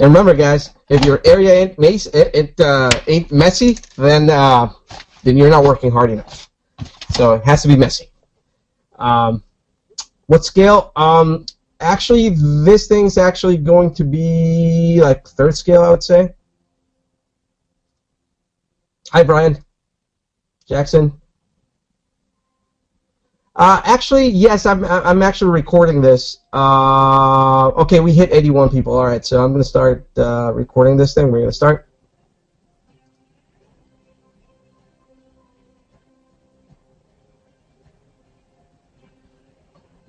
And remember, guys, if your area ain't messy, then you're not working hard enough. So it has to be messy. What scale? Actually, this thing's actually going to be like 3rd scale, I would say. Hi, Brian. Jackson. Actually, yes, I'm actually recording this. Okay, we hit 81 people. All right, so I'm going to start recording this thing. We're going to start.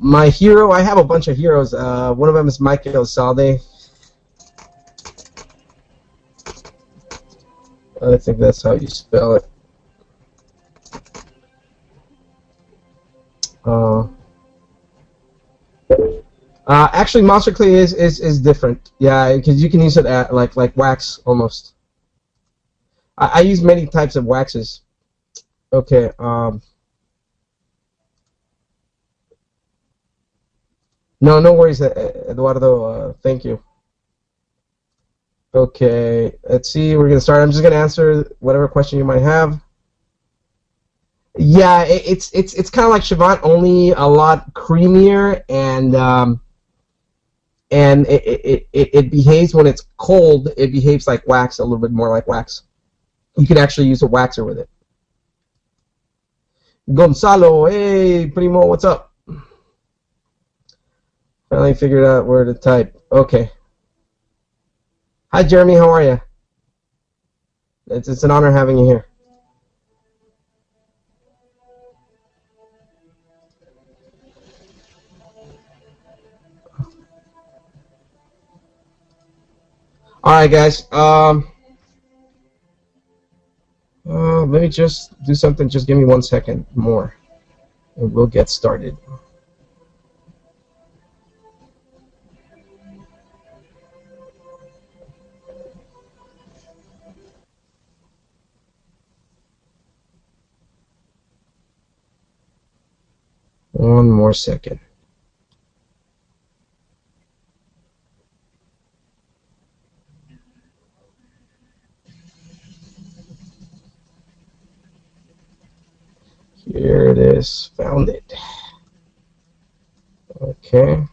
My hero, I have a bunch of heroes. One of them is Michael Salde. I think that's how you spell it. Actually, monster clay is different. Yeah, because you can use it at like wax almost. I use many types of waxes. Okay. No worries, Eduardo. Thank you. Okay, let's see. We're gonna start. I'm just gonna answer whatever question you might have. Yeah, it's kind of like Siobhan, only a lot creamier, and it behaves when it's cold. It behaves like wax, a little bit more like wax. You can actually use a waxer with it. Gonzalo, hey primo, what's up? Finally figured out where to type. Okay. Hi Jeremy, how are you? It's an honor having you here. All right, guys. Let me just do something. Just give me 1 second more, and we'll get started. One more second. Here it is. Found it. Okay.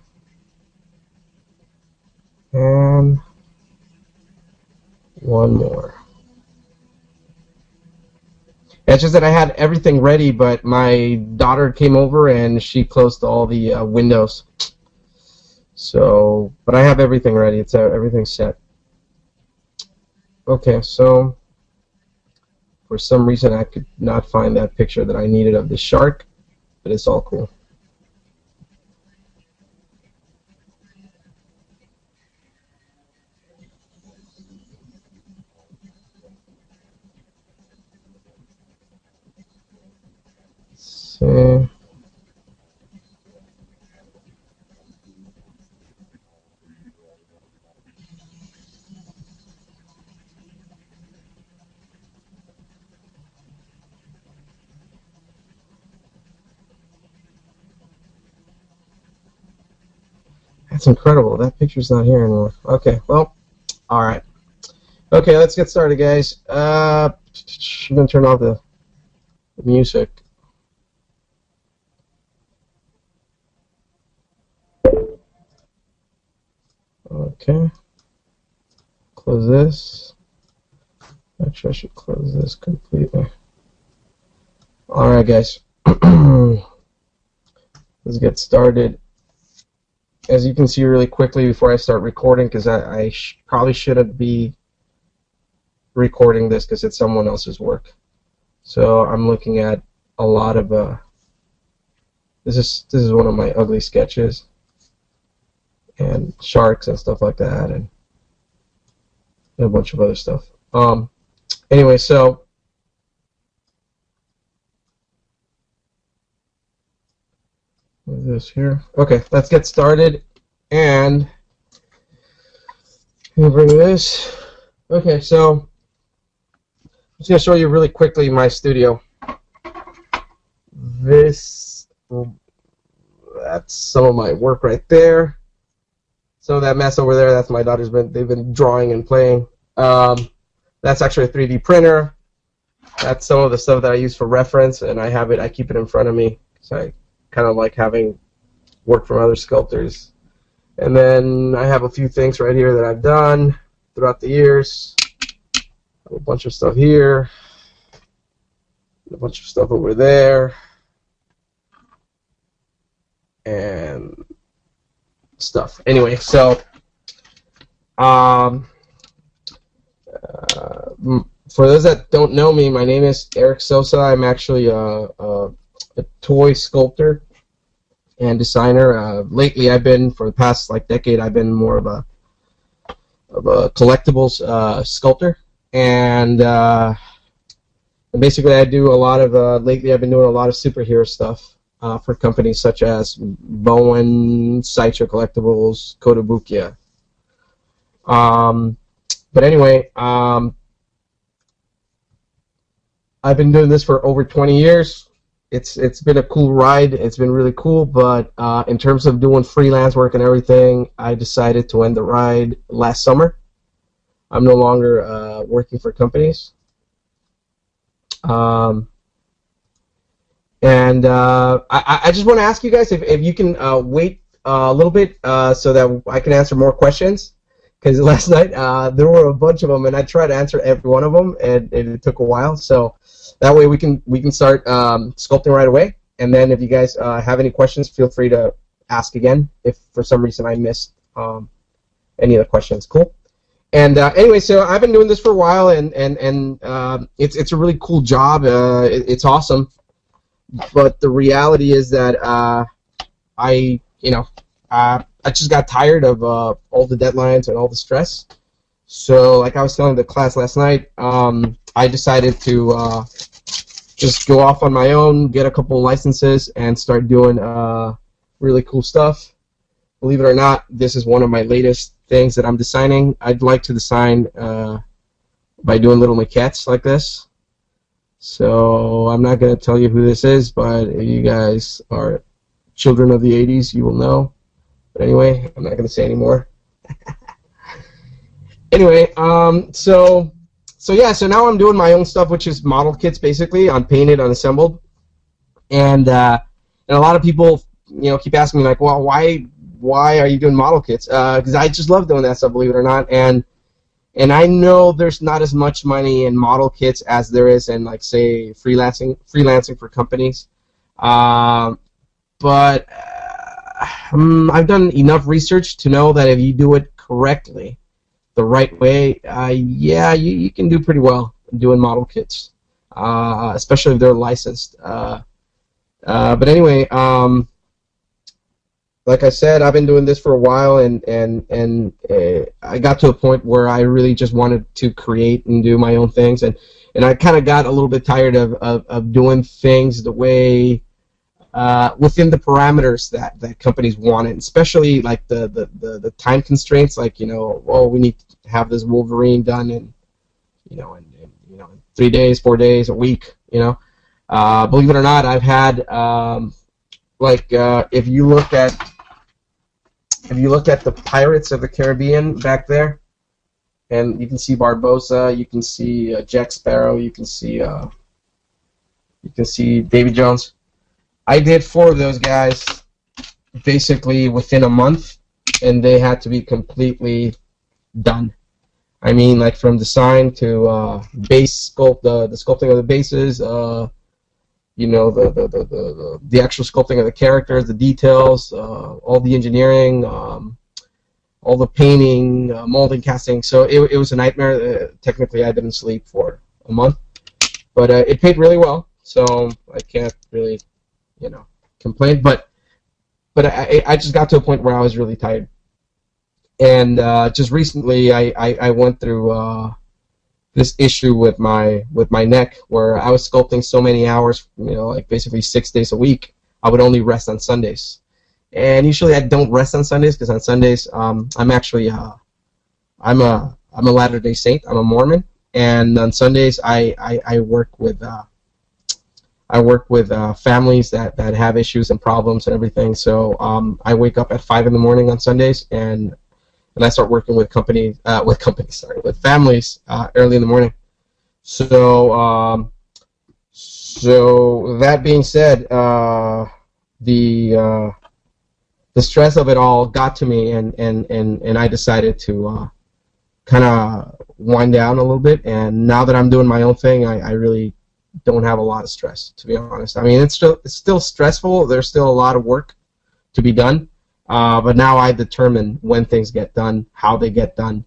And one more. It's just that I had everything ready, but my daughter came over and she closed all the windows. So, but I have everything ready. It's everything's set. Okay, so for some reason I could not find that picture that I needed of the shark, but it's all cool. So, that's incredible. That picture's not here anymore. Okay, well, all right. Okay, let's get started, guys. I'm gonna turn off the music. Okay. Close this. Actually, I should close this completely. All right, guys. Let's get started. As you can see really quickly before I start recording, because I probably shouldn't be recording this because it's someone else's work. So I'm looking at a lot of this is one of my ugly sketches and sharks and stuff like that, and a bunch of other stuff. Anyway, so this here. Okay, let's get started, and I'm gonna bring this. Okay, so I'm just gonna show you really quickly my studio. That's some of my work right there. So that mess over there, that's my daughter's they've been drawing and playing. That's actually a 3D printer. That's some of the stuff that I use for reference, and I keep it in front of me, so I kind of like having work from other sculptors. And then I have a few things right here that I've done throughout the years. A bunch of stuff here, a bunch of stuff over there, and stuff. Anyway, so for those that don't know me, my name is Erick Sosa. I'm actually a toy sculptor and designer. Lately, for the past decade, I've been more of a collectibles sculptor, and basically I do a lot of. Lately, I've been doing a lot of superhero stuff for companies such as Bowen, Sideshow Collectibles, Kotobukiya. But anyway, I've been doing this for over 20 years. It's been a cool ride. It's been really cool, but in terms of doing freelance work and everything, I decided to end the ride last summer. I'm no longer working for companies. I just want to ask you guys if you can wait a little bit so that I can answer more questions. Because last night there were a bunch of them, and I tried to answer every one of them, and it took a while. So that way we can start sculpting right away. And then if you guys have any questions, feel free to ask again if for some reason I missed any of the questions. Cool. And anyway, so I've been doing this for a while, and it's a really cool job. It's awesome. But the reality is that I just got tired of all the deadlines and all the stress. So, like I was telling the class last night, I decided to just go off on my own, get a couple licenses, and start doing really cool stuff. Believe it or not, this is one of my latest things that I'm designing. I'd like to design by doing little maquettes like this. So I'm not going to tell you who this is, but if you guys are children of the 80s, you will know. But anyway, I'm not going to say anymore. Anyway, so now I'm doing my own stuff, which is model kits basically, unpainted, unassembled. And a lot of people, keep asking me like, well, why are you doing model kits? Because I just love doing that stuff, believe it or not. And I know there's not as much money in model kits as there is in, like, say, freelancing for companies. But I've done enough research to know that if you do it correctly, the right way, yeah, you can do pretty well doing model kits, especially if they're licensed. But anyway, like I said, I've been doing this for a while, and I got to a point where I really just wanted to create and do my own things, and I kind of got a little bit tired of doing things the way within the parameters that companies wanted, especially like the time constraints, like, well, we need to have this Wolverine done in 3 days, 4 days, a week. Believe it or not, I've had if you look at the Pirates of the Caribbean back there, and you can see Barbossa, you can see Jack Sparrow, you can see Davy Jones. I did 4 of those guys basically within a month, and they had to be completely done. I mean, like from design to base sculpt, the sculpting of the bases, the actual sculpting of the characters, the details, all the engineering, all the painting, molding, casting. So it was a nightmare. Technically, I didn't sleep for a month, but it paid really well, so I can't really, complain. But I just got to a point where I was really tired, and just recently I went through this issue with my neck, where I was sculpting so many hours, like basically 6 days a week. I would only rest on Sundays, and usually I don't rest on Sundays because on Sundays I'm actually I'm a Latter-day Saint. I'm a Mormon, and on Sundays I work with families that have issues and problems and everything. So I wake up at 5 in the morning on Sundays, and and I start working with with families early in the morning. So so that being said, the stress of it all got to me, and I decided to kind of wind down a little bit. And now that I'm doing my own thing, I really don't have a lot of stress, to be honest. I mean, it's still stressful. There's still a lot of work to be done, but now I determine when things get done, how they get done,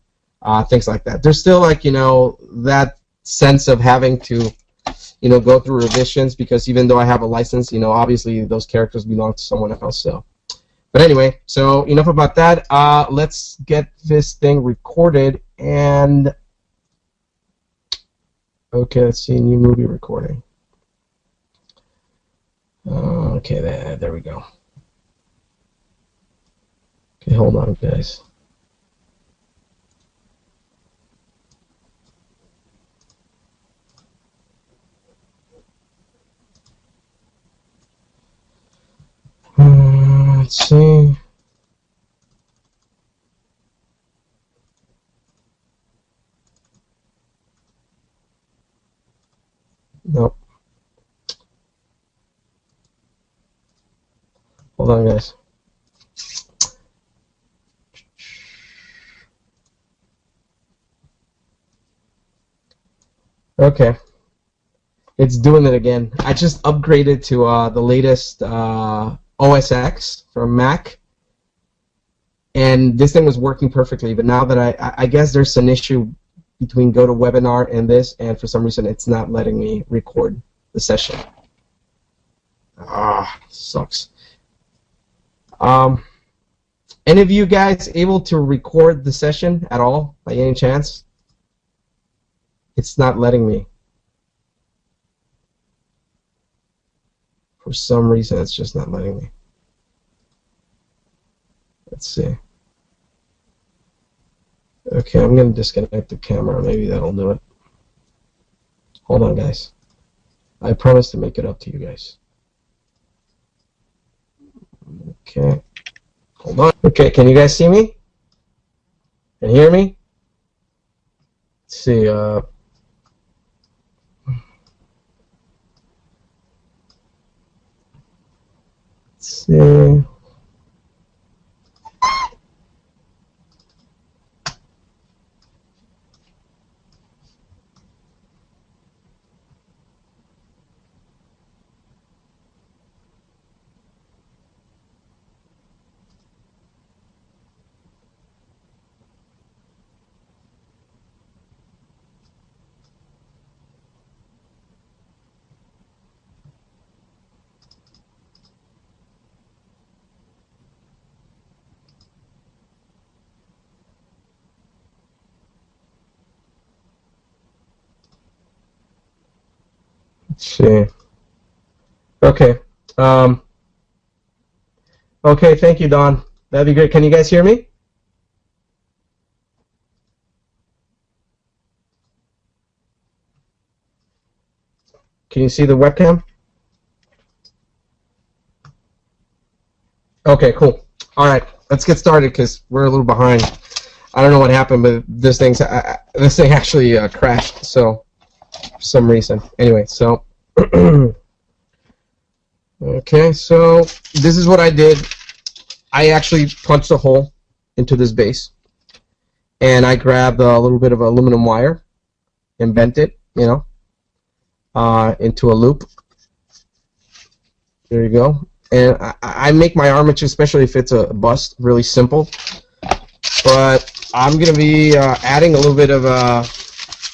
things like that. There's still, like, that sense of having to, go through revisions, because even though I have a license, obviously those characters belong to someone else. So, but anyway, so enough about that. Let's get this thing recorded. And okay, let's see, new movie recording. Okay, there we go. Okay, hold on, guys. Let's see. Nope. Hold on, guys. Okay. It's doing it again. I just upgraded to the latest OS X from Mac, and this thing was working perfectly. But now that I guess there's an issue between GoToWebinar and this, and for some reason it's not letting me record the session. Sucks. Any of you guys able to record the session at all, by any chance? It's not letting me. For some reason, it's just not letting me. Let's see. Okay, I'm going to disconnect the camera. Maybe that'll do it. Hold on, guys. I promise to make it up to you guys. Okay. Hold on. Okay, can you guys see me? Can you hear me? Let's see. Let's see. Let's see. Okay. Okay, thank you, Don. That'd be great. Can you guys hear me? Can you see the webcam? Okay, cool. All right, let's get started because we're a little behind. I don't know what happened, but this thing actually crashed. So for some reason. Anyway, so okay, so this is what I did. I actually punched a hole into this base, and I grabbed a little bit of aluminum wire and bent it, into a loop. There you go. And I make my armature, especially if it's a bust, really simple. But I'm going to be adding a little bit of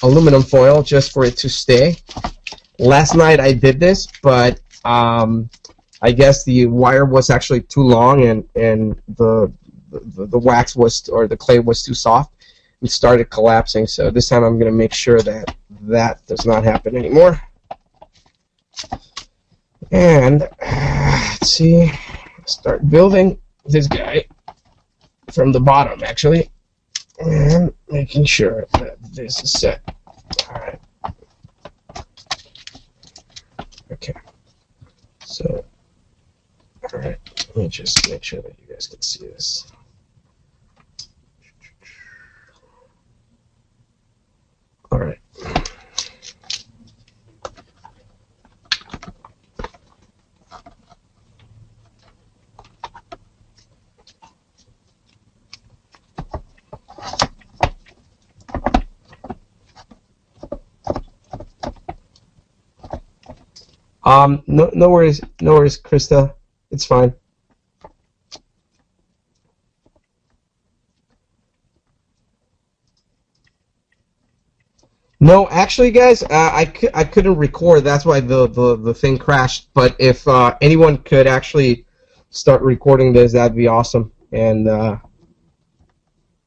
aluminum foil just for it to stay. Last night I did this, but I guess the wire was actually too long, and the wax was, or the clay was too soft. It started collapsing. So this time I'm going to make sure that that does not happen anymore. And let's see, start building this guy from the bottom, actually, and making sure that this is set. All right. Okay. So, all right. Let me just make sure that you guys can see this. All right. No worries, Krista. It's fine. No, actually, guys, I couldn't record. That's why the thing crashed. But if anyone could actually start recording this, that'd be awesome. And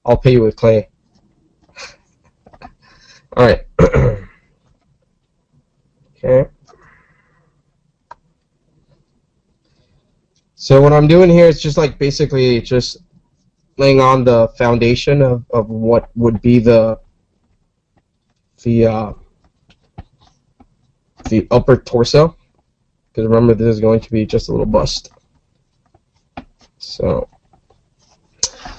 I'll pay you with clay. All right. Okay. So what I'm doing here is just like basically just laying on the foundation of what would be the upper torso, because remember this is going to be just a little bust. So,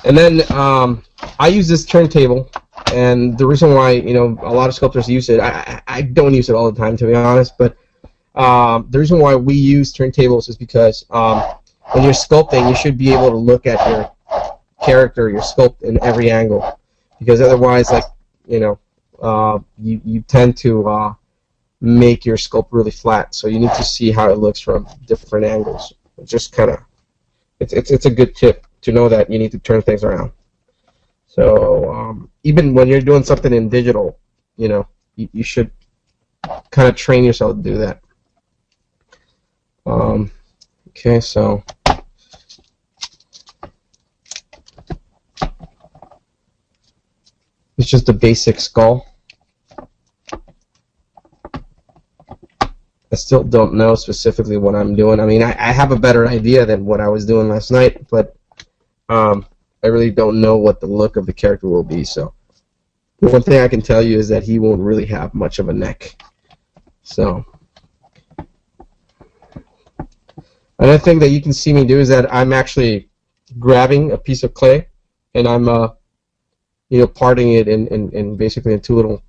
and then I use this turntable, and the reason why a lot of sculptors use it, I don't use it all the time, to be honest, but the reason why we use turntables is because when you're sculpting, you should be able to look at your character, your sculpt in every angle, because otherwise, like you tend to make your sculpt really flat. So you need to see how it looks from different angles. It just kind of, it's a good tip to know that you need to turn things around. So even when you're doing something in digital, you should kind of train yourself to do that. Okay, so it's just a basic skull. I still don't know specifically what I'm doing. I mean, I have a better idea than what I was doing last night, but I really don't know what the look of the character will be. So the one thing I can tell you is that he won't really have much of a neck. So another thing that you can see me do is that I'm actually grabbing a piece of clay and I'm parting it in basically in two little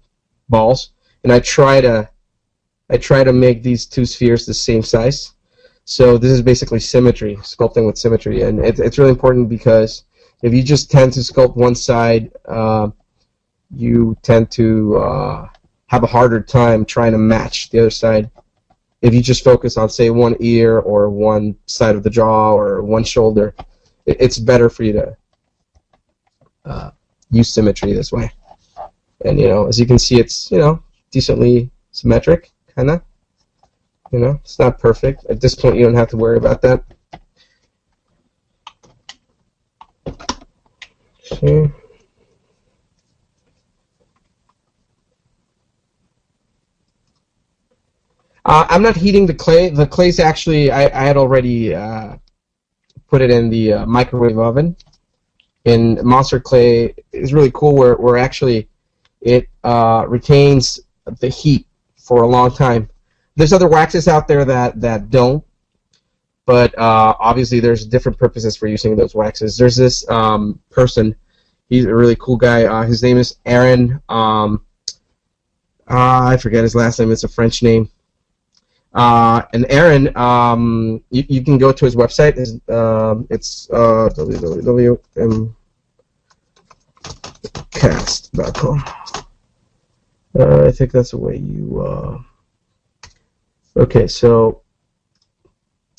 balls, and I try to make these two spheres the same size. So this is basically symmetry, sculpting with symmetry, and it's really important because if you just tend to sculpt one side, you tend to have a harder time trying to match the other side. If you just focus on, say, one ear or one side of the jaw or one shoulder, it's better for you to use symmetry this way. And as you can see, it's decently symmetric, kind of. It's not perfect. At this point, you don't have to worry about that. Okay. I'm not heating the clay. The clay's actually, I had already put it in the microwave oven. And Monster Clay is really cool where actually it retains the heat for a long time. There's other waxes out there that don't, but obviously there's different purposes for using those waxes. There's this person, he's a really cool guy. His name is Aaron. I forget his last name. It's a French name. And Aaron, you can go to his website. It's www.cast.com. I think that's the way you. Okay, so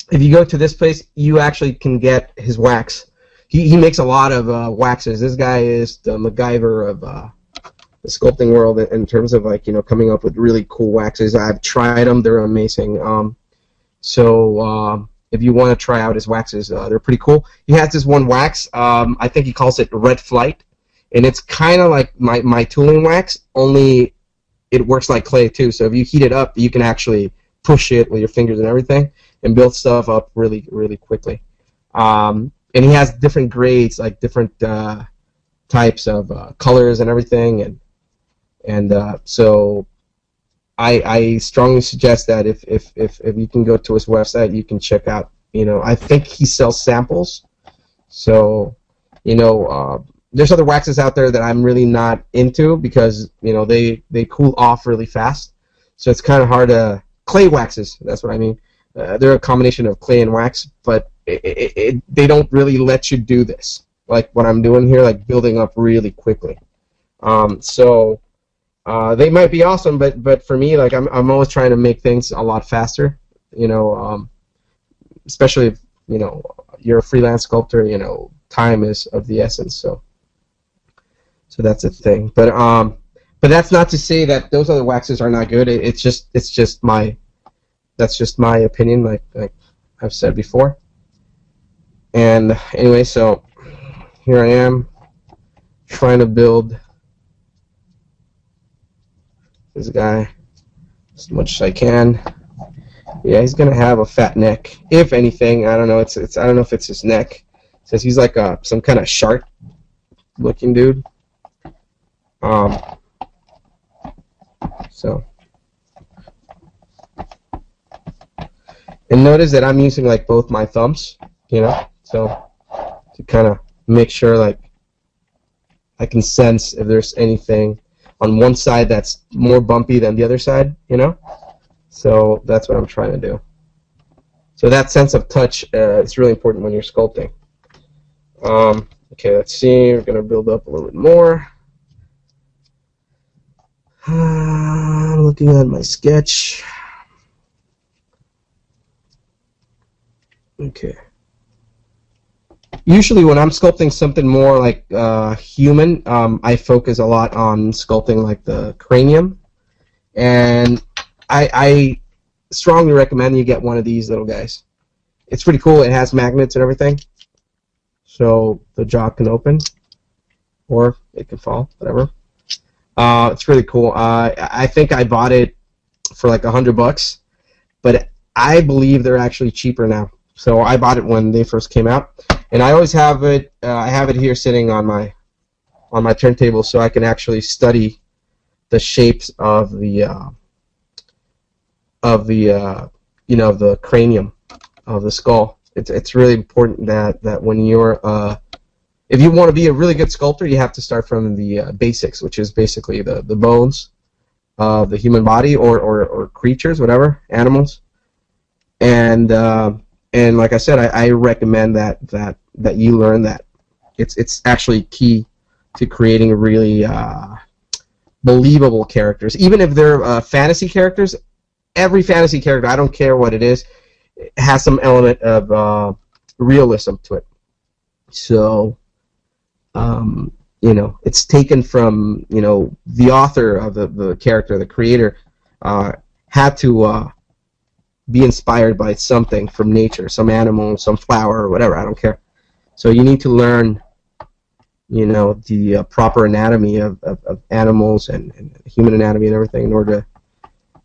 if you go to this place, you actually can get his wax. He makes a lot of waxes. This guy is the MacGyver of the sculpting world in terms of coming up with really cool waxes. I've tried them; they're amazing. So if you want to try out his waxes, they're pretty cool. He has this one wax. I think he calls it Red Flight, and it's kind of like my tooling wax, only it works like clay too. So if you heat it up, you can actually push it with your fingers and everything, and build stuff up really, really quickly. And he has different grades, like different types of colors and everything, and so I strongly suggest that if you can go to his website, you can check out. I think he sells samples, so there's other waxes out there that I'm really not into because they cool off really fast, so it's kind of hard to clay waxes. That's what I mean. They're a combination of clay and wax, but they don't really let you do this like what I'm doing here, like building up really quickly. So they might be awesome, but for me, like I'm always trying to make things a lot faster. Especially if you're a freelance sculptor. Time is of the essence. So that's a thing. But that's not to say that those other waxes are not good. It's just my opinion, like I've said before. And anyway, so here I am trying to build this guy as much as I can. Yeah, he's gonna have a fat neck, if anything. I don't know. I don't know if it's his neck. It says he's like some kind of shark-looking dude. So, and notice that I'm using like both my thumbs, so to kind of make sure like I can sense if there's anything on one side that's more bumpy than the other side, So that's what I'm trying to do. So that sense of touch is really important when you're sculpting. Okay, let's see. We're going to build up a little bit more. Looking at my sketch. Okay. Usually when I'm sculpting something more like human, I focus a lot on sculpting like the cranium. And I strongly recommend you get one of these little guys. It's pretty cool. It has magnets and everything. So the jaw can open. Or it can fall, whatever. It's really cool. I think I bought it for like $100, but I believe they're actually cheaper now. So I bought it when they first came out, and I always have it. I have it here sitting on my turntable, so I can actually study the shapes of the the cranium of the skull. It's really important that when you're if you want to be a really good sculptor, you have to start from the basics, which is basically the bones of the human body or creatures, whatever, animals. And like I said, I recommend that you learn that. It's actually key to creating really believable characters. Even if they're fantasy characters, every fantasy character, I don't care what it is, has some element of realism to it. So, it's taken from, the author of the character, the creator, had to be inspired by something from nature, some animal, some flower, or whatever, I don't care. So you need to learn, the proper anatomy of animals and human anatomy and everything in order to,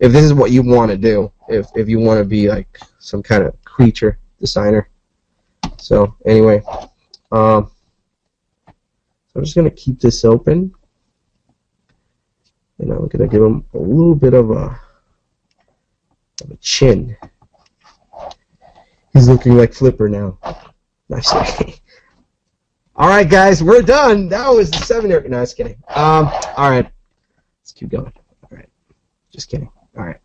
if this is what you want to do, if you want to be like some kind of creature designer. So anyway, so I'm just going to keep this open, and I'm going to give him a little bit of a chin. He's looking like Flipper now. Nicely. All right, guys, we're done. That was the 7-year. No, just kidding. All right, let's keep going. All right, just kidding. All right.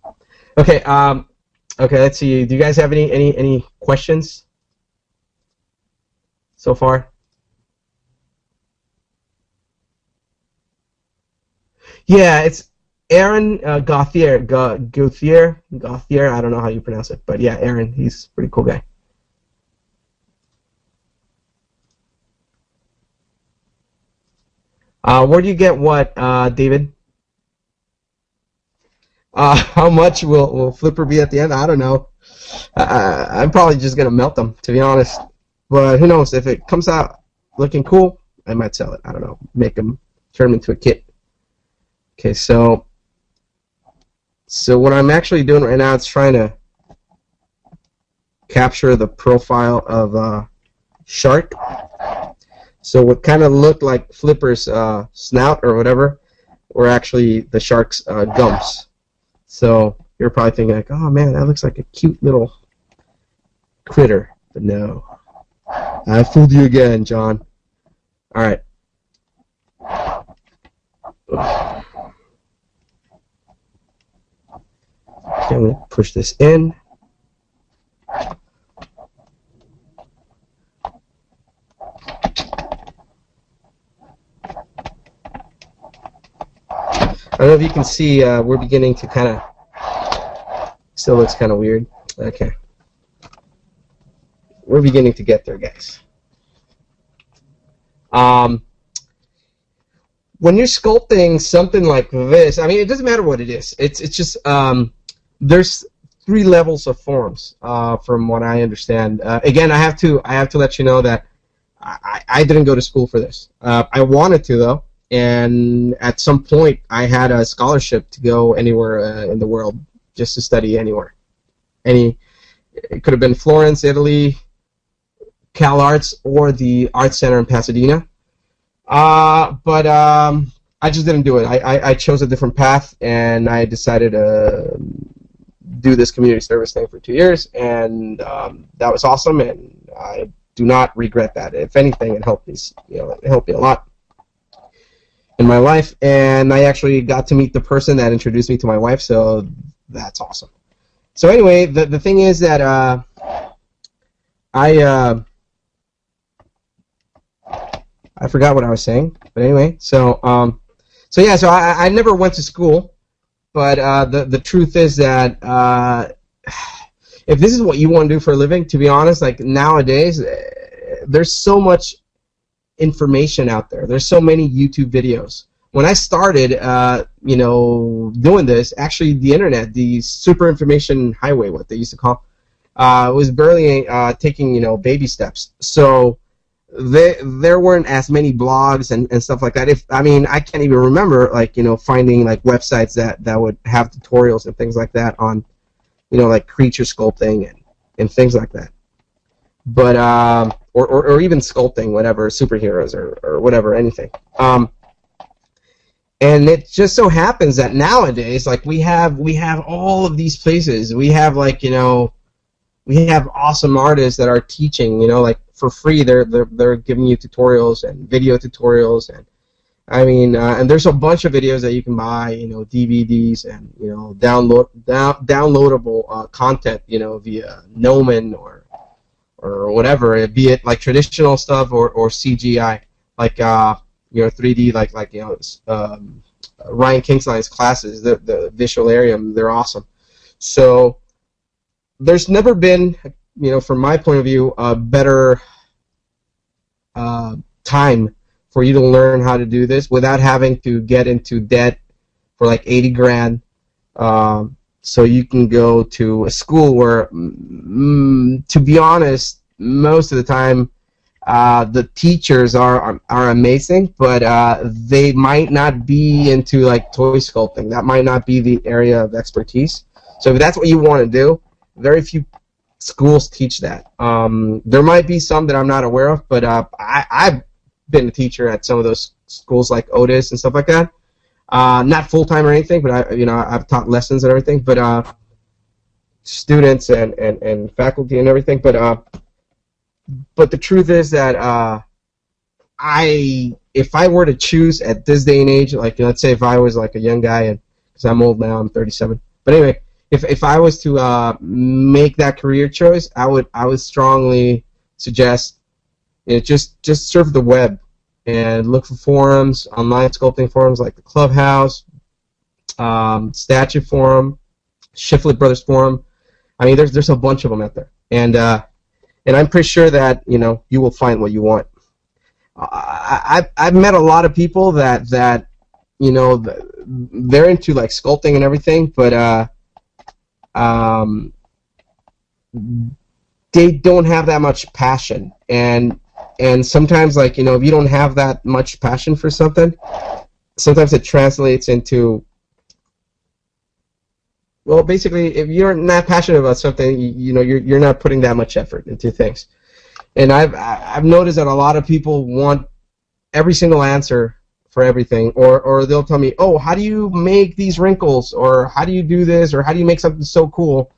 Okay. Okay. Let's see. Do you guys have any questions so far? Yeah, it's Aaron Gauthier. Gauthier. I don't know how you pronounce it, but yeah, Aaron. He's a pretty cool guy. Where do you get what, David? How much will Flipper be at the end? I don't know. I'm probably just gonna melt them, to be honest. But who knows? If it comes out looking cool, I might sell it. I don't know. Turn them into a kit. Okay, so what I'm actually doing right now is trying to capture the profile of a shark. So what kind of looked like Flipper's snout or whatever were actually the shark's gums. So you're probably thinking like, oh man, that looks like a cute little critter. But no. I fooled you again, John. Alright. Okay, I'm going to push this in. I don't know if you can see, we're beginning to kind of, still looks kind of weird. Okay. We're beginning to get there, guys. When you're sculpting something like this, I mean, it doesn't matter what it is. It's just, there's 3 levels of forms, from what I understand. Again, I have to let you know that I didn't go to school for this. I wanted to, though. And at some point, I had a scholarship to go anywhere in the world, just to study anywhere. It could have been Florence, Italy, Cal Arts, or the Art Center in Pasadena. But I just didn't do it. I chose a different path, and I decided to do this community service thing for 2 years, and that was awesome, and I do not regret that. If anything, it helped me, it helped me a lot in my life, and I actually got to meet the person that introduced me to my wife, so that's awesome. So anyway, the thing is that I forgot what I was saying, but anyway, so I never went to school, but the truth is that if this is what you want to do for a living, to be honest, like nowadays, there's so much information out there. There's so many YouTube videos. When I started, doing this, actually the internet, the super information highway, what they used to call, was barely taking, baby steps. So there weren't as many blogs and stuff like that. I can't even remember, finding websites that would have tutorials and things like that on, like creature sculpting and things like that. But or even sculpting, whatever, superheroes or whatever, anything. And it just so happens that nowadays, we have all of these places. We have we have awesome artists that are teaching, for free. They're giving you tutorials and video tutorials, and and there's a bunch of videos that you can buy, DVDs and downloadable content, via Gnomon or whatever, be it traditional stuff or CGI, 3D, Ryan Kingsline's classes, the Visualarium, they're awesome. So there's never been, from my point of view, a better time for you to learn how to do this without having to get into debt for 80 grand. So you can go to a school where, to be honest, most of the time the teachers are amazing, but they might not be into toy sculpting. That might not be the area of expertise. So if that's what you want to do, very few schools teach that. There might be some that I'm not aware of, but I've been a teacher at some of those schools like Otis and stuff like that. Not full-time or anything, but I've taught lessons and everything, but students and faculty and everything. But the truth is that if I were to choose at this day and age, let's say if I was a young guy, and because I'm old now, I'm 37. But anyway, if I was to make that career choice, I would strongly suggest just surf the web and look for forums, online sculpting forums like the Clubhouse, Statue Forum, Shiflett Brothers Forum. There's a bunch of them out there, and I'm pretty sure that you will find what you want. I've met a lot of people that they're into sculpting and everything, but they don't have that much passion, and sometimes if you don't have that much passion for something, sometimes it translates into, well, basically, if you're not passionate about something, you're not putting that much effort into things. And I've noticed that a lot of people want every single answer for everything, or they'll tell me, oh, how do you make these wrinkles, or how do you do this, or how do you make something so cool,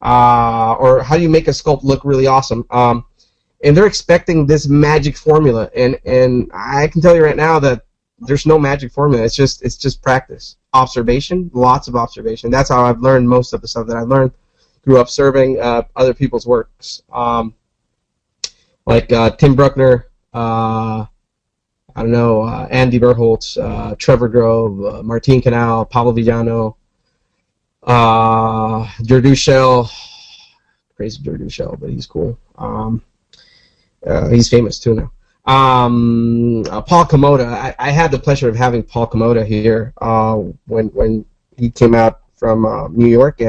or how do you make a sculpt look really awesome? And they're expecting this magic formula, and I can tell you right now that there's no magic formula. It's just practice, observation, lots of observation. That's how I've learned most of the stuff that I learned through observing other people's works, like Tim Bruckner, I don't know, Andy Berholtz, Trevor Grove, Martin Canal, Pablo Villano, Jordushel, crazy Jordushel, but he's cool. He's famous too now. Paul Komoda. I had the pleasure of having Paul Komoda here when he came out from New York,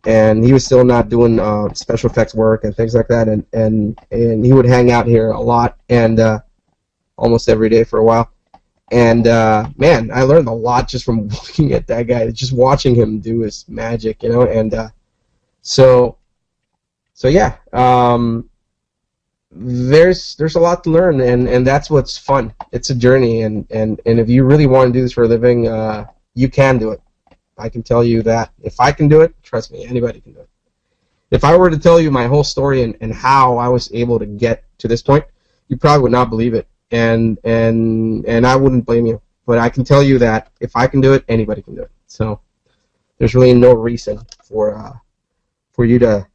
and he was still not doing special effects work and things like that, and he would hang out here a lot and almost every day for a while. And man, I learned a lot just from looking at that guy, just watching him do his magic, you know. And so yeah. There's a lot to learn, and that's what's fun. It's a journey, and if you really want to do this for a living, you can do it. I can tell you that. If I can do it, trust me, anybody can do it. If I were to tell you my whole story and how I was able to get to this point, you probably would not believe it, and I wouldn't blame you. But I can tell you that if I can do it, anybody can do it. So there's really no reason for you to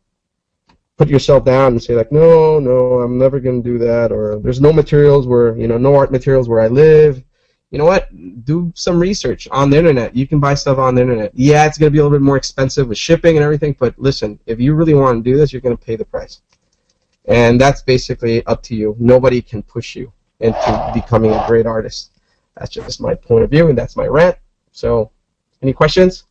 put yourself down and say like, no, I'm never going to do that, or there's no materials where, no art materials where I live. You know what? Do some research on the internet. You can buy stuff on the internet. Yeah, it's going to be a little bit more expensive with shipping and everything, but listen, if you really want to do this, you're going to pay the price. And that's basically up to you. Nobody can push you into becoming a great artist. That's just my point of view, and that's my rant. So, any questions?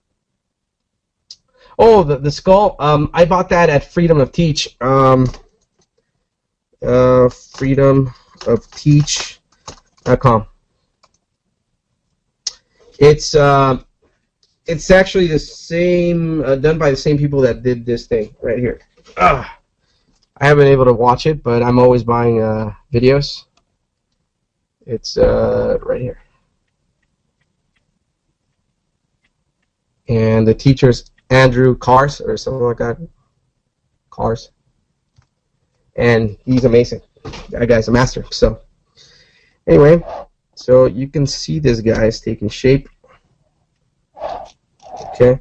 Oh, the skull. I bought that at Freedom of Teach. freedomofteach.com. It's actually the same, done by the same people that did this thing right here. I haven't been able to watch it, but I'm always buying videos. It's right here. And the teacher's Andrew Cars or something like that. Cars. And he's amazing. That guy's a master. So anyway, so you can see this guy is taking shape. Okay.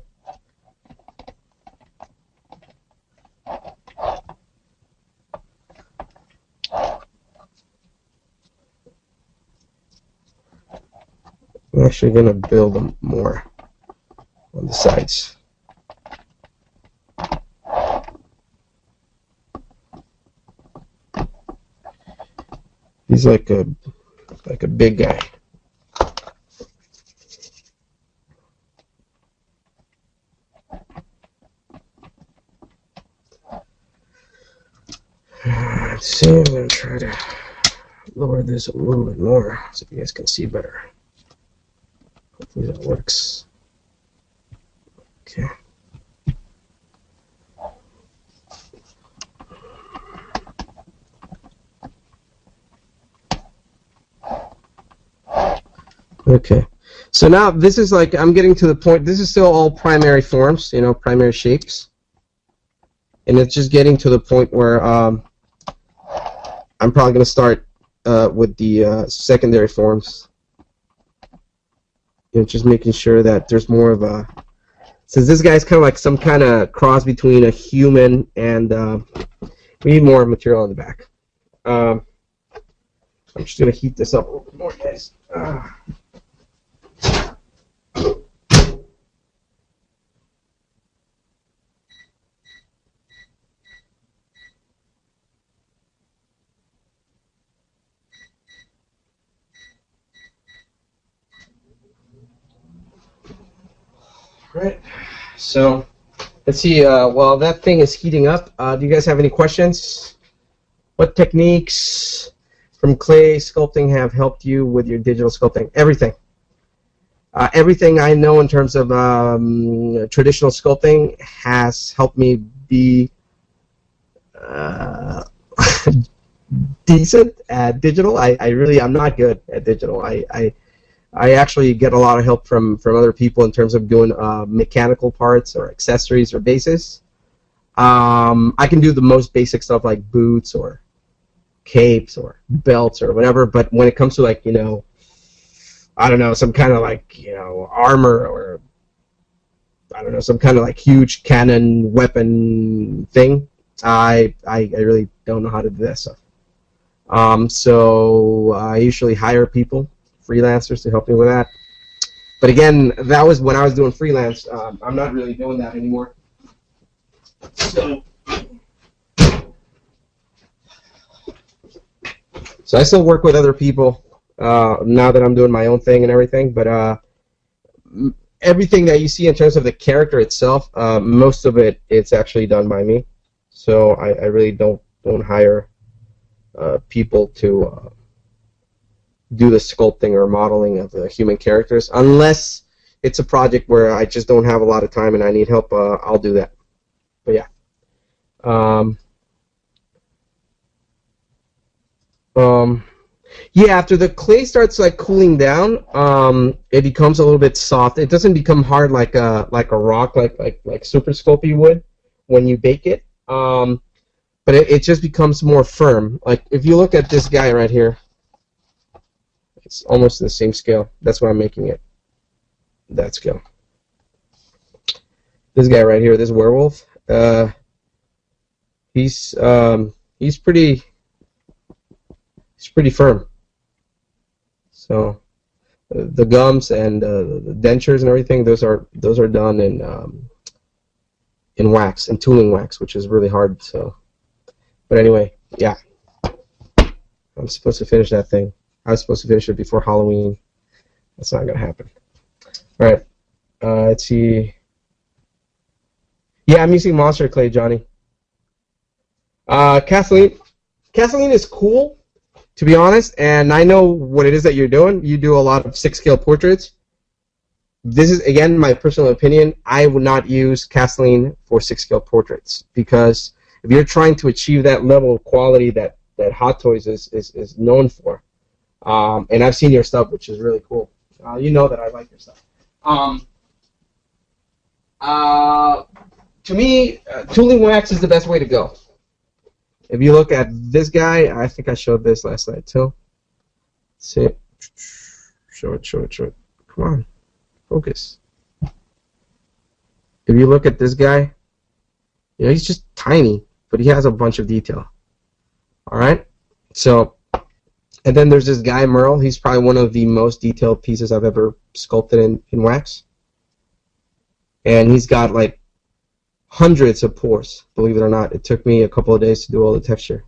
I'm actually going to build them more on the sides. He's like a big guy. Let's see, I'm going to try to lower this a little bit more so you guys can see better. Hopefully that works. Okay. Okay. So now this is like, I'm getting to the point, this is still all primary forms, primary shapes. And it's just getting to the point where I'm probably going to start with the secondary forms. Just making sure that there's more of a, since this guy's kind of like some kind of cross between a human and we need more material on the back. I'm just going to heat this up a little bit more, guys. Right, so let's see, while that thing is heating up, do you guys have any questions? What techniques from clay sculpting have helped you with your digital sculpting? Everything. Everything I know in terms of traditional sculpting has helped me be decent at digital. I'm not good at digital. I actually get a lot of help from other people in terms of doing mechanical parts or accessories or bases. I can do the most basic stuff like boots or capes or belts or whatever, but when it comes to like, I don't know, some kind of like, armor, or I don't know, some kind of like huge cannon weapon thing. I really don't know how to do that stuff. So I usually hire people, freelancers, to help me with that. But again, that was when I was doing freelance. I'm not really doing that anymore. So I still work with other people now that I'm doing my own thing and everything. But everything that you see in terms of the character itself, most of it's actually done by me. So I really don't hire people to do the sculpting or modeling of the human characters, unless it's a project where I just don't have a lot of time and I need help. I'll do that. But yeah. Yeah, after the clay starts like cooling down, it becomes a little bit soft. It doesn't become hard like a rock, like Super Sculpting would when you bake it. But it just becomes more firm. Like if you look at this guy right here, it's almost the same scale. That's why I'm making it that scale. This guy right here, this werewolf, he's pretty firm. So the gums and the dentures and everything, those are done in wax, in tooling wax, which is really hard. So, but anyway, yeah, I'm supposed to finish that thing. I was supposed to finish it before Halloween. That's not gonna happen. All right, let's see. Yeah, I'm using monster clay, Johnny. Kathleen is cool, to be honest, and I know what it is that you're doing. You do a lot of 6-scale portraits. This is, again, my personal opinion. I would not use Kathleen for 6-scale portraits, because if you're trying to achieve that level of quality that Hot Toys is known for, and I've seen your stuff, which is really cool. You know that I like your stuff. To me, tooling wax is the best way to go. If you look at this guy, I think I showed this last night too. Let's see. Show it. Come on. Focus. If you look at this guy, he's just tiny, but he has a bunch of detail. Alright? So, and then there's this guy, Merle. He's probably one of the most detailed pieces I've ever sculpted in wax. And he's got like hundreds of pores, believe it or not. It took me a couple of days to do all the texture.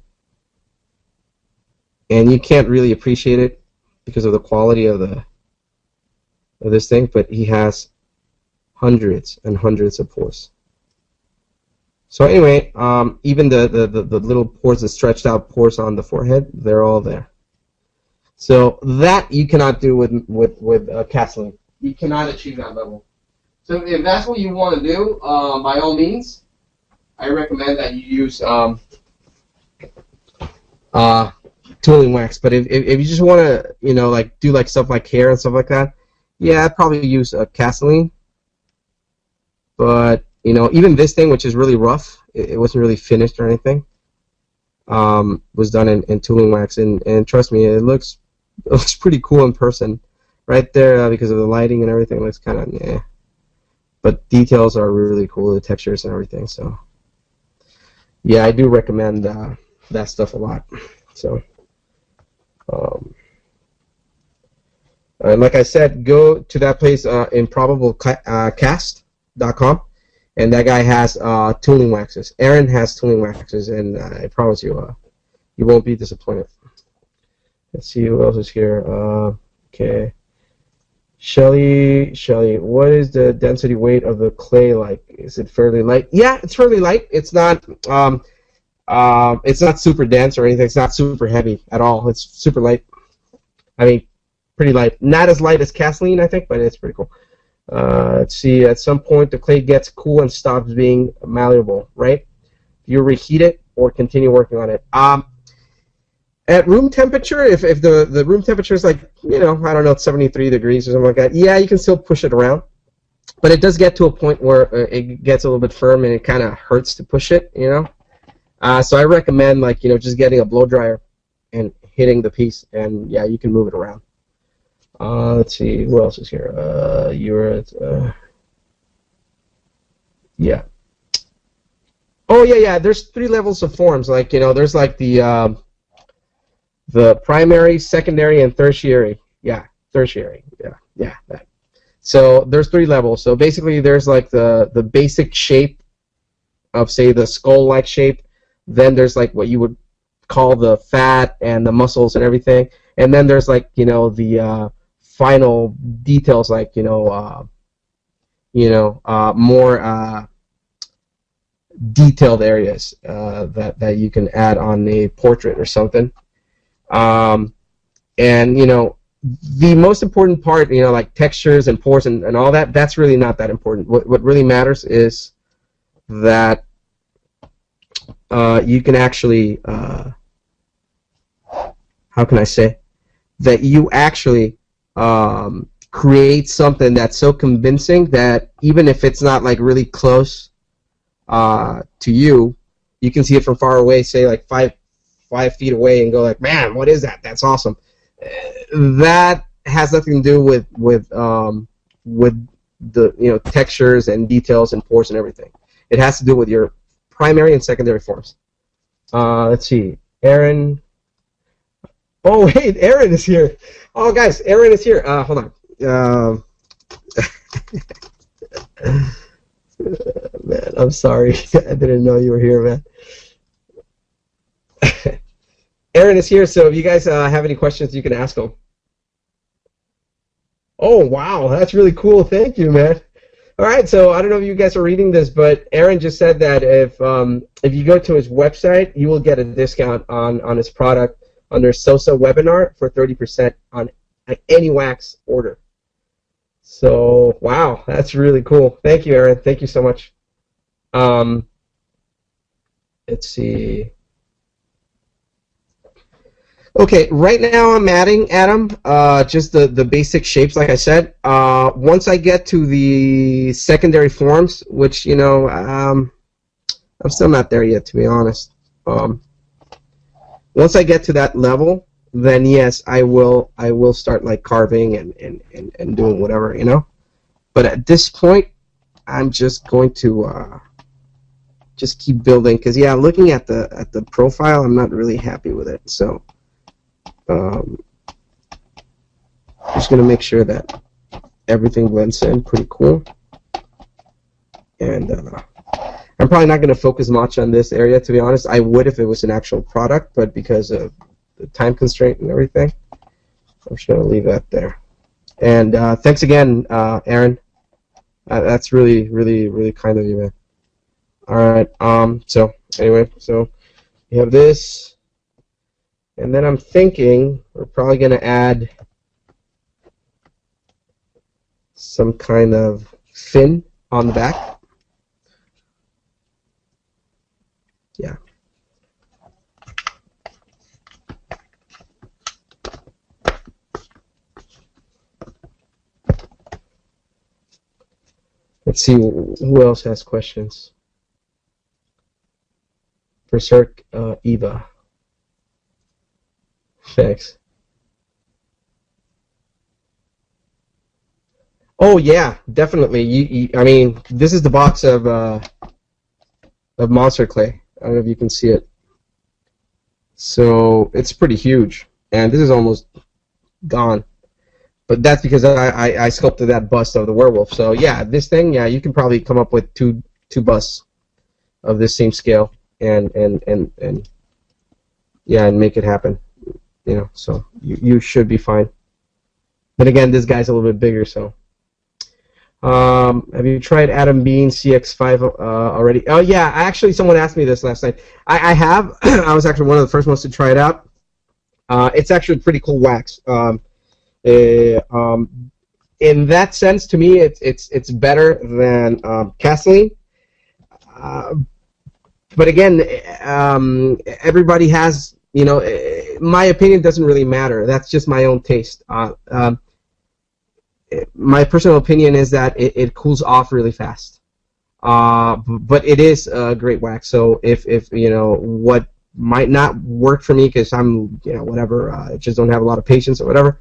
And you can't really appreciate it because of the quality of this thing, but he has hundreds and hundreds of pores. So anyway, even the little pores, the stretched out pores on the forehead, they're all there. So that you cannot do with Kathleen. You cannot achieve that level. So if that's what you want to do, by all means, I recommend that you use tooling wax. But if you just want to, like do like stuff like hair and stuff like that, yeah, I'd probably use Kathleen. But even this thing, which is really rough, it wasn't really finished or anything. Was done in tooling wax, and trust me, it looks pretty cool in person. Right there, because of the lighting and everything, it looks kind of yeah. But details are really cool, the textures and everything. So, yeah, I do recommend that stuff a lot. So, and like I said, go to that place, improbablecast.com, and that guy has tooling waxes. Aaron has tooling waxes, and I promise you, you won't be disappointed. Let's see who else is here. Okay. Shelly, what is the density weight of the clay like? Is it fairly light? Yeah, it's fairly light. It's not super dense or anything. It's not super heavy at all. It's super light. I mean, pretty light. Not as light as Kathleen, I think, but it's pretty cool. Let's see. At some point, the clay gets cool and stops being malleable, right? You reheat it or continue working on it. At room temperature, if the room temperature is like, I don't know, 73 degrees or something like that, yeah, you can still push it around. But it does get to a point where it gets a little bit firm and it kind of hurts to push it, So I recommend, just getting a blow dryer and hitting the piece, and yeah, you can move it around. Let's see, who else is here? Yeah. Oh yeah. There's 3 levels of forms. Like there's like the primary, secondary, and tertiary. Yeah, tertiary. Yeah. That. So there's 3 levels. So basically, there's like the basic shape of, say, the skull-like shape. Then there's like what you would call the fat and the muscles and everything. And then there's like the final details, like more detailed areas that you can add on a portrait or something. And the most important part, like textures and pores and all that, that's really not that important. What really matters is that you can actually, how can I say, that you actually create something that's so convincing that even if it's not like really close to you, you can see it from far away, say like five feet away, and go like, man, what is that? That's awesome. That has nothing to do with the textures and details and pores and everything. It has to do with your primary and secondary forms. Let's see, Aaron. Oh wait, Aaron is here. Oh guys, Aaron is here. Hold on. Man, I'm sorry. I didn't know you were here, man. Aaron is here, so if you guys have any questions, you can ask him. Oh, wow, that's really cool. Thank you, man. All right, so I don't know if you guys are reading this, but Aaron just said that if you go to his website, you will get a discount on his product under Sosa Webinar for 30% on any wax order. So, wow, that's really cool. Thank you, Aaron. Thank you so much. Let's see. Okay, right now I'm adding, Adam, just the basic shapes, like I said. Once I get to the secondary forms, which, I'm still not there yet, to be honest. Once I get to that level, then yes, I will start like carving and doing whatever, But at this point, I'm just going to just keep building, because yeah, looking at the profile, I'm not really happy with it. So just going to make sure that everything blends in pretty cool. And I'm probably not going to focus much on this area, to be honest. I would if it was an actual product, but because of the time constraint and everything, I'm just going to leave that there. And thanks again, Aaron. That's really, really, really kind of you, man. All right. So anyway, so you have this. And then I'm thinking we're probably going to add some kind of fin on the back. Yeah. Let's see who else has questions. Berserk Eva. Thanks. Oh yeah, definitely. I mean, this is the box of monster clay. I don't know if you can see it. So it's pretty huge, and this is almost gone. But that's because I sculpted that bust of the werewolf. So yeah, this thing, yeah, you can probably come up with two busts of this same scale, and yeah, and make it happen. So you should be fine. But again, this guy's a little bit bigger, so. Have you tried Adam Bean CX5 already? Oh yeah, actually someone asked me this last night. I have. I was actually one of the first ones to try it out. It's actually pretty cool wax. In that sense, to me, it's better than Castelline. But again, everybody has, my opinion doesn't really matter. That's just my own taste. My personal opinion is that it cools off really fast. But it is a great wax. So if what might not work for me because I'm, whatever, I just don't have a lot of patience or whatever,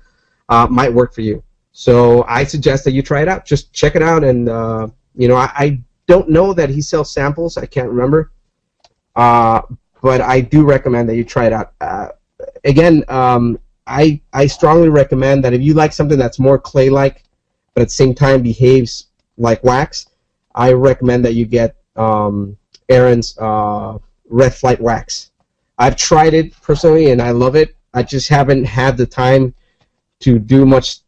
might work for you. So I suggest that you try it out. Just check it out, and I don't know that he sells samples. I can't remember, but I do recommend that you try it out. Again, I strongly recommend that if you like something that's more clay-like, but at the same time behaves like wax, I recommend that you get Aaron's Red Flight Wax. I've tried it personally, and I love it. I just haven't had the time to do much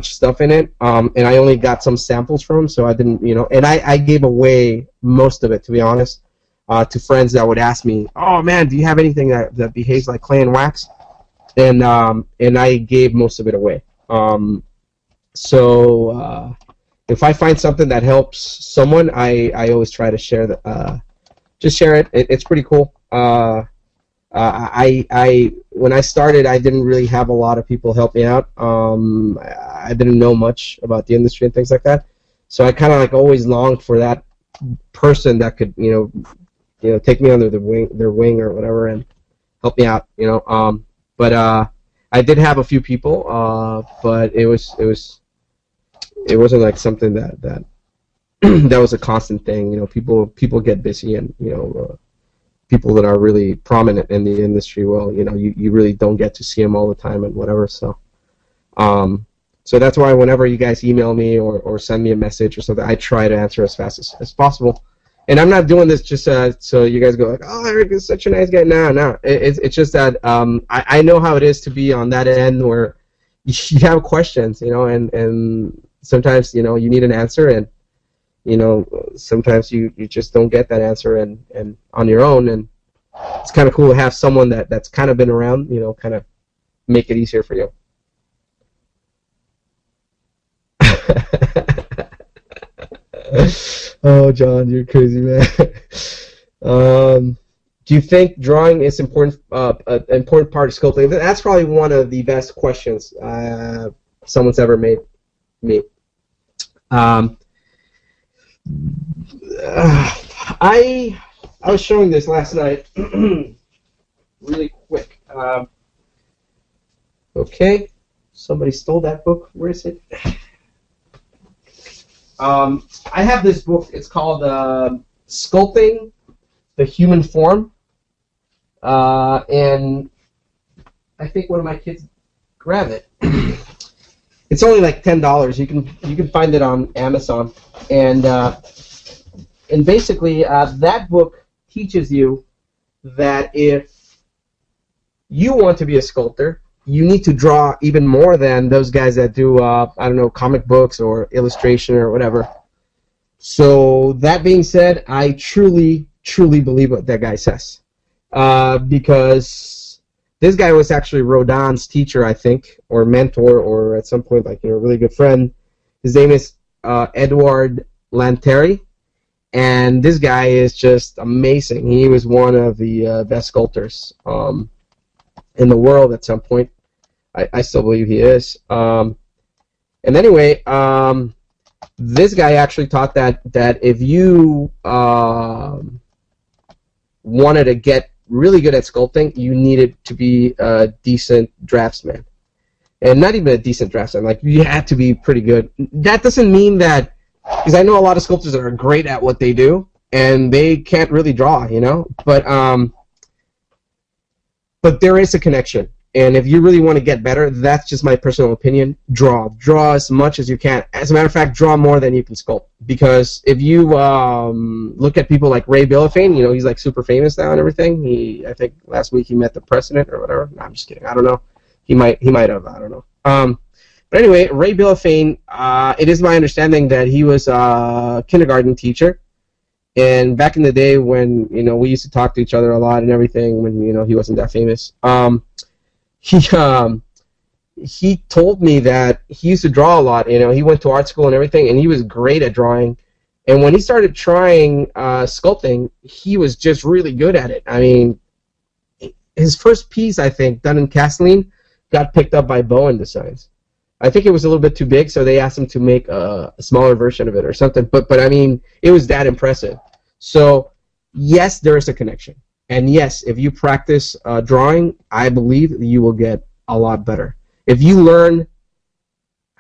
stuff in it, and I only got some samples from him, so I didn't, and I gave away most of it, to be honest, to friends that would ask me, oh man, do you have anything that behaves like clay and wax? And I gave most of it away. So if I find something that helps someone, I always try to share just share it. It's pretty cool. When I started, I didn't really have a lot of people help me out. I didn't know much about the industry and things like that, so I kind of like always longed for that person that could take me under their wing or whatever and help me out. But I did have a few people, but it wasn't like something that that was a constant thing. People get busy, and people that are really prominent in the industry, well, you really don't get to see them all the time and whatever. So, so that's why whenever you guys email me or send me a message or something, I try to answer as fast as possible. And I'm not doing this just so you guys go like, oh, Erick is such a nice guy. No. It's just that I know how it is to be on that end where you have questions, and sometimes you need an answer, and sometimes you just don't get that answer and on your own, and it's kind of cool to have someone that's kind of been around, kind of make it easier for you. Oh, John, you're crazy, man. Do you think drawing is an important part of sculpting? That's probably one of the best questions someone's ever made me. I was showing this last night, really quick. Okay, somebody stole that book. Where is it? I have this book. It's called Sculpting, the Human Form, and I think one of my kids grabbed it. It's only like $10. You can find it on Amazon, and basically that book teaches you that if you want to be a sculptor, you need to draw even more than those guys that do comic books or illustration or whatever. So that being said, I truly believe what that guy says, because this guy was actually Rodin's teacher, I think, or mentor, or at some point a really good friend. His name is Edward Lanteri, and this guy is just amazing. He was one of the best sculptors in the world at some point. I still believe he is. And anyway, this guy actually taught that if you wanted to get really good at sculpting, you needed to be a decent draftsman. And not even a decent draftsman, like you had to be pretty good. That doesn't mean that, because I know a lot of sculptors that are great at what they do, and they can't really draw, but there is a connection. And if you really want to get better, that's just my personal opinion, draw as much as you can. As a matter of fact, draw more than you can sculpt. Because if you look at people like Ray Billafane, he's like super famous now and everything. I think last week he met the president or whatever. No, I'm just kidding. I don't know. He might have. I don't know. But anyway, Ray Billafane, it is my understanding that he was a kindergarten teacher. And back in the day when, we used to talk to each other a lot and everything, when, he wasn't that famous, he told me that he used to draw a lot. He went to art school and everything, and he was great at drawing. And when he started trying sculpting, he was just really good at it. I mean, his first piece, I think, done in Castelline, got picked up by Bowen Designs. I think it was a little bit too big, so they asked him to make a smaller version of it or something. But I mean, it was that impressive. So yes, there is a connection. And yes, if you practice drawing, I believe you will get a lot better. If you learn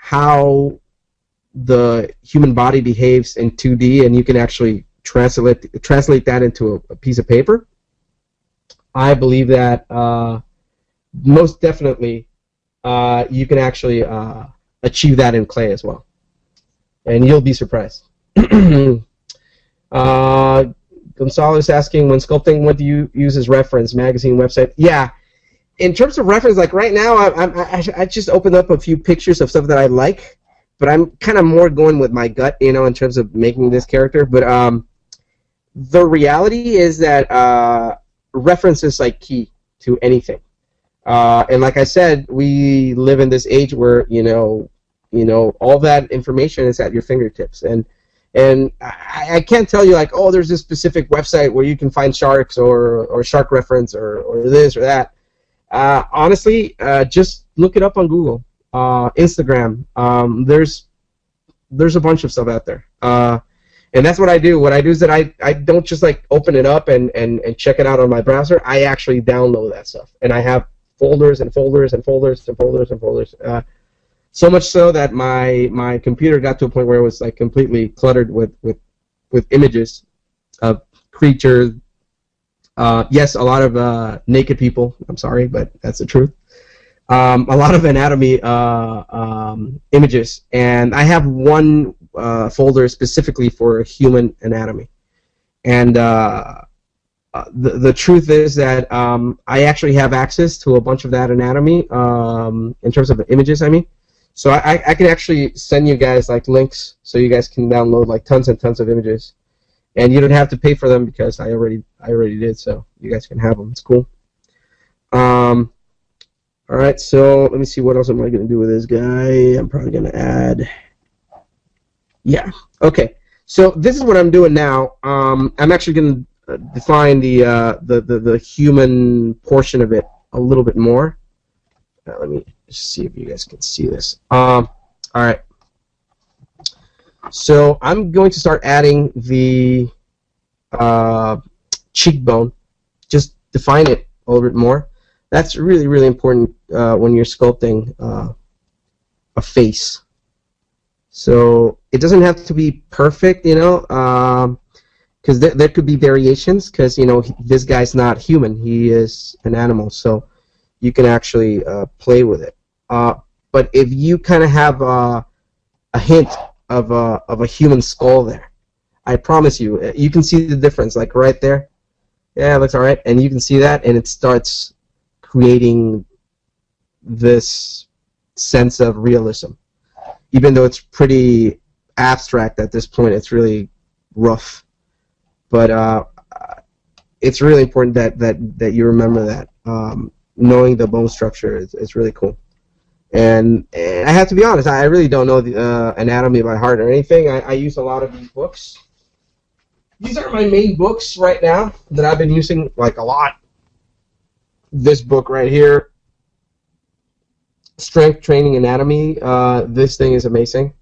how the human body behaves in 2D, and you can actually translate that into a piece of paper, I believe that most definitely you can actually achieve that in clay as well, and you'll be surprised. Gonzalo is asking, when sculpting, what do you use as reference? Magazine, website? Yeah. In terms of reference, like right now, I just opened up a few pictures of stuff that I like, but I'm kind of more going with my gut, you know, in terms of making this character. But the reality is that reference is like key to anything. And like I said, we live in this age where you know all that information is at your fingertips, and I can't tell you like, oh, there's this specific website where you can find sharks or shark reference or this or that. Honestly, just look it up on Google, Instagram. There's a bunch of stuff out there, and that's what I do. What I do is that I don't just like open it up and check it out on my browser. I actually download that stuff, and I have folders and folders and folders and folders and folders. So much so that my computer got to a point where it was like completely cluttered with images of creatures. Yes, a lot of naked people. I'm sorry, but that's the truth. A lot of anatomy images, and I have one folder specifically for human anatomy. And the truth is that I actually have access to a bunch of that anatomy in terms of the images, I mean. So I can actually send you guys like links so you guys can download like tons and tons of images, and you don't have to pay for them because I already did. So you guys can have them. It's cool. All right. So let me see, what else am I going to do with this guy? I'm probably going to add. Yeah. Okay. So this is what I'm doing now. I'm actually going to define the human portion of it a little bit more. Let me see if you guys can see this. All right. So I'm going to start adding the cheekbone. Just define it a little bit more. That's really, really important when you're sculpting a face. So it doesn't have to be perfect, you know, because there could be variations, because, you know, this guy's not human. He is an animal. So you can actually play with it. But if you kind of have a hint of a human skull there, I promise you, you can see the difference, like right there. Yeah, it looks all right, and you can see that, and it starts creating this sense of realism. Even though it's pretty abstract at this point, it's really rough. But it's really important that you remember that. Knowing the bone structure is really cool. And I have to be honest, I really don't know the anatomy by heart or anything. I use a lot of these books. These are my main books right now that I've been using like a lot. This book right here, Strength Training Anatomy. This thing is amazing.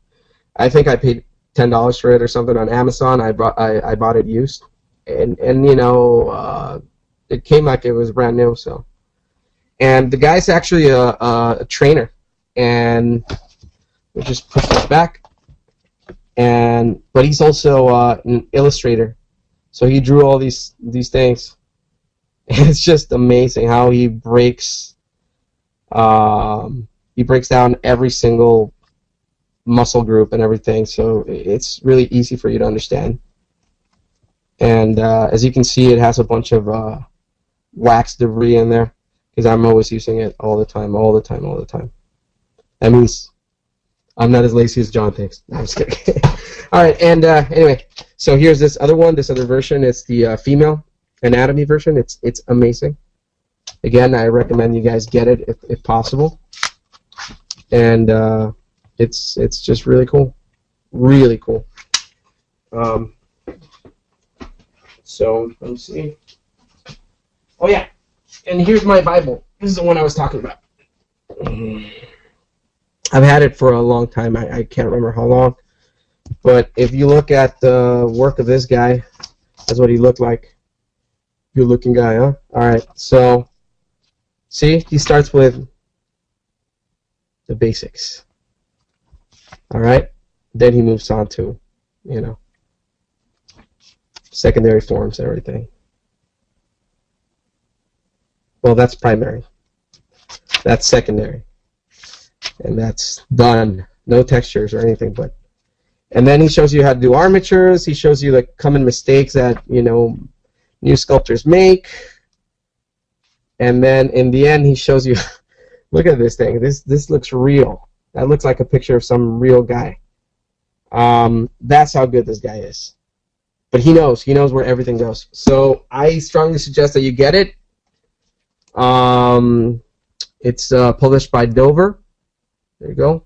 I think I paid $10 for it or something on Amazon. I bought it used, and you know, it came like it was brand new. So, and the guy's actually a trainer, and we just push this back. But he's also an illustrator, so he drew all these things. And it's just amazing how he breaks down every single muscle group and everything. So it's really easy for you to understand. And as you can see, it has a bunch of wax debris in there, because I'm always using it all the time. That means I'm not as lazy as John thinks. No, I'm just kidding. All right, and anyway, so here's this other one, this other version. It's the female anatomy version. It's amazing. Again, I recommend you guys get it if possible. And it's just really cool, really cool. So let me see. Oh yeah, and here's my Bible. This is the one I was talking about. I've had it for a long time. I can't remember how long. But if you look at the work of this guy, that's what he looked like. Good looking guy, huh? Alright, so see, he starts with the basics. All right. Then he moves on to, you know, secondary forms and everything. Well, that's primary. That's secondary. And that's done. No textures or anything, but. And then he shows you how to do armatures. He shows you the common mistakes that, you know, new sculptors make. And then in the end, he shows you, look at this thing. This looks real. That looks like a picture of some real guy. That's how good this guy is. But he knows where everything goes. So I strongly suggest that you get it. It's published by Dover. There you go.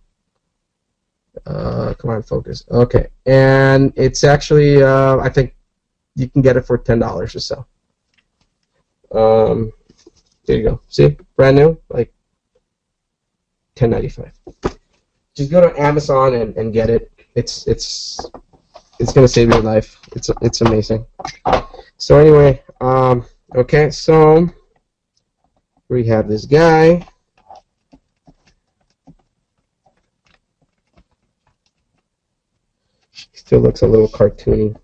Come on, focus. Okay, and it's actually I think you can get it for $10 or so. There you go. See, brand new, like $10.95. Just go to Amazon and get it. It's gonna save your life. It's amazing. So anyway, okay, so we have this guy. Still looks a little cartoony,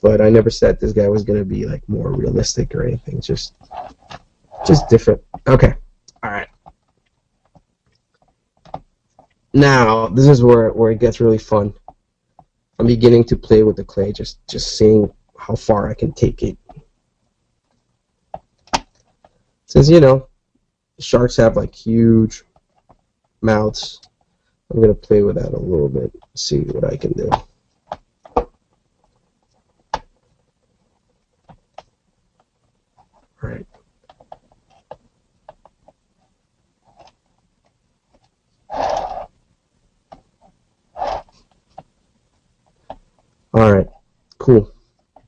but I never said this guy was gonna be like more realistic or anything. Just different. Okay, all right. Now this is where it gets really fun. I'm beginning to play with the clay, just seeing how far I can take it. Since you know, sharks have like huge mouths. I'm going to play with that a little bit, see what I can do. All right. All right, cool.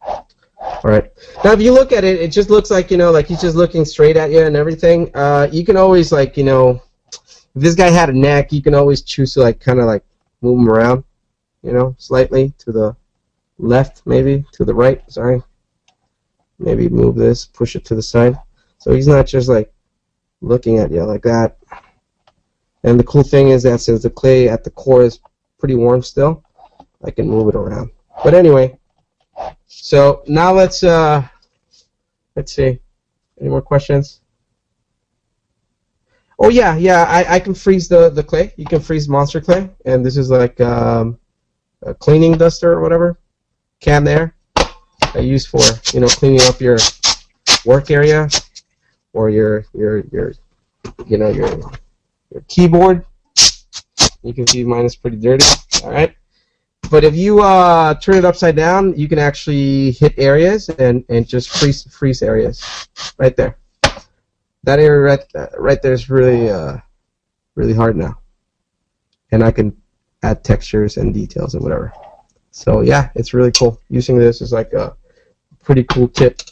All right. Now, if you look at it, it just looks like, you know, like he's just looking straight at you and everything. You can always, like, you know, if this guy had a neck, you can always choose to, like, kind of, like, move him around, you know, slightly to the left, maybe, to the right, sorry. Maybe move this, push it to the side. So he's not just, like, looking at you like that. And the cool thing is that since the clay at the core is pretty warm still, I can move it around. But anyway, so now let's see. Any more questions? Oh yeah, I can freeze the clay. You can freeze monster clay, and this is like a cleaning duster or whatever, can there. I use for, you know, cleaning up your work area or your you know, your keyboard. You can see mine is pretty dirty. All right, but if you turn it upside down, you can actually hit areas and just freeze areas right there. That area right there is really really hard now, and I can add textures and details and whatever. So yeah, it's really cool. Using this is like a pretty cool tip.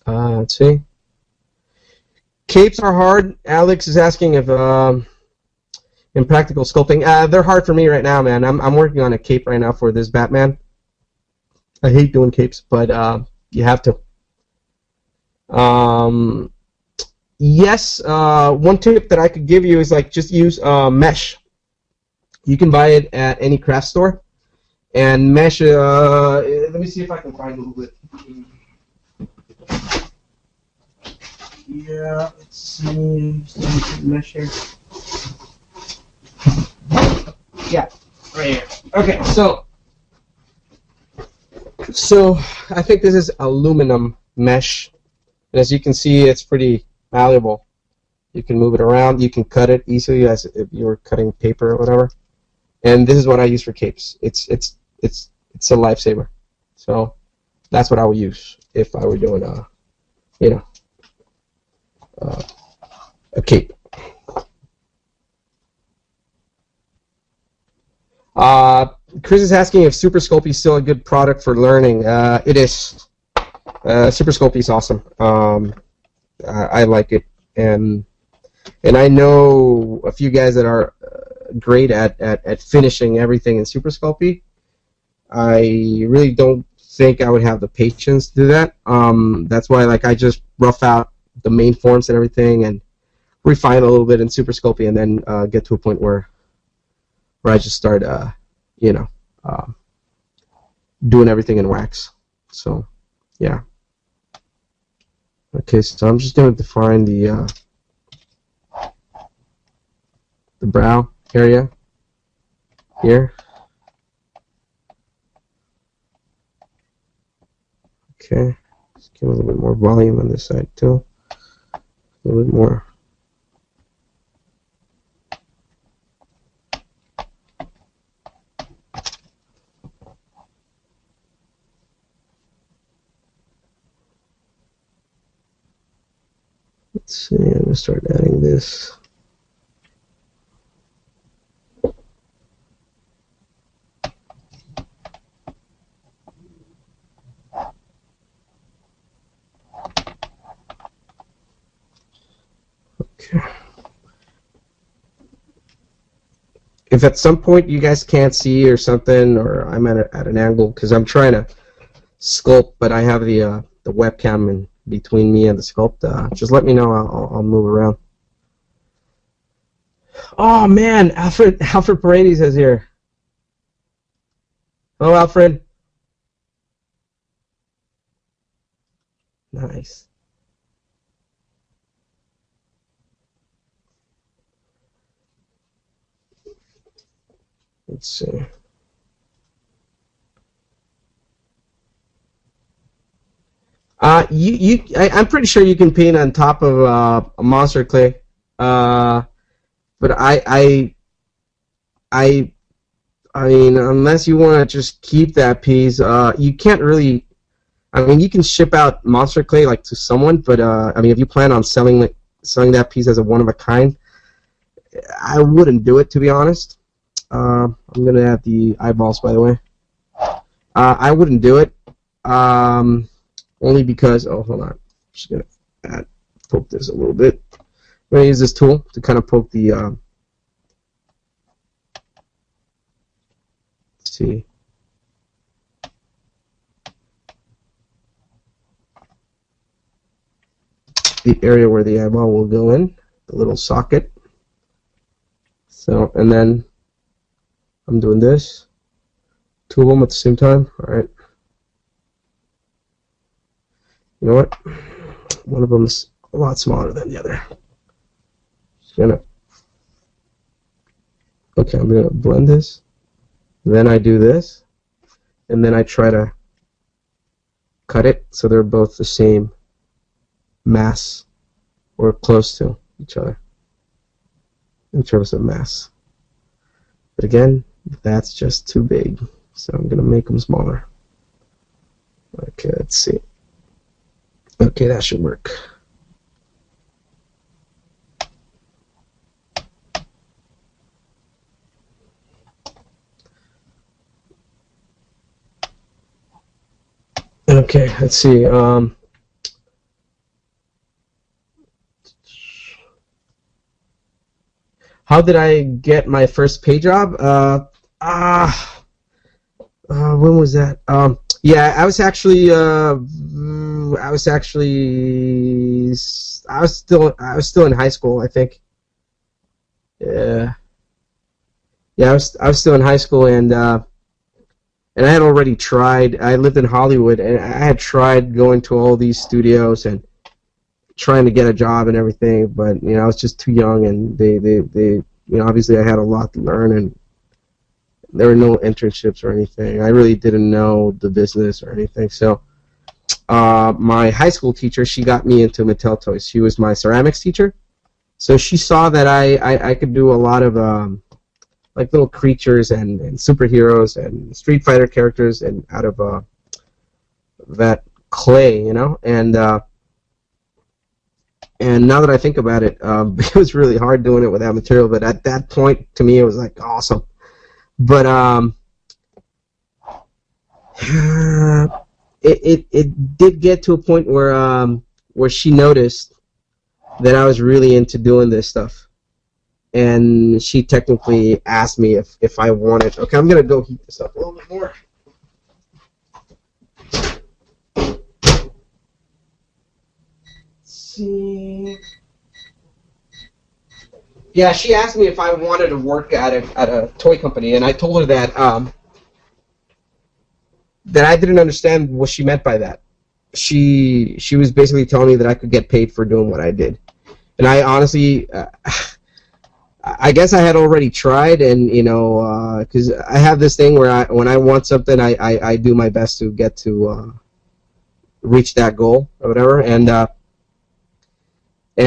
Let's see. Capes are hard. Alex is asking if in practical sculpting, they're hard for me right now, man. I'm working on a cape right now for this Batman. I hate doing capes, but you have to. Yes, one tip that I could give you is like just use mesh. You can buy it at any craft store, and mesh. Let me see if I can find a little bit. Yeah, let's see. Mesh here. Yeah, right here. Okay, so I think this is aluminum mesh, and as you can see, it's pretty malleable. You can move it around. You can cut it easily as if you were cutting paper or whatever. And this is what I use for capes. It's a lifesaver. So that's what I would use if I were doing a cape. Chris is asking if Super Sculpting is still a good product for learning. It is. Super Sculpting is awesome. I like it, and I know a few guys that are great at finishing everything in Super Sculpting. I really don't think I would have the patience to do that. That's why, like, I just rough out the main forms and everything, and refine a little bit in Super Sculpting, and then get to a point where where I just start, you know, doing everything in wax. So, yeah. Okay, so I'm just going to define the brow area here. Okay, just give a little bit more volume on this side too. A little bit more. Let's see, I'm going to start adding this. Okay. If at some point you guys can't see or something, or I'm at an angle, because I'm trying to sculpt, but I have the webcam in between me and the sculpt, just let me know. I'll move around. Oh man, Alfred Paredes is here. Hello, Alfred. Nice. Let's see. I'm pretty sure you can paint on top of a monster clay. But I mean, unless you want to just keep that piece, you can't really. I mean, you can ship out monster clay like to someone, but I mean, if you plan on selling that piece as a one of a kind, I wouldn't do it, to be honest. I'm gonna add the eyeballs, by the way. I wouldn't do it, only because. Oh, hold on. I'm just gonna poke this a little bit. I'm gonna use this tool to kind of poke the. Let's see. The area where the eyeball will go in, the little socket. So, and then I'm doing this, two of them at the same time. All right. You know what? One of them is a lot smaller than the other. Okay, I'm gonna blend this. Then I do this, and then I try to cut it so they're both the same mass or close to each other in terms of mass. But again, that's just too big, so I'm gonna make them smaller. Okay, let's see. Okay, that should work. Okay, let's see. How did I get my first pay job? When was that? Yeah, I was still in high school, I think. Yeah, I was still in high school, and I had already tried. I lived in Hollywood, and I had tried going to all these studios and trying to get a job and everything, but I was just too young, and they obviously I had a lot to learn, and there were no internships or anything. I really didn't know the business or anything. So my high school teacher, she got me into Mattel toys. She was my ceramics teacher, so she saw that I could do a lot of like little creatures and superheroes and Street Fighter characters and out of that clay, and now that I think about it, it was really hard doing it with that material. But at that point, to me, it was like awesome. But it did get to a point where she noticed that I was really into doing this stuff, and she technically asked me if I wanted. Okay, I'm gonna go heat this up a little bit more. See. Yeah, she asked me if I wanted to work at a toy company, and I told her that that I didn't understand what she meant by that. She was basically telling me that I could get paid for doing what I did, and I honestly, I guess I had already tried, and because I have this thing where when I want something, I do my best to get to reach that goal or whatever, and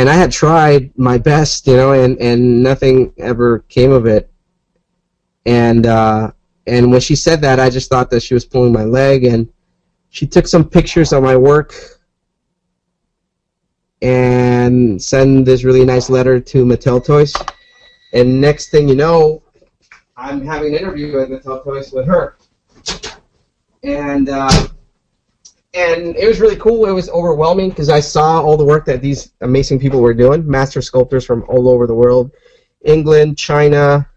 I had tried my best, and nothing ever came of it, and when she said that, I just thought that she was pulling my leg, and she took some pictures of my work and sent this really nice letter to Mattel Toys. And next thing you know, I'm having an interview at Mattel Toys with her. And it was really cool. It was overwhelming because I saw all the work that these amazing people were doing, master sculptors from all over the world, England, China,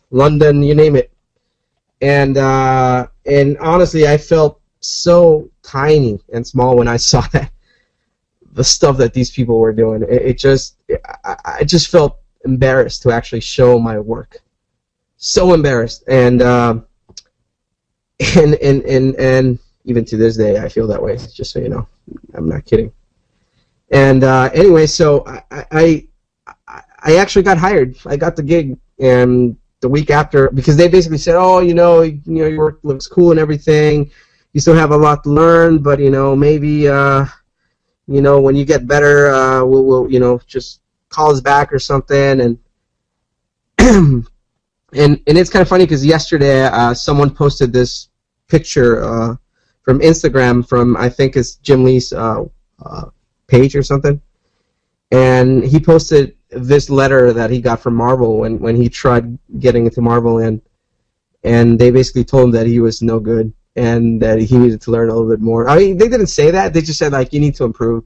London, you name it. And honestly, I felt so tiny and small when I saw that. The stuff that these people were doing, I just felt embarrassed to actually show my work. So embarrassed, and even to this day, I feel that way. Just so you know, I'm not kidding. And anyway, so I actually got hired. I got the gig, and the week after, because they basically said, "Oh, your work looks cool and everything. You still have a lot to learn, but maybe." When you get better, we'll just call us back or something. And and it's kind of funny because yesterday someone posted this picture from Instagram from, I think it's Jim Lee's page or something, and he posted this letter that he got from Marvel when he tried getting into Marvel, and they basically told him that he was no good, and that he needed to learn a little bit more. I mean, they didn't say that. They just said, like, you need to improve.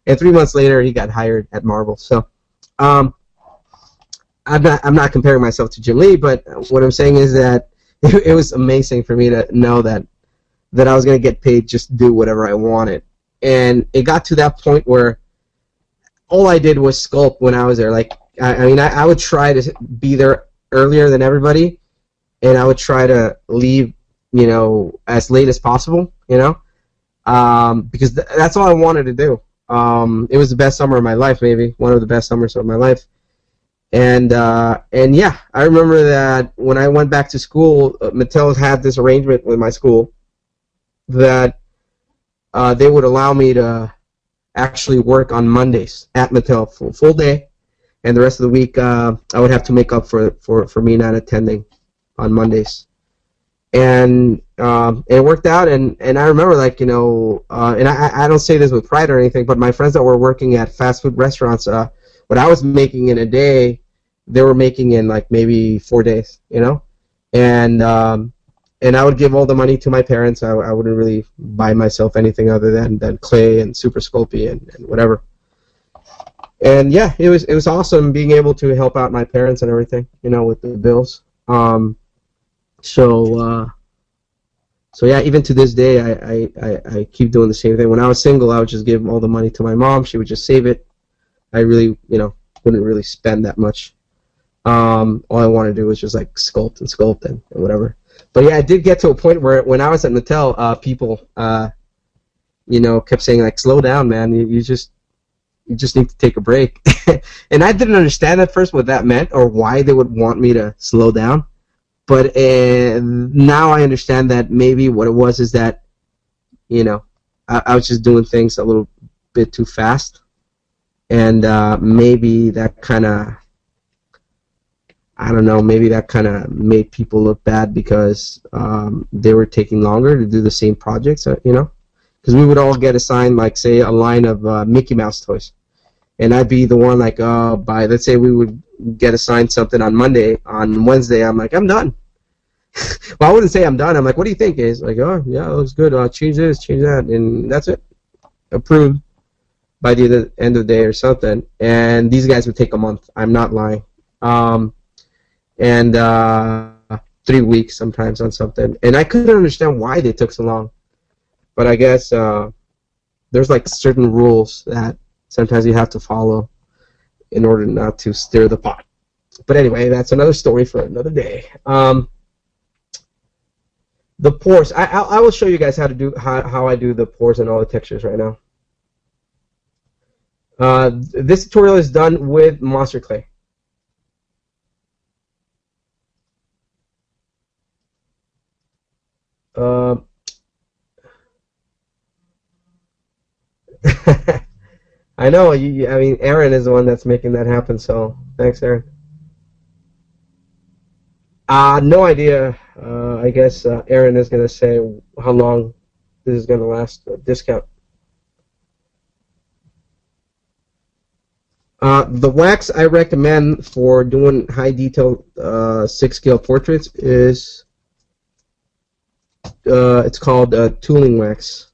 And 3 months later, he got hired at Marvel. So, I'm not comparing myself to Jim Lee, but what I'm saying is that it was amazing for me to know that I was going to get paid just to do whatever I wanted. And it got to that point where all I did was sculpt when I was there. Like, I would try to be there earlier than everybody, and I would try to leave as late as possible, because that's all I wanted to do. It was the best summer of my life, maybe one of the best summers of my life. And yeah, I remember that when I went back to school, Mattel had this arrangement with my school that they would allow me to actually work on Mondays at Mattel full day, and the rest of the week I would have to make up for me not attending on Mondays. And it worked out, and I remember, like, and I don't say this with pride or anything, but my friends that were working at fast food restaurants, what I was making in a day, they were making in like maybe 4 days, and I would give all the money to my parents. I wouldn't really buy myself anything other than clay and Super Sculpey and whatever. And yeah, it was awesome being able to help out my parents and everything, with the bills. So yeah, even to this day, I keep doing the same thing. When I was single, I would just give all the money to my mom. She would just save it. I really, wouldn't really spend that much. All I wanted to do was just like sculpt and whatever. But yeah, I did get to a point where when I was at Mattel, people, kept saying, like, slow down, man. You just need to take a break. And I didn't understand at first what that meant or why they would want me to slow down. But now I understand that maybe what it was is that, I was just doing things a little bit too fast. And maybe that kind of, I don't know, maybe that kind of made people look bad because they were taking longer to do the same projects, Because we would all get assigned, like, say, a line of Mickey Mouse toys. And I'd be the one, like, let's say we would get assigned something on Monday. On Wednesday, I'm like, I'm done. Well, I wouldn't say I'm done. I'm like, what do you think? Is like, oh, yeah, it looks good. Change this, change that, and that's it. Approved by the end of the day or something. And these guys would take a month. I'm not lying. And 3 weeks sometimes on something. And I couldn't understand why they took so long. But I guess there's, like, certain rules that sometimes you have to follow. in order not to stir the pot. But anyway, that's another story for another day. The pores. I will show you guys how to do how I do the pores and all the textures right now. This tutorial is done with monster clay. I know. I mean, Aaron is the one that's making that happen. So thanks, Aaron. No idea. I guess Aaron is going to say how long this is going to last. Discount. The wax I recommend for doing high detail 6-scale portraits is it's called tooling wax.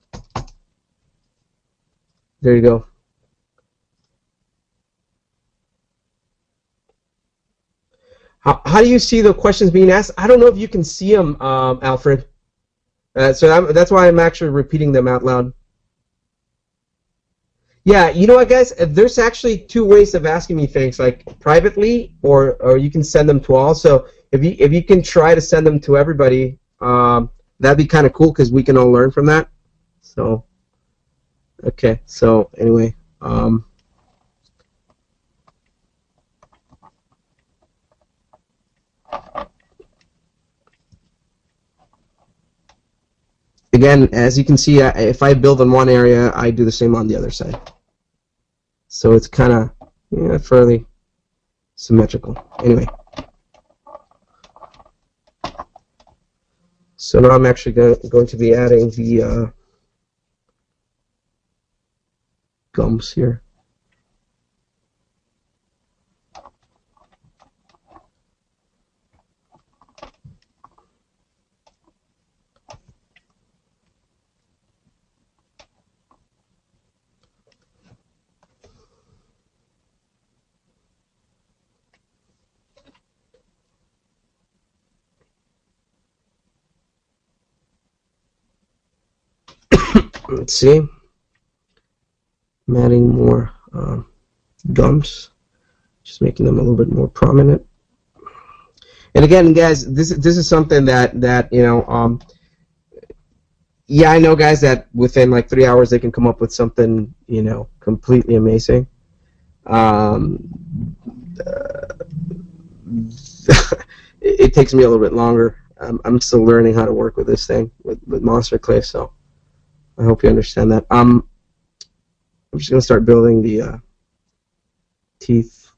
There you go. How do you see the questions being asked? I don't know if you can see them, Alfred. So that's why I'm actually repeating them out loud. Yeah, you know what, guys? There's actually 2 ways of asking me things, like privately, or you can send them to all. So if you can try to send them to everybody, that'd be kind of cool because we can all learn from that. So, okay. So anyway, again, as you can see, if I build in one area, I do the same on the other side. So it's kind of fairly symmetrical. Anyway. So now I'm actually going to be adding the gums here. Let's see. I'm adding more gums, just making them a little bit more prominent. And again, guys, this is something that you know. Yeah, I know, guys, that within like 3 hours they can come up with something, you know, completely amazing. It takes me a little bit longer. I'm still learning how to work with this thing with monster clay, so I hope you understand that. I'm just going to start building the teeth.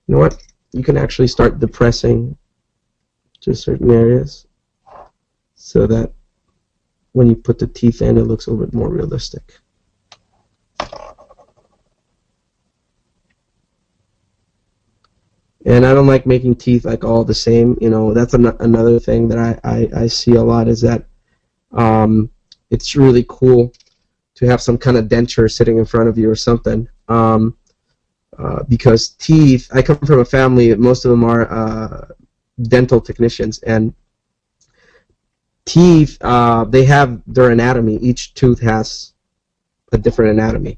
You know what? You can actually start depressing just certain areas so that when you put the teeth in, it looks a little bit more realistic. And I don't like making teeth like all the same. You know, that's another thing that I see a lot is that it's really cool to have some kind of denture sitting in front of you or something. Because teeth, I come from a family, most of them are dental technicians, and teeth, they have their anatomy. Each tooth has a different anatomy.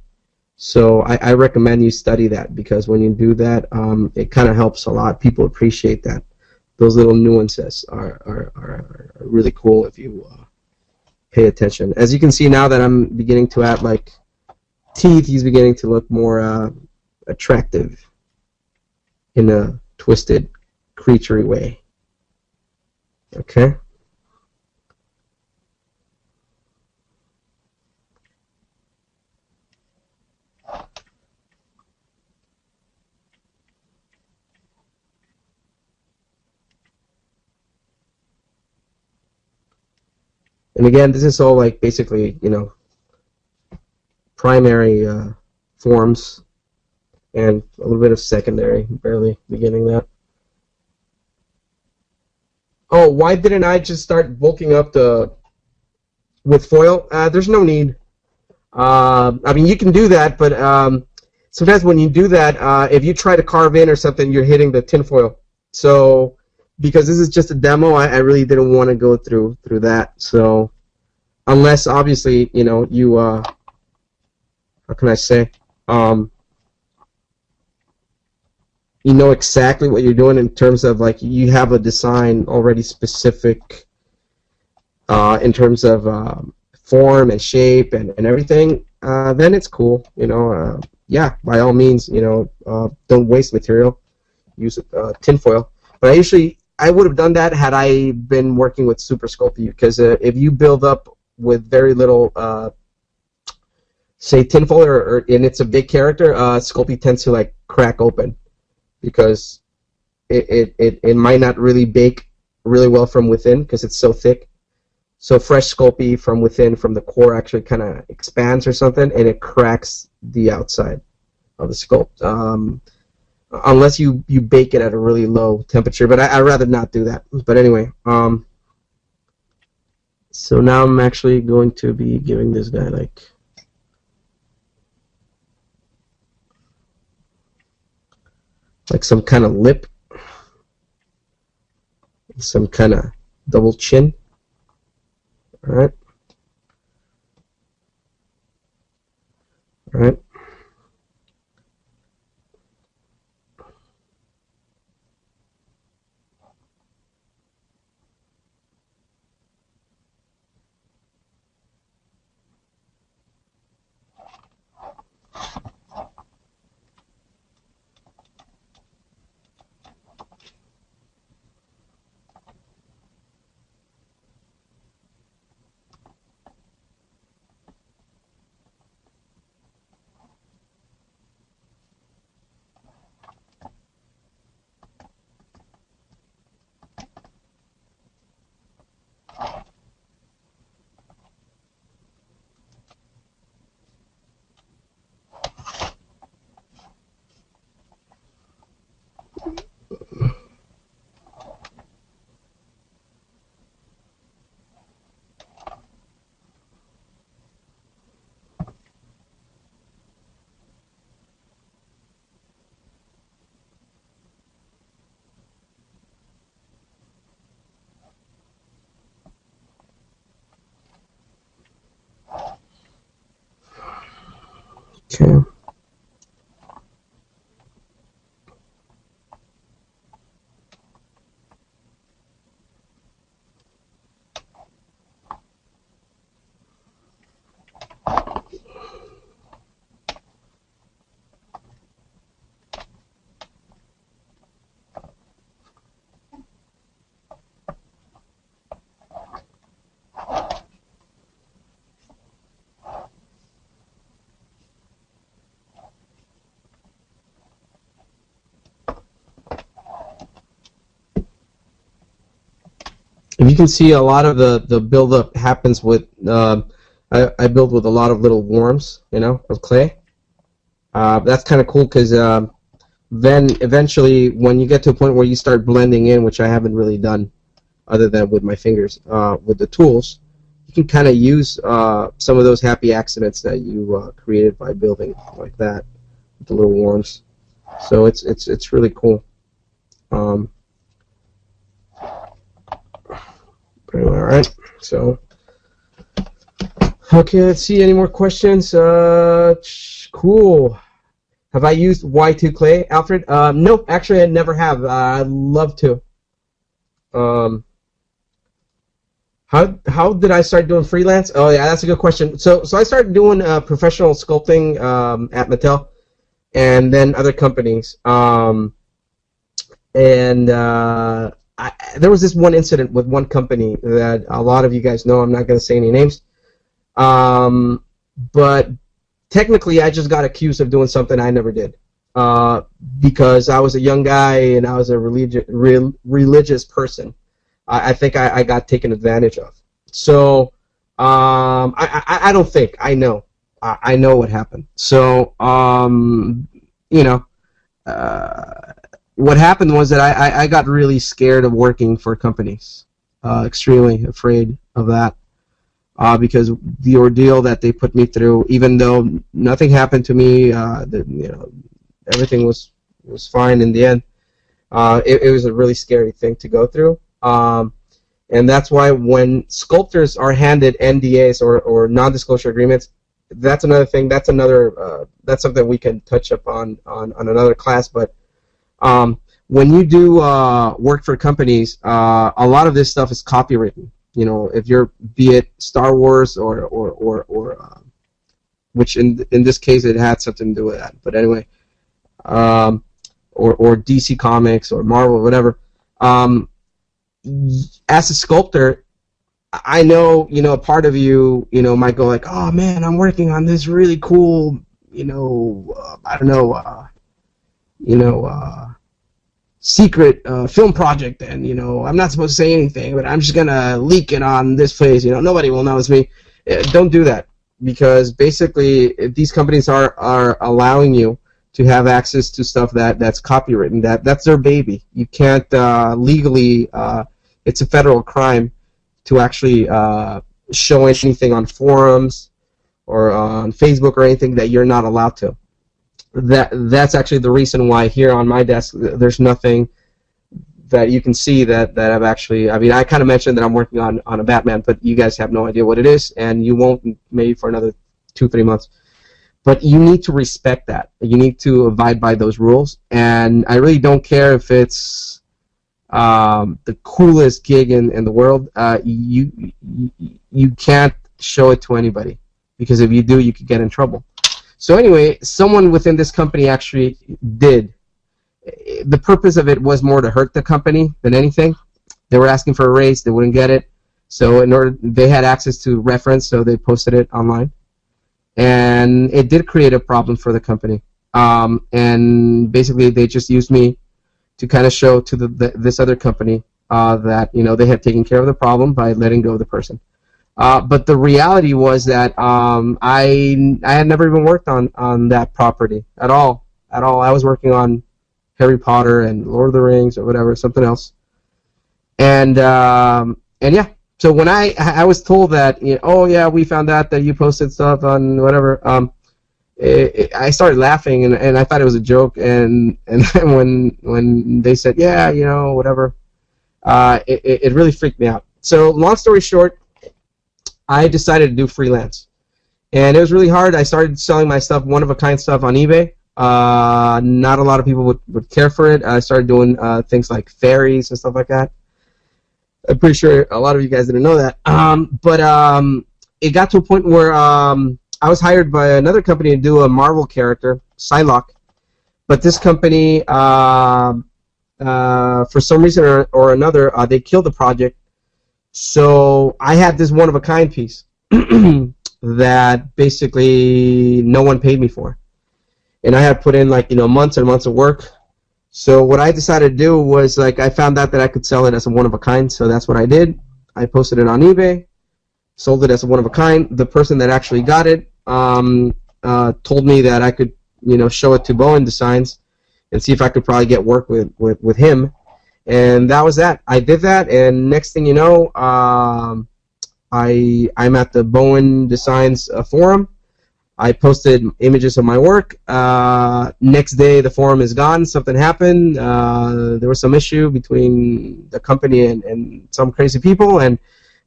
So I recommend you study that, because when you do that, it kind of helps a lot. People appreciate that. Those little nuances are really cool if you pay attention. As you can see now that I'm beginning to add like teeth, he's beginning to look more attractive in a twisted, creaturey way. Okay. And again, this is all like basically, you know, primary forms and a little bit of secondary, barely beginning that. Oh, why didn't I just start bulking up with foil? There's no need. I mean, you can do that, but sometimes when you do that, if you try to carve in or something, you're hitting the tinfoil. So, because this is just a demo, I really didn't want to go through that. So, unless obviously, you know, you how can I say, you know exactly what you're doing in terms of like you have a design already specific in terms of form and shape and everything, then it's cool. Yeah, by all means, don't waste material. Use tinfoil. But I would have done that had I been working with Super Sculpting, because if you build up with very little, say, tinfoil, and it's a big character, Sculpting tends to like crack open because it might not really bake really well from within because it's so thick. So fresh Sculpey from within, from the core, actually kind of expands or something, and it cracks the outside of the sculpt. Unless you bake it at a really low temperature, but I'd rather not do that. But anyway, so now I'm actually going to be giving this guy like some kind of lip, some kind of double chin. All right. All right. Okay. If you can see, a lot of the buildup happens with I build with a lot of little worms, of clay. That's kind of cool because then eventually, when you get to a point where you start blending in, which I haven't really done, other than with my fingers, with the tools, you can kind of use some of those happy accidents that you created by building like that with the little worms. So it's really cool. All right. So, okay. Let's see. Any more questions? Cool. Have I used Y2 clay, Alfred? No, actually, I never have. I'd love to. How did I start doing freelance? Oh yeah, that's a good question. So I started doing professional sculpting at Mattel, and then other companies. There was this one incident with one company that a lot of you guys know. I'm not going to say any names. But technically, I just got accused of doing something I never did. Because I was a young guy and I was a religious person. I think I got taken advantage of. So I don't think. I know. I know what happened. So, what happened was that I got really scared of working for companies, extremely afraid of that, because the ordeal that they put me through, even though nothing happened to me, everything was fine in the end. It was a really scary thing to go through, and that's why when sculptors are handed NDAs or non-disclosure agreements, that's another thing. That's something we can touch upon on another class, but. When you do work for companies, a lot of this stuff is copywritten. You know, if you're, be it Star Wars or which in this case it had something to do with that. But anyway, or DC Comics or Marvel or whatever. As a sculptor, I know, you know, a part of you, you know, might go like, oh man, I'm working on this really cool, you know, I don't know, secret film project, and, you know, I'm not supposed to say anything, but I'm just gonna leak it on this place. You know, nobody will know it's me. Don't do that, because basically these companies are allowing you to have access to stuff that's copywritten. That's their baby. You can't legally. It's a federal crime to actually show anything on forums or on Facebook or anything that you're not allowed to. That's actually the reason why here on my desk there's nothing that you can see that I've actually. I mean, I kind of mentioned that I'm working on a Batman, but you guys have no idea what it is, and you won't maybe for another 2-3 months. But you need to respect that. You need to abide by those rules, and I really don't care if it's the coolest gig in the world. You can't show it to anybody, because if you do, you could get in trouble. So anyway, someone within this company actually did. The purpose of it was more to hurt the company than anything. They were asking for a raise, they wouldn't get it. So they had access to reference, so they posted it online. And it did create a problem for the company. And basically they just used me to kind of show to this other company that, you know, they had taken care of the problem by letting go of the person. But the reality was that I had never even worked on that property at all. I was working on Harry Potter and Lord of the Rings or whatever, something else. And yeah, so when I was told that, you know, oh yeah, we found out that you posted stuff on whatever, I started laughing, and I thought it was a joke. And then when they said, yeah, you know, whatever, it really freaked me out. So long story short, I decided to do freelance, and it was really hard. I started selling my stuff, one-of-a-kind stuff, on eBay. Not a lot of people would care for it. I started doing things like fairies and stuff like that. I'm pretty sure a lot of you guys didn't know that. But it got to a point where I was hired by another company to do a Marvel character, Psylocke. But this company, for some reason or another, they killed the project. So I had this one-of-a-kind piece that basically no one paid me for. And I had put in, like, you know, months and months of work. So what I decided to do was, like, I found out that I could sell it as a one-of-a-kind, so that's what I did. I posted it on eBay, sold it as a one-of-a-kind. The person that actually got it told me that I could, you know, show it to Bowen Designs and see if I could probably get work with him. And that was that. I did that, and next thing you know, I'm at the Bowen Designs forum. I posted images of my work. Next day, the forum is gone. Something happened. There was some issue between the company and some crazy people, and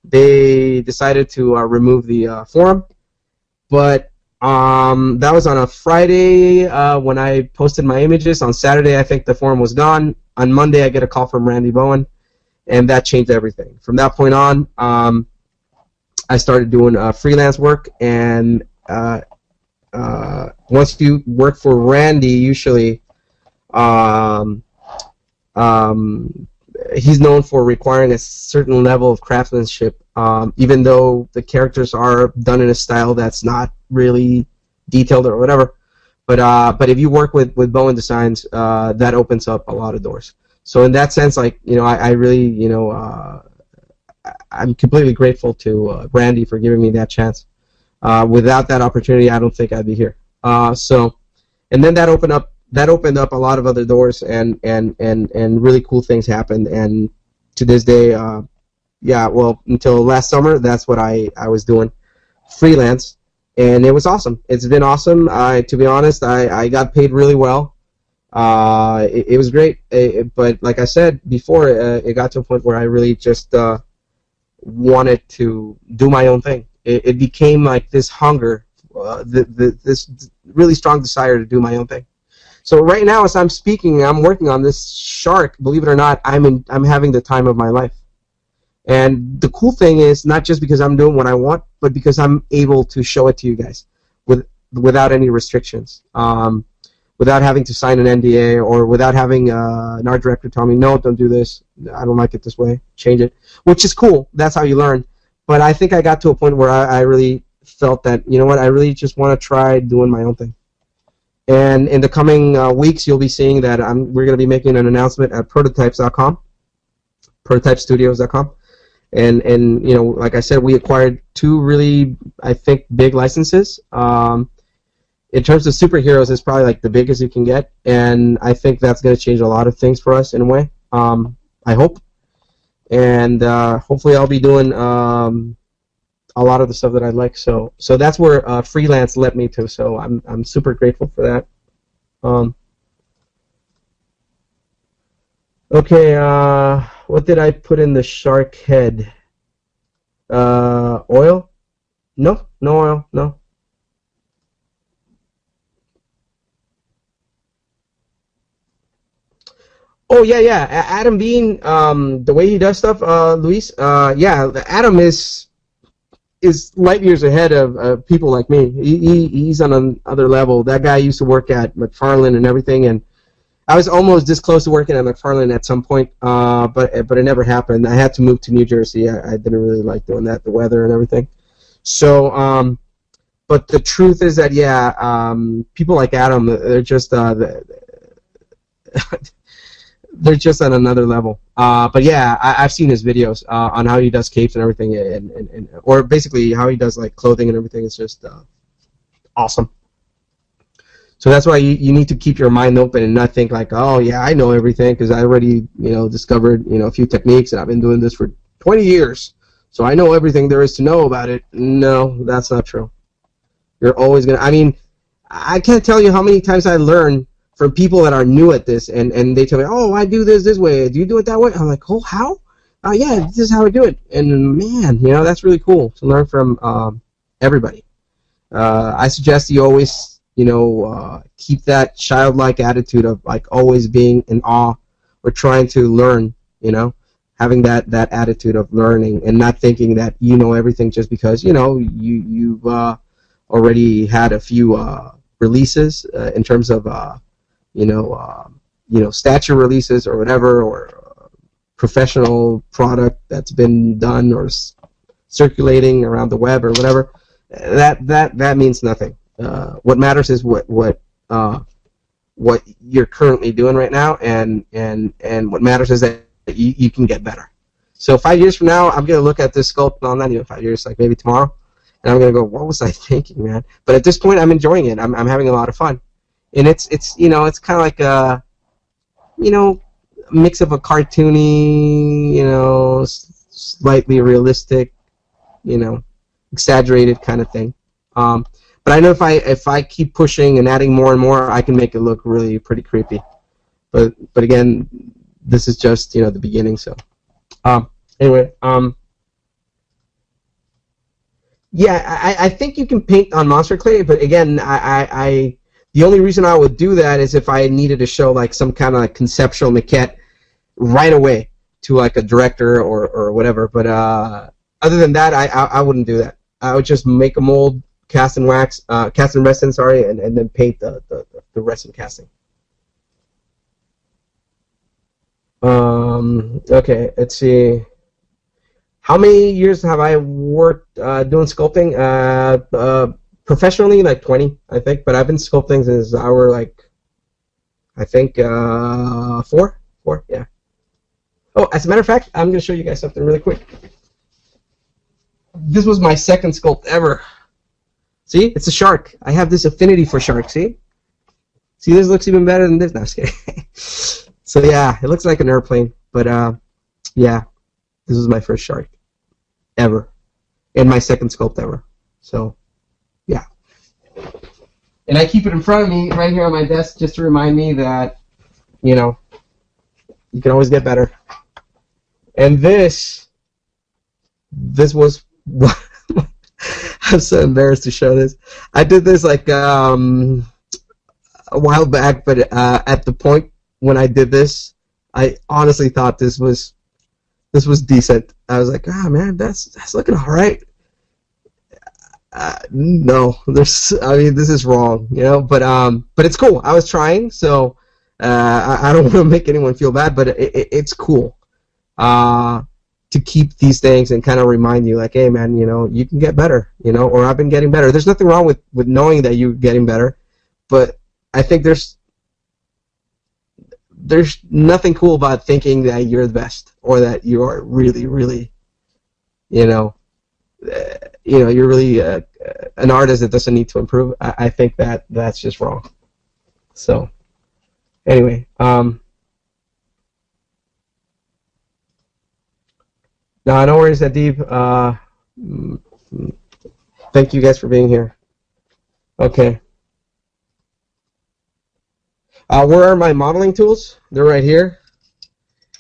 they decided to remove the forum. But that was on a Friday when I posted my images. On Saturday, I think the forum was gone. On Monday, I get a call from Randy Bowen, and that changed everything. From that point on, I started doing freelance work, and once you work for Randy, usually he's known for requiring a certain level of craftsmanship, even though the characters are done in a style that's not really detailed or whatever. But if you work with Bowen Designs, that opens up a lot of doors. So in that sense, like, you know, I really, you know, I'm completely grateful to Randy for giving me that chance. Without that opportunity, I don't think I'd be here. So, and then that opened up a lot of other doors, and really cool things happened. And to this day, yeah, well, until last summer, that's what I was doing, freelance, and it was awesome. It's been awesome. To be honest, I got paid really well. It was great. But like I said before, it got to a point where I really just wanted to do my own thing. It became like this hunger, this really strong desire to do my own thing. So right now, as I'm speaking, I'm working on this shark. Believe it or not, I'm having the time of my life. And the cool thing is not just because I'm doing what I want, but because I'm able to show it to you guys without any restrictions, without having to sign an NDA, or without having an art director tell me, no, don't do this. I don't like it this way. Change it, which is cool. That's how you learn. But I think I got to a point where I really felt that, you know what, I really just want to try doing my own thing. And in the coming weeks, you'll be seeing that we're going to be making an announcement at prototypes.com, prototypestudios.com. And you know, like I said, we acquired 2 really, I think, big licenses. In terms of superheroes, it's probably like the biggest you can get, and I think that's going to change a lot of things for us in a way. I hope, and hopefully I'll be doing a lot of the stuff that I like. So that's where freelance led me to. So I'm super grateful for that. Okay, what did I put in the shark head? Oil? No oil, no. Oh yeah. Adam Bean, the way he does stuff, Luis. Yeah, Adam is light years ahead of people like me. He's on another level. That guy used to work at McFarlane and everything, and I was almost this close to working at McFarlane at some point, but it never happened. I had to move to New Jersey. I didn't really like doing that, the weather and everything. So, but the truth is that, yeah, people like Adam, they're just they're just on another level. But yeah, I've seen his videos on how he does capes and everything, and or basically how he does like clothing and everything. It's just awesome. So that's why you need to keep your mind open and not think like, oh yeah, I know everything because I already discovered a few techniques and I've been doing this for 20 years, so I know everything there is to know about it. No, that's not true. You're always gonna. I mean, I can't tell you how many times I learn from people that are new at this, and they tell me, oh, I do this way. Do you do it that way? I'm like, oh, how? Yeah, this is how I do it. And man, that's really cool to learn from everybody. I suggest you always keep that childlike attitude of like always being in awe or trying to learn, having that attitude of learning and not thinking that you know everything just because you've already had a few releases in terms of stature releases or whatever, or professional product that's been done or circulating around the web or whatever. That means nothing. What matters is what you're currently doing right now, and what matters is that you can get better. So 5 years from now, I'm gonna look at this sculpt. No, not even 5 years, like maybe tomorrow, and I'm gonna go, what was I thinking, man? But at this point, I'm enjoying it. I'm having a lot of fun, and it's kind of like a mix of a cartoony, slightly realistic, exaggerated kind of thing. But I know if I keep pushing and adding more and more, I can make it look really pretty creepy. But again, this is just the beginning. So anyway, yeah, I think you can paint on monster clay. But again, the only reason I would do that is if I needed to show like some kind of like conceptual maquette right away to like a director or whatever. But other than that, I wouldn't do that. I would just make a mold, cast and resin, sorry, and then paint the resin casting. Okay, let's see. How many years have I worked doing sculpting? Professionally, like 20, I think. But I've been sculpting since I were like, I think 4, yeah. Oh, as a matter of fact, I'm gonna show you guys something really quick. This was my second sculpt ever. See, it's a shark. I have this affinity for sharks. See, this looks even better than this. No, I'm just kidding. So yeah, it looks like an airplane. But yeah, this was my first shark ever, and my second sculpt ever. So yeah, and I keep it in front of me right here on my desk just to remind me that you can always get better. And this was. I'm so embarrassed to show this. I did this like a while back, but at the point when I did this, I honestly thought this was decent. I was like, ah, man, that's looking all right. No, this is wrong, you know. But it's cool. I was trying, so I don't want to make anyone feel bad, but it's cool to keep these things and kind of remind you, like, hey, man, you know, you can get better, you know, or I've been getting better. There's nothing wrong with knowing that you're getting better, but I think there's nothing cool about thinking that you're the best or that you are really, really, you're really an artist that doesn't need to improve. I think that's just wrong. So, anyway, no worries, Adib. Thank you guys for being here. Okay. Where are my modeling tools? They're right here,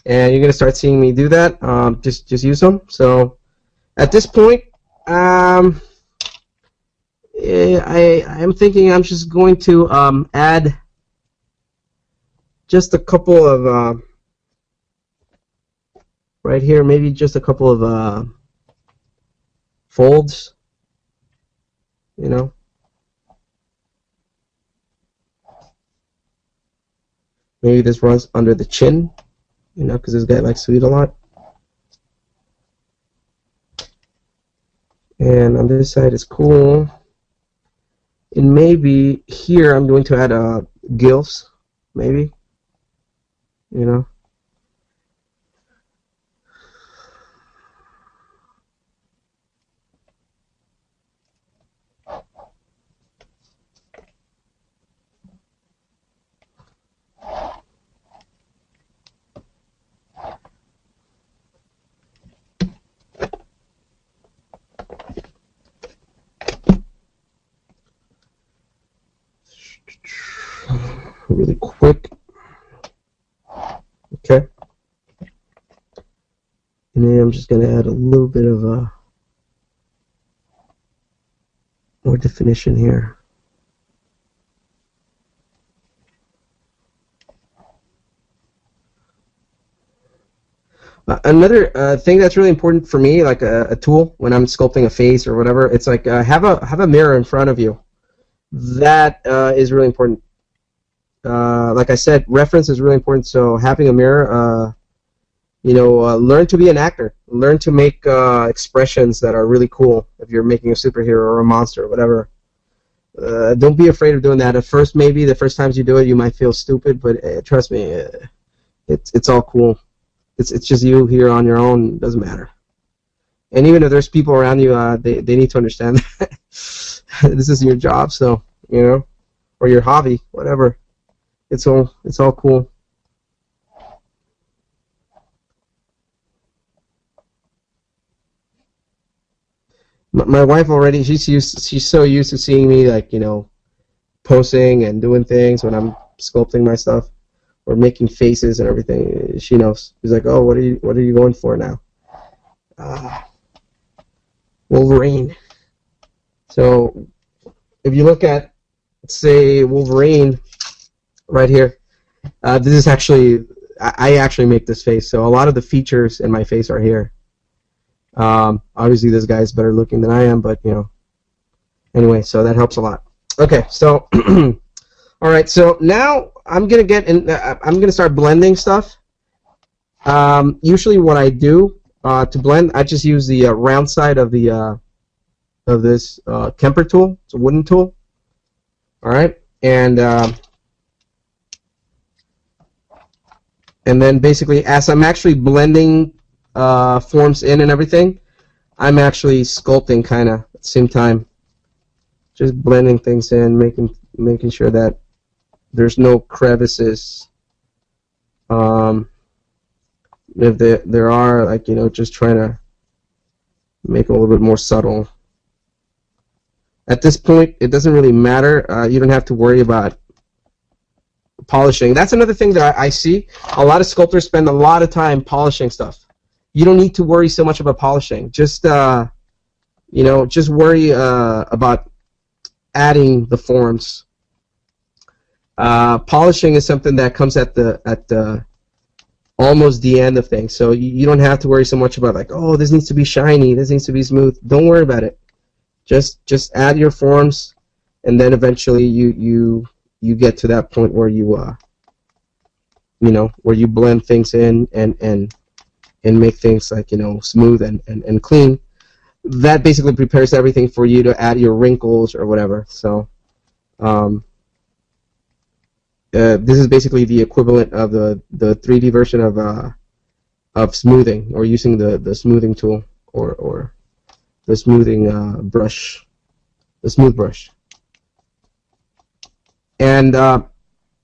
and you're gonna start seeing me do that. Just use them. So, at this point, I'm thinking I'm just going to add just a couple of right here, maybe just a couple of folds, you know. Maybe this runs under the chin, you know, because this guy likes to eat a lot. And on this side is cool. And maybe here I'm going to add gills, maybe, you know. Really quick. Okay. And then I'm just going to add a little bit of more definition here. Another thing that's really important for me, like a tool when I'm sculpting a face or whatever, it's like have a mirror in front of you. That is really important. Like I said, reference is really important. So having a mirror, learn to be an actor. Learn to make expressions that are really cool. If you're making a superhero or a monster or whatever, don't be afraid of doing that. At first, maybe the first times you do it, you might feel stupid, but trust me, it's all cool. It's just you here on your own. It doesn't matter. And even if there's people around you, they need to understand that this is your job. So or your hobby, whatever. It's all cool. My wife already, she's so used to seeing me, like, posing and doing things when I'm sculpting my stuff or making faces and everything. She knows. She's like, "Oh, what are you going for now?" Wolverine. So if you look at, let's say, Wolverine right here, this is actually, I actually make this face. So a lot of the features in my face are here. Obviously this guy's better looking than I am, but anyway, so that helps a lot. Okay, so all right, so now I'm gonna get in. I'm gonna start blending stuff. Usually, what I do to blend, I just use the round side of the this Kemper tool. It's a wooden tool. All right, and then basically, as I'm actually blending forms in and everything, I'm actually sculpting kind of at the same time, just blending things in, making sure that there's no crevices. If there are, like, just trying to make it a little bit more subtle. At this point, it doesn't really matter. You don't have to worry about polishing. That's another thing that I see. A lot of sculptors spend a lot of time polishing stuff. You don't need to worry so much about polishing. Just just worry about adding the forms. Polishing is something that comes at the almost the end of things. So you don't have to worry so much about like, oh, this needs to be shiny, this needs to be smooth. Don't worry about it. Just add your forms, and then eventually you get to that point where you where you blend things in and make things like smooth and clean. That basically prepares everything for you to add your wrinkles or whatever. So this is basically the equivalent of the 3D version of smoothing, or using the smoothing tool or the smoothing brush, the smooth brush. And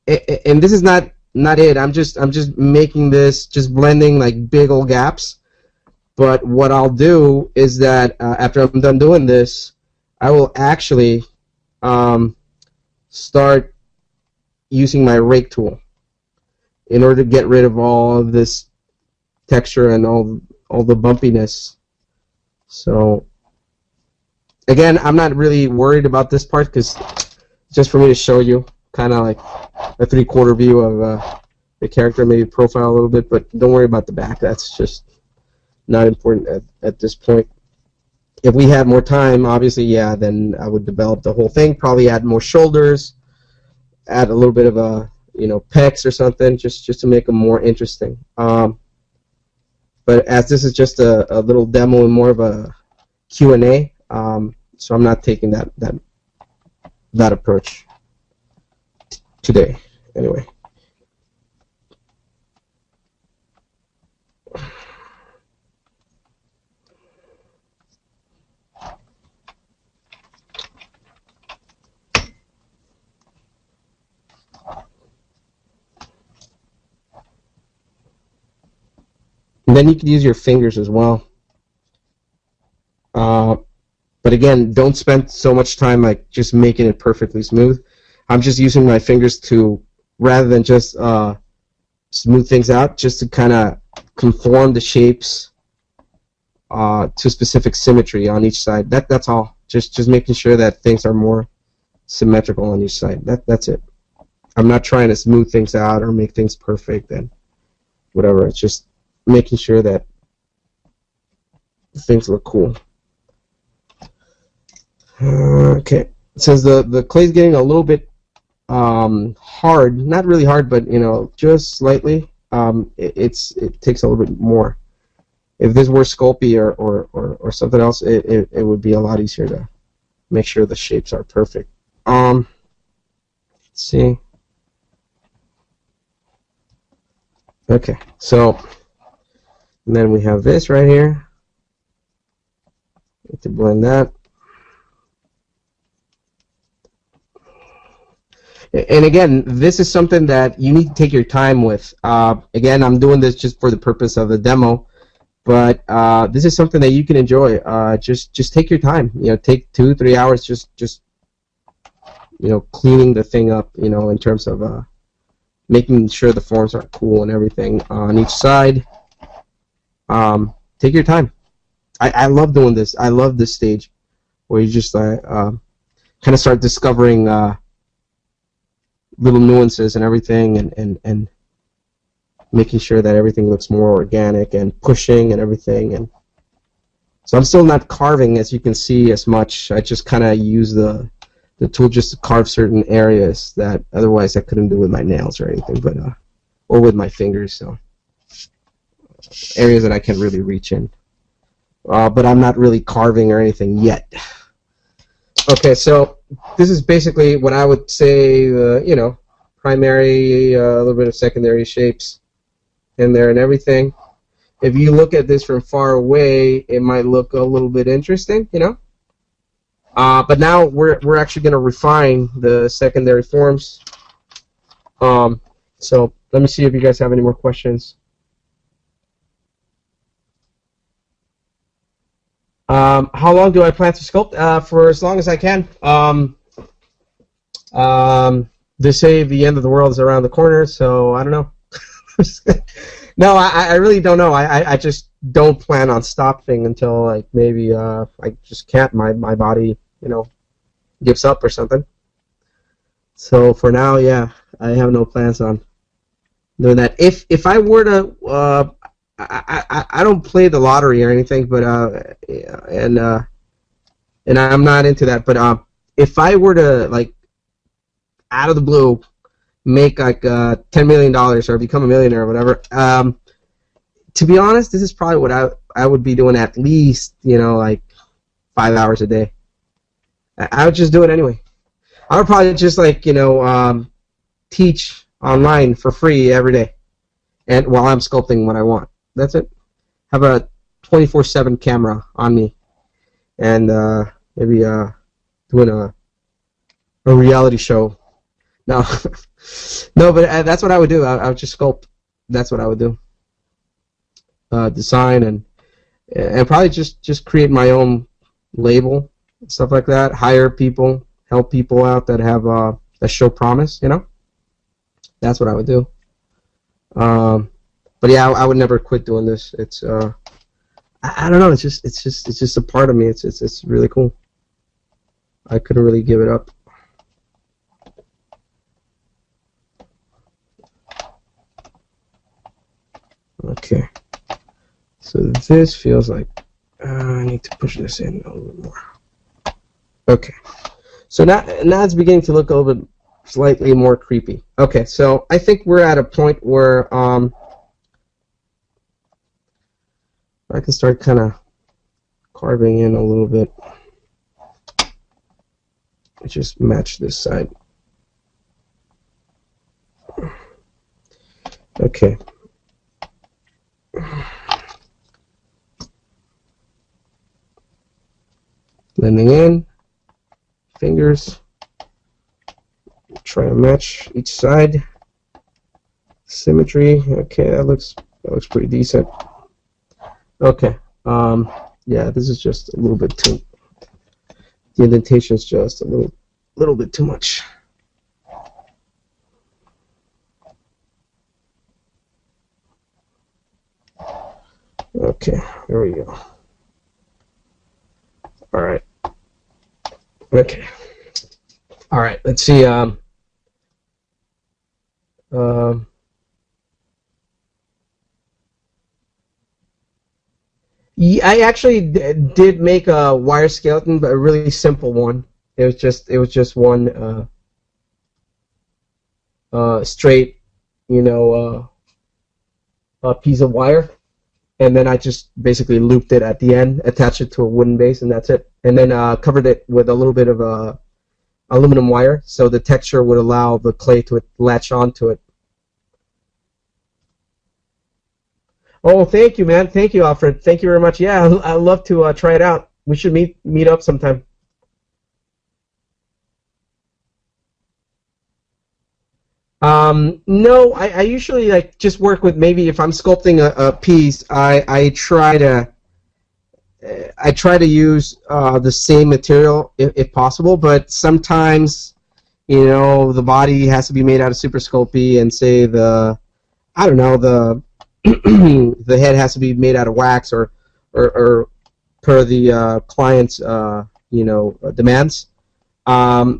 this is not it. I'm just making this, just blending like big old gaps. But what I'll do is that after I'm done doing this, I will actually start using my rake tool in order to get rid of all of this texture and all the bumpiness. So again, I'm not really worried about this part because just for me to show you kind of like a 3/4 view of the character, maybe profile a little bit, but don't worry about the back. That's just not important at this point. If we had more time, obviously, yeah, then I would develop the whole thing, probably add more shoulders, add a little bit of a pecs or something, just to make them more interesting. But as this is just a little demo and more of a Q&A, so I'm not taking that approach today. Anyway. And then you could use your fingers as well. But again, don't spend so much time like just making it perfectly smooth. I'm just using my fingers to, rather than just smooth things out, just to kind of conform the shapes to specific symmetry on each side. That's all. Just making sure that things are more symmetrical on each side. That's it. I'm not trying to smooth things out or make things perfect and whatever. It's just making sure that things look cool. Okay, since the clay's getting a little bit hard, not really hard, but just slightly, it takes a little bit more. If this were Sculpty or something else, it would be a lot easier to make sure the shapes are perfect. Let's see. Okay, so. And then we have this right here. Need to blend that. And again, this is something that you need to take your time with. Again, I'm doing this just for the purpose of the demo, but this is something that you can enjoy. Just take your time. Take 2-3 hours. Just cleaning the thing up. In terms of making sure the forms are cool and everything on each side. Take your time. I love doing this. I love this stage where you just kind of start discovering little nuances and everything, and making sure that everything looks more organic and pushing and everything. And so I'm still not carving, as you can see, as much. I just kind of use the tool just to carve certain areas that otherwise I couldn't do with my nails or anything, but or with my fingers. So. Areas that I can really reach in, but I'm not really carving or anything yet. Okay, so this is basically what I would say, primary, a little bit of secondary shapes in there and everything. If you look at this from far away, it might look a little bit interesting, but now we're actually going to refine the secondary forms. So let me see if you guys have any more questions. How long do I plan to sculpt? For as long as I can. They say the end of the world is around the corner, so I don't know. No, I really don't know. I just don't plan on stopping until like maybe I just can't. My body gives up or something. So for now, yeah, I have no plans on doing that. If I were to, I don't play the lottery or anything, but and I'm not into that. But if I were to, like, out of the blue make like $10 million or become a millionaire or whatever, to be honest, this is probably what I would be doing at least, like 5 hours a day. I would just do it anyway. I would probably just, like, teach online for free every day, and while I'm sculpting what I want. That's it. Have a 24/7 camera on me, and maybe doing a reality show. No, no, but that's what I would do. I would just sculpt. That's what I would do. Design and probably just create my own label, stuff like that. Hire people, help people out that have that show promise. That's what I would do. But yeah, I would never quit doing this. It's I don't know. It's just a part of me. It's really cool. I couldn't really give it up. Okay. So this feels like I need to push this in a little bit more. Okay. So now it's beginning to look a little bit slightly more creepy. Okay, so I think we're at a point where I can start kind of carving in a little bit. Just match this side. Okay. Blending in, fingers. Try to match each side. Symmetry. Okay, that looks pretty decent. Okay. Yeah, this is just a little bit too. The indentation is just a little bit too much. Okay, there we go. All right. Okay. All right. Let's see. Yeah, I actually did make a wire skeleton, but a really simple one. It was just one straight, a piece of wire, and then I just basically looped it at the end, attached it to a wooden base, and that's it. And then covered it with a little bit of aluminum wire, so the texture would allow the clay to latch onto it. Oh, thank you, man. Thank you, Alfred. Thank you very much. Yeah, I'd love to try it out. We should meet up sometime. No, I usually just work with, maybe if I'm sculpting a piece, I try to use the same material if possible, but sometimes the body has to be made out of super sculpey, and say the the head has to be made out of wax or per the client's demands.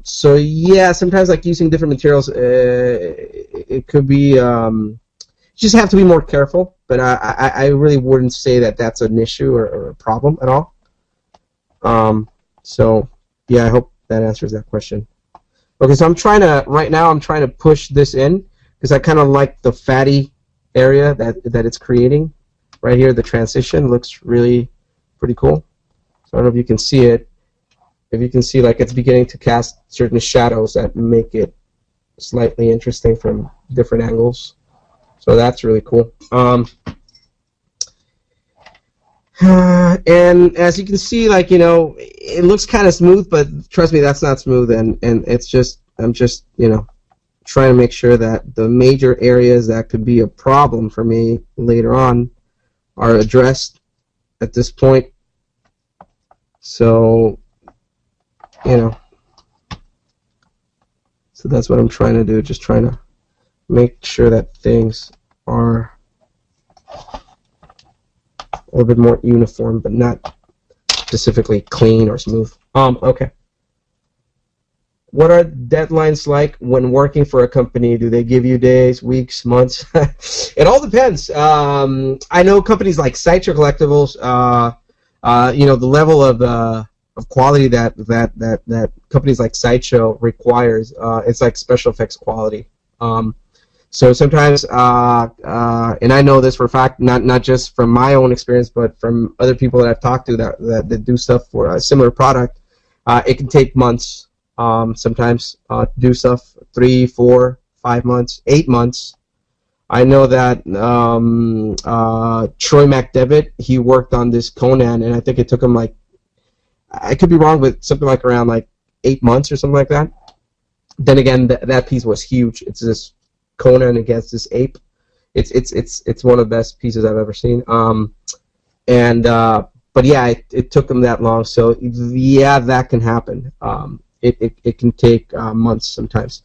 So yeah, sometimes using different materials, it could be you just have to be more careful. But I really wouldn't say that that's an issue or a problem at all. So yeah, I hope that answers that question. Okay, so right now I'm trying to push this in because I kind of like the fatty area that it's creating. Right here, the transition looks really pretty cool. So I don't know if you can see it. If you can see, it's beginning to cast certain shadows that make it slightly interesting from different angles. So that's really cool. And as you can see, it looks kind of smooth, but trust me, that's not smooth. And I'm just trying to make sure that the major areas that could be a problem for me later on are addressed at this point. So, so that's what I'm trying to do, just trying to make sure that things are a little bit more uniform, but not specifically clean or smooth. Okay. what are deadlines like when working for a company? Do they give you days, weeks, months? It all depends. I know companies like Sideshow Collectibles. The level of quality that companies like Sideshow requires. It's like special effects quality. So sometimes, and I know this for a fact, not just from my own experience, but from other people that I've talked to that do stuff for a similar product, it can take months. Sometimes do stuff 3, 4, 5 months, 8 months. I know that Troy McDevitt, he worked on this Conan, and I think it took him like, I could be wrong, but something like around like 8 months or something like that. Then again, that piece was huge. It's this Conan against this ape. It's one of the best pieces I've ever seen. But yeah, it took him that long. So yeah, that can happen. It can take months sometimes.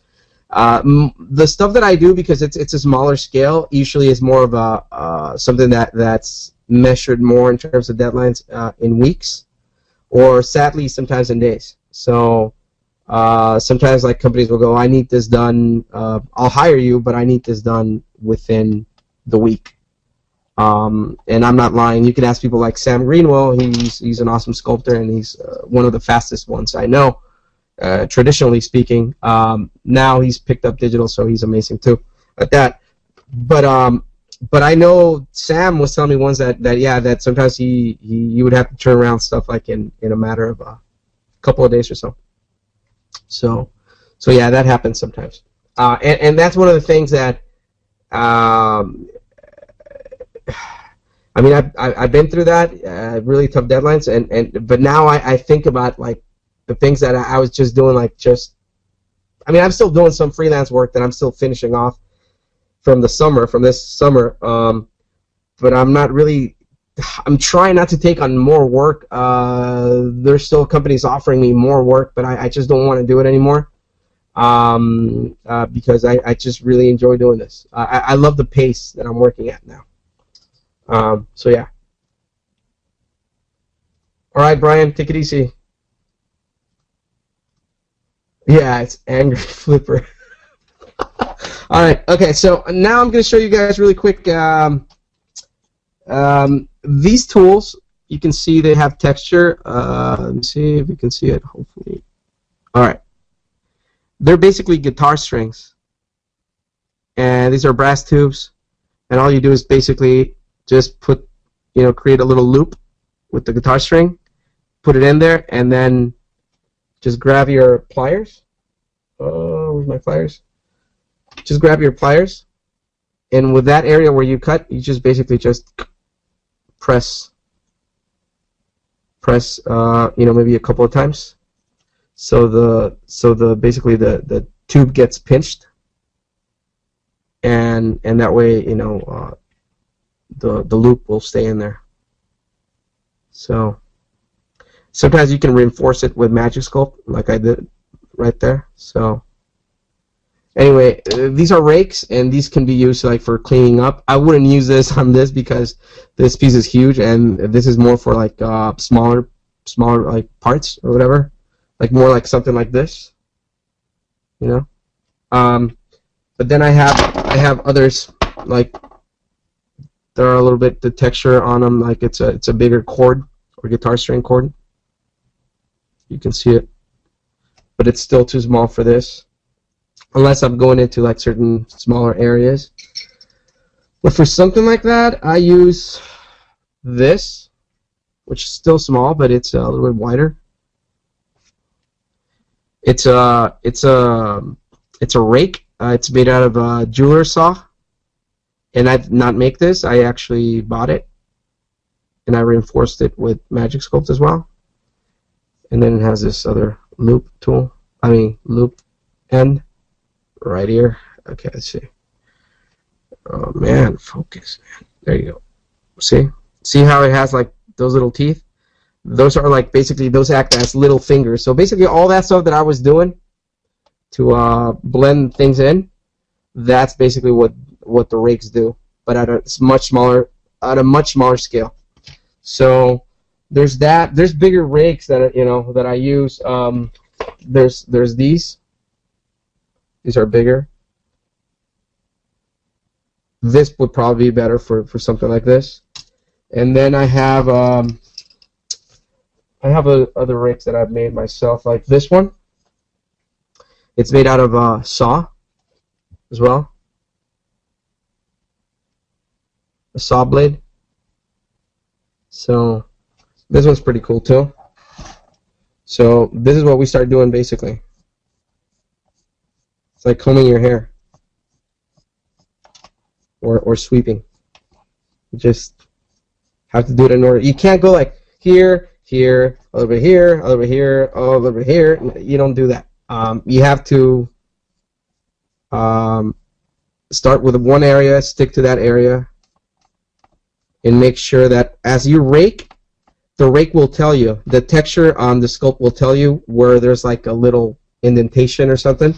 The stuff that I do, because it's a smaller scale, usually is more of a something that's measured more in terms of deadlines in weeks, or sadly sometimes in days. So sometimes like companies will go, I need this done. I'll hire you, but I need this done within the week. And I'm not lying. You can ask people like Sam Greenwell. He's an awesome sculptor, and he's one of the fastest ones I know. Traditionally speaking, now he's picked up digital, so he's amazing too at that. But I know Sam was telling me once that sometimes he would have to turn around stuff like in a matter of a couple of days or so. So yeah, that happens sometimes. And that's one of the things that I mean, I've been through that really tough deadlines, but now I think about like the things that I was just doing, I'm still doing some freelance work that I'm still finishing off from this summer, but I'm trying not to take on more work. There's still companies offering me more work, but I just don't want to do it anymore because I just really enjoy doing this. I love the pace that I'm working at now. So yeah. All right, Brian, take it easy. Yeah, it's Angry Flipper. All right, okay, so now I'm going to show you guys really quick. These tools, you can see they have texture. Let me see if you can see it, hopefully. All right. They're basically guitar strings. And these are brass tubes. And all you do is basically just create a little loop with the guitar string, put it in there, and then just grab your pliers. Oh, where's my pliers? Just grab your pliers, and with that area where you cut, you just basically just press, maybe a couple of times, so basically the tube gets pinched, and that way the loop will stay in there. So sometimes you can reinforce it with Magic Sculpt, like I did right there. So anyway, these are rakes, and these can be used like for cleaning up. I wouldn't use this on this because this piece is huge, and this is more for like smaller like parts or whatever, like more like something like this, But then I have others, like there are a little bit the texture on them, like it's a bigger chord or guitar string chord. You can see it, but it's still too small for this, unless I'm going into like certain smaller areas. But for something like that, I use this, which is still small, but it's a little bit wider. It's a rake. It's made out of a jeweler saw, and I did not make this. I actually bought it, and I reinforced it with Magic Sculpt as well. And then it has this other loop end right here. Okay, let's see. Oh man, focus, man. There you go. See how it has like those little teeth? Those are like basically, those act as little fingers. So basically all that stuff that I was doing to blend things in, that's basically what the rakes do, but at a much smaller scale. So there's that. There's bigger rakes that that I use. there's these. These are bigger. This would probably be better for something like this. And then I have other rakes that I've made myself, like this one. It's made out of saw as well. A saw blade. So this one's pretty cool too. So this is what we start doing basically. It's like combing your hair or sweeping. You just have to do it in order. You can't go like here, here, a little bit here, a little bit here, a little bit here. You don't do that. You have to start with one area, stick to that area, and make sure that as you rake, the rake will tell you, the texture on the sculpt will tell you where there's like a little indentation or something,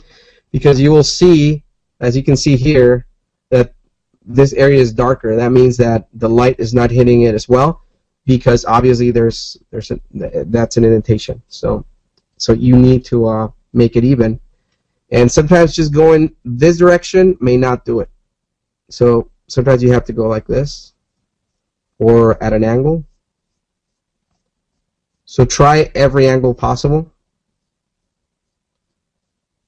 because you will see, as you can see here, that this area is darker. That means that the light is not hitting it as well, because obviously that's an indentation. So you need to make it even, and sometimes just going this direction may not do it. So sometimes you have to go like this, or at an angle. So try every angle possible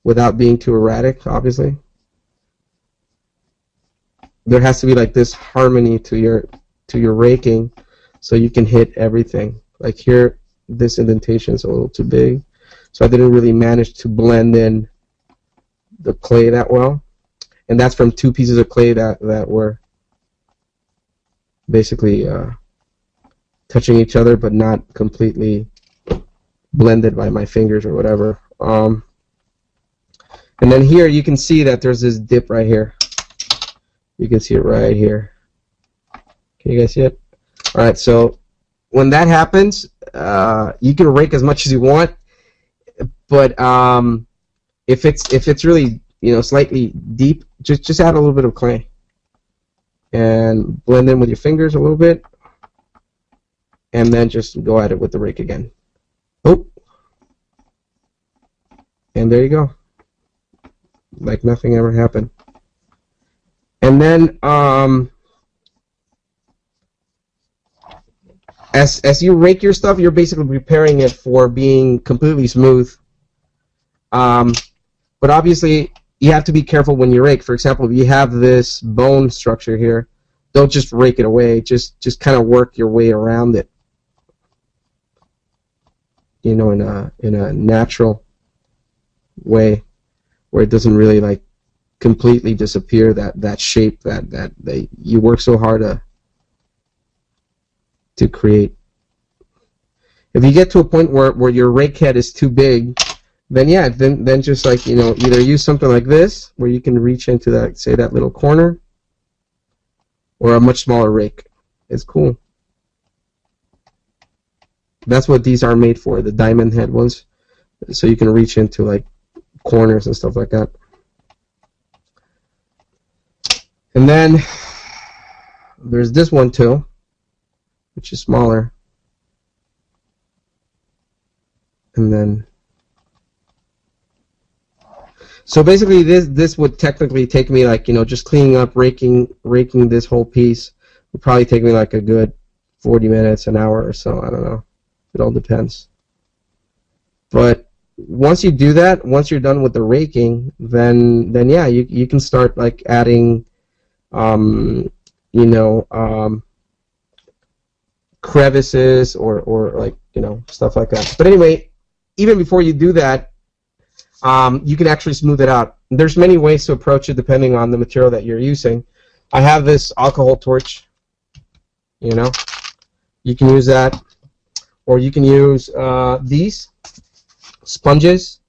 without being too erratic, obviously. There has to be like this harmony to your raking so you can hit everything. Like here, this indentation is a little too big, so I didn't really manage to blend in the clay that well. And that's from two pieces of clay that were basically touching each other but not completely blended by my fingers or whatever. And then here you can see that there's this dip right here. You can see it right here. Can you guys see it? Alright, so when that happens, you can rake as much as you want, but if it's really, you know, slightly deep, just add a little bit of clay and blend in with your fingers a little bit, and then just go at it with the rake again. Oh, and there you go, like nothing ever happened. And then as you rake your stuff, you're basically preparing it for being completely smooth. But obviously you have to be careful when you rake. For example, if you have this bone structure here, don't just rake it away. Just kind of work your way around it, you know, in a natural way where it doesn't really like completely disappear, that shape that you work so hard to create. If you get to a point where your rake head is too big, then yeah, then just like, you know, either use something like this where you can reach into that, say, that little corner, or a much smaller rake. It's cool. That's what these are made for, the diamond head ones, so you can reach into like corners and stuff like that. And then there's this one too, which is smaller. And then, so basically this would technically take me, like, you know, just cleaning up, raking this whole piece would probably take me like a good 40 minutes, an hour or so. I don't know. It all depends. But once you do that, once you're done with the raking, then yeah, you can start like adding, you know, crevices or like, you know, stuff like that. But anyway, even before you do that, you can actually smooth it out. There's many ways to approach it depending on the material that you're using. I have this alcohol torch, you know, you can use that, or you can use these sponges.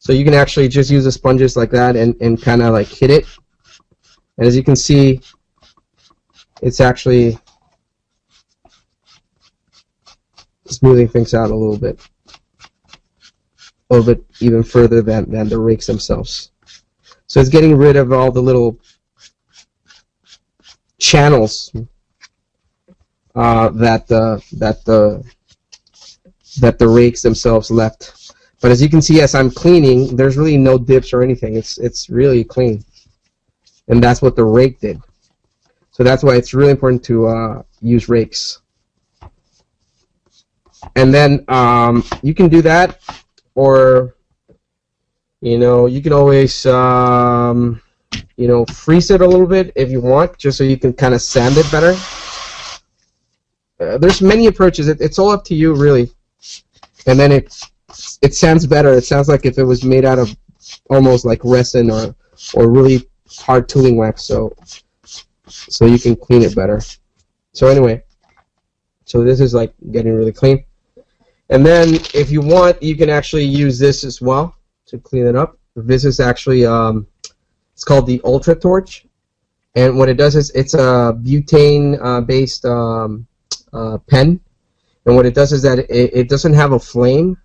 So you can actually just use the sponges like that and kind of like hit it. And as you can see, it's actually smoothing things out a little bit even further than the rakes themselves. So it's getting rid of all the little channels that the rakes themselves left. But as you can see, as I'm cleaning, there's really no dips or anything. It's really clean, and that's what the rake did. So that's why it's really important to use rakes. And then you can do that, or you can always freeze it a little bit if you want, just so you can kind of sand it better. There's many approaches. It's all up to you, really. And then it sounds better. It sounds like if it was made out of almost like resin or really hard tooling wax, so you can clean it better. So anyway, so this is like getting really clean. And then if you want, you can actually use this as well to clean it up. This is actually it's called the Ultra Torch, and what it does is it's a butane based pen, and what it does is that it doesn't have a flame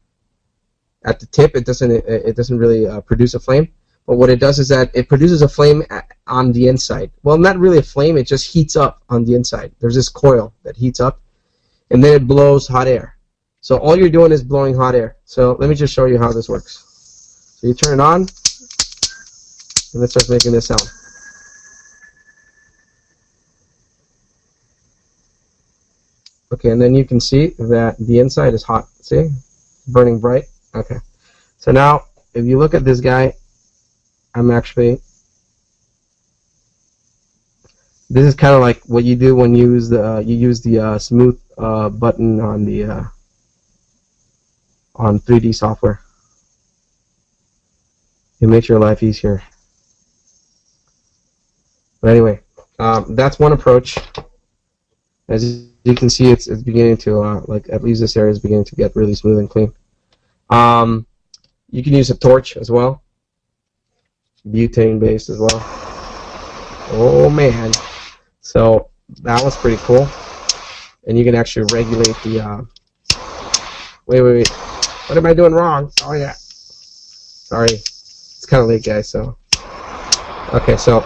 at the tip. It doesn't really produce a flame, but what it does is that it produces a flame on the inside. Well, not really a flame, it just heats up on the inside. There's this coil that heats up, and then it blows hot air. So all you're doing is blowing hot air. So let me just show you how this works. So you turn it on, and it starts making this sound. Okay, and then you can see that the inside is hot. See? Burning bright. Okay. So now, if you look at this guy, this is kind of like what you do when you use the smooth button on the on 3D software. It makes your life easier. But anyway, that's one approach. As you can see, it's beginning to like at least this area is beginning to get really smooth and clean. You can use a torch as well, butane based as well. Oh man, so that was pretty cool. And you can actually regulate the. Wait. What am I doing wrong? Oh yeah. Sorry, it's kind of late, guys. So okay, so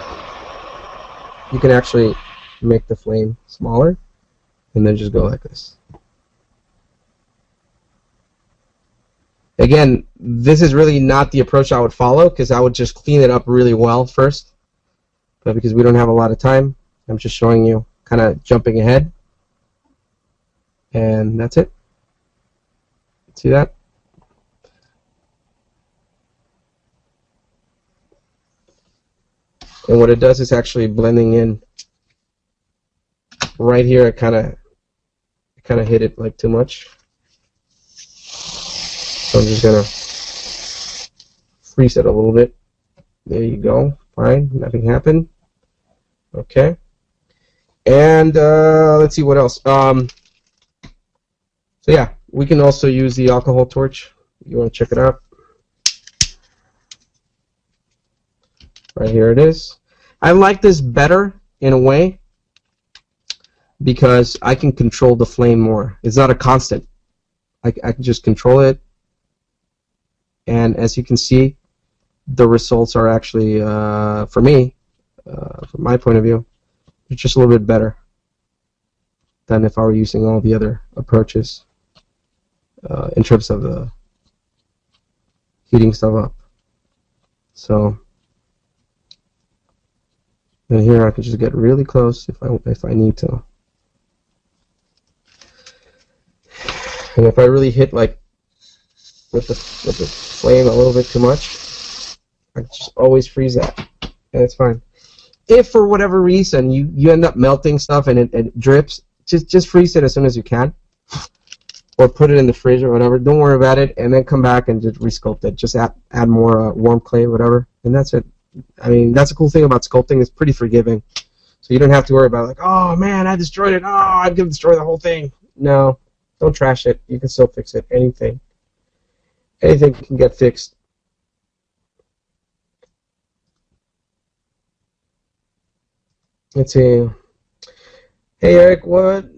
you can actually make the flame smaller, and then just go like this. Again, this is really not the approach I would follow, because I would just clean it up really well first. But because we don't have a lot of time, I'm just showing you, kind of jumping ahead. And that's it. See that? And what it does is actually blending in. Right here, it kind of hit it like too much. So I'm just gonna freeze it a little bit. There you go. Fine. Nothing happened. Okay. And let's see what else. So yeah, we can also use the alcohol torch. You want to check it out? Right here it is. I like this better in a way because I can control the flame more. It's not a constant. I can just control it. And as you can see, the results are actually, for me, from my point of view, it's just a little bit better than if I were using all the other approaches in terms of the heating stuff up. So, and here I can just get really close if I need to. And if I really hit like with the flame a little bit too much, I just always freeze that, and it's fine. If for whatever reason you end up melting stuff and it drips, just freeze it as soon as you can, or put it in the fridge or whatever. Don't worry about it, and then come back and just resculpt it. Just add more warm clay, whatever, and that's it. I mean, that's a cool thing about sculpting. It's pretty forgiving, so you don't have to worry about like, oh man, I destroyed it. Oh, I'm gonna destroy the whole thing. No, don't trash it. You can still fix it. Anything can get fixed. Let's see. Hey Eric, what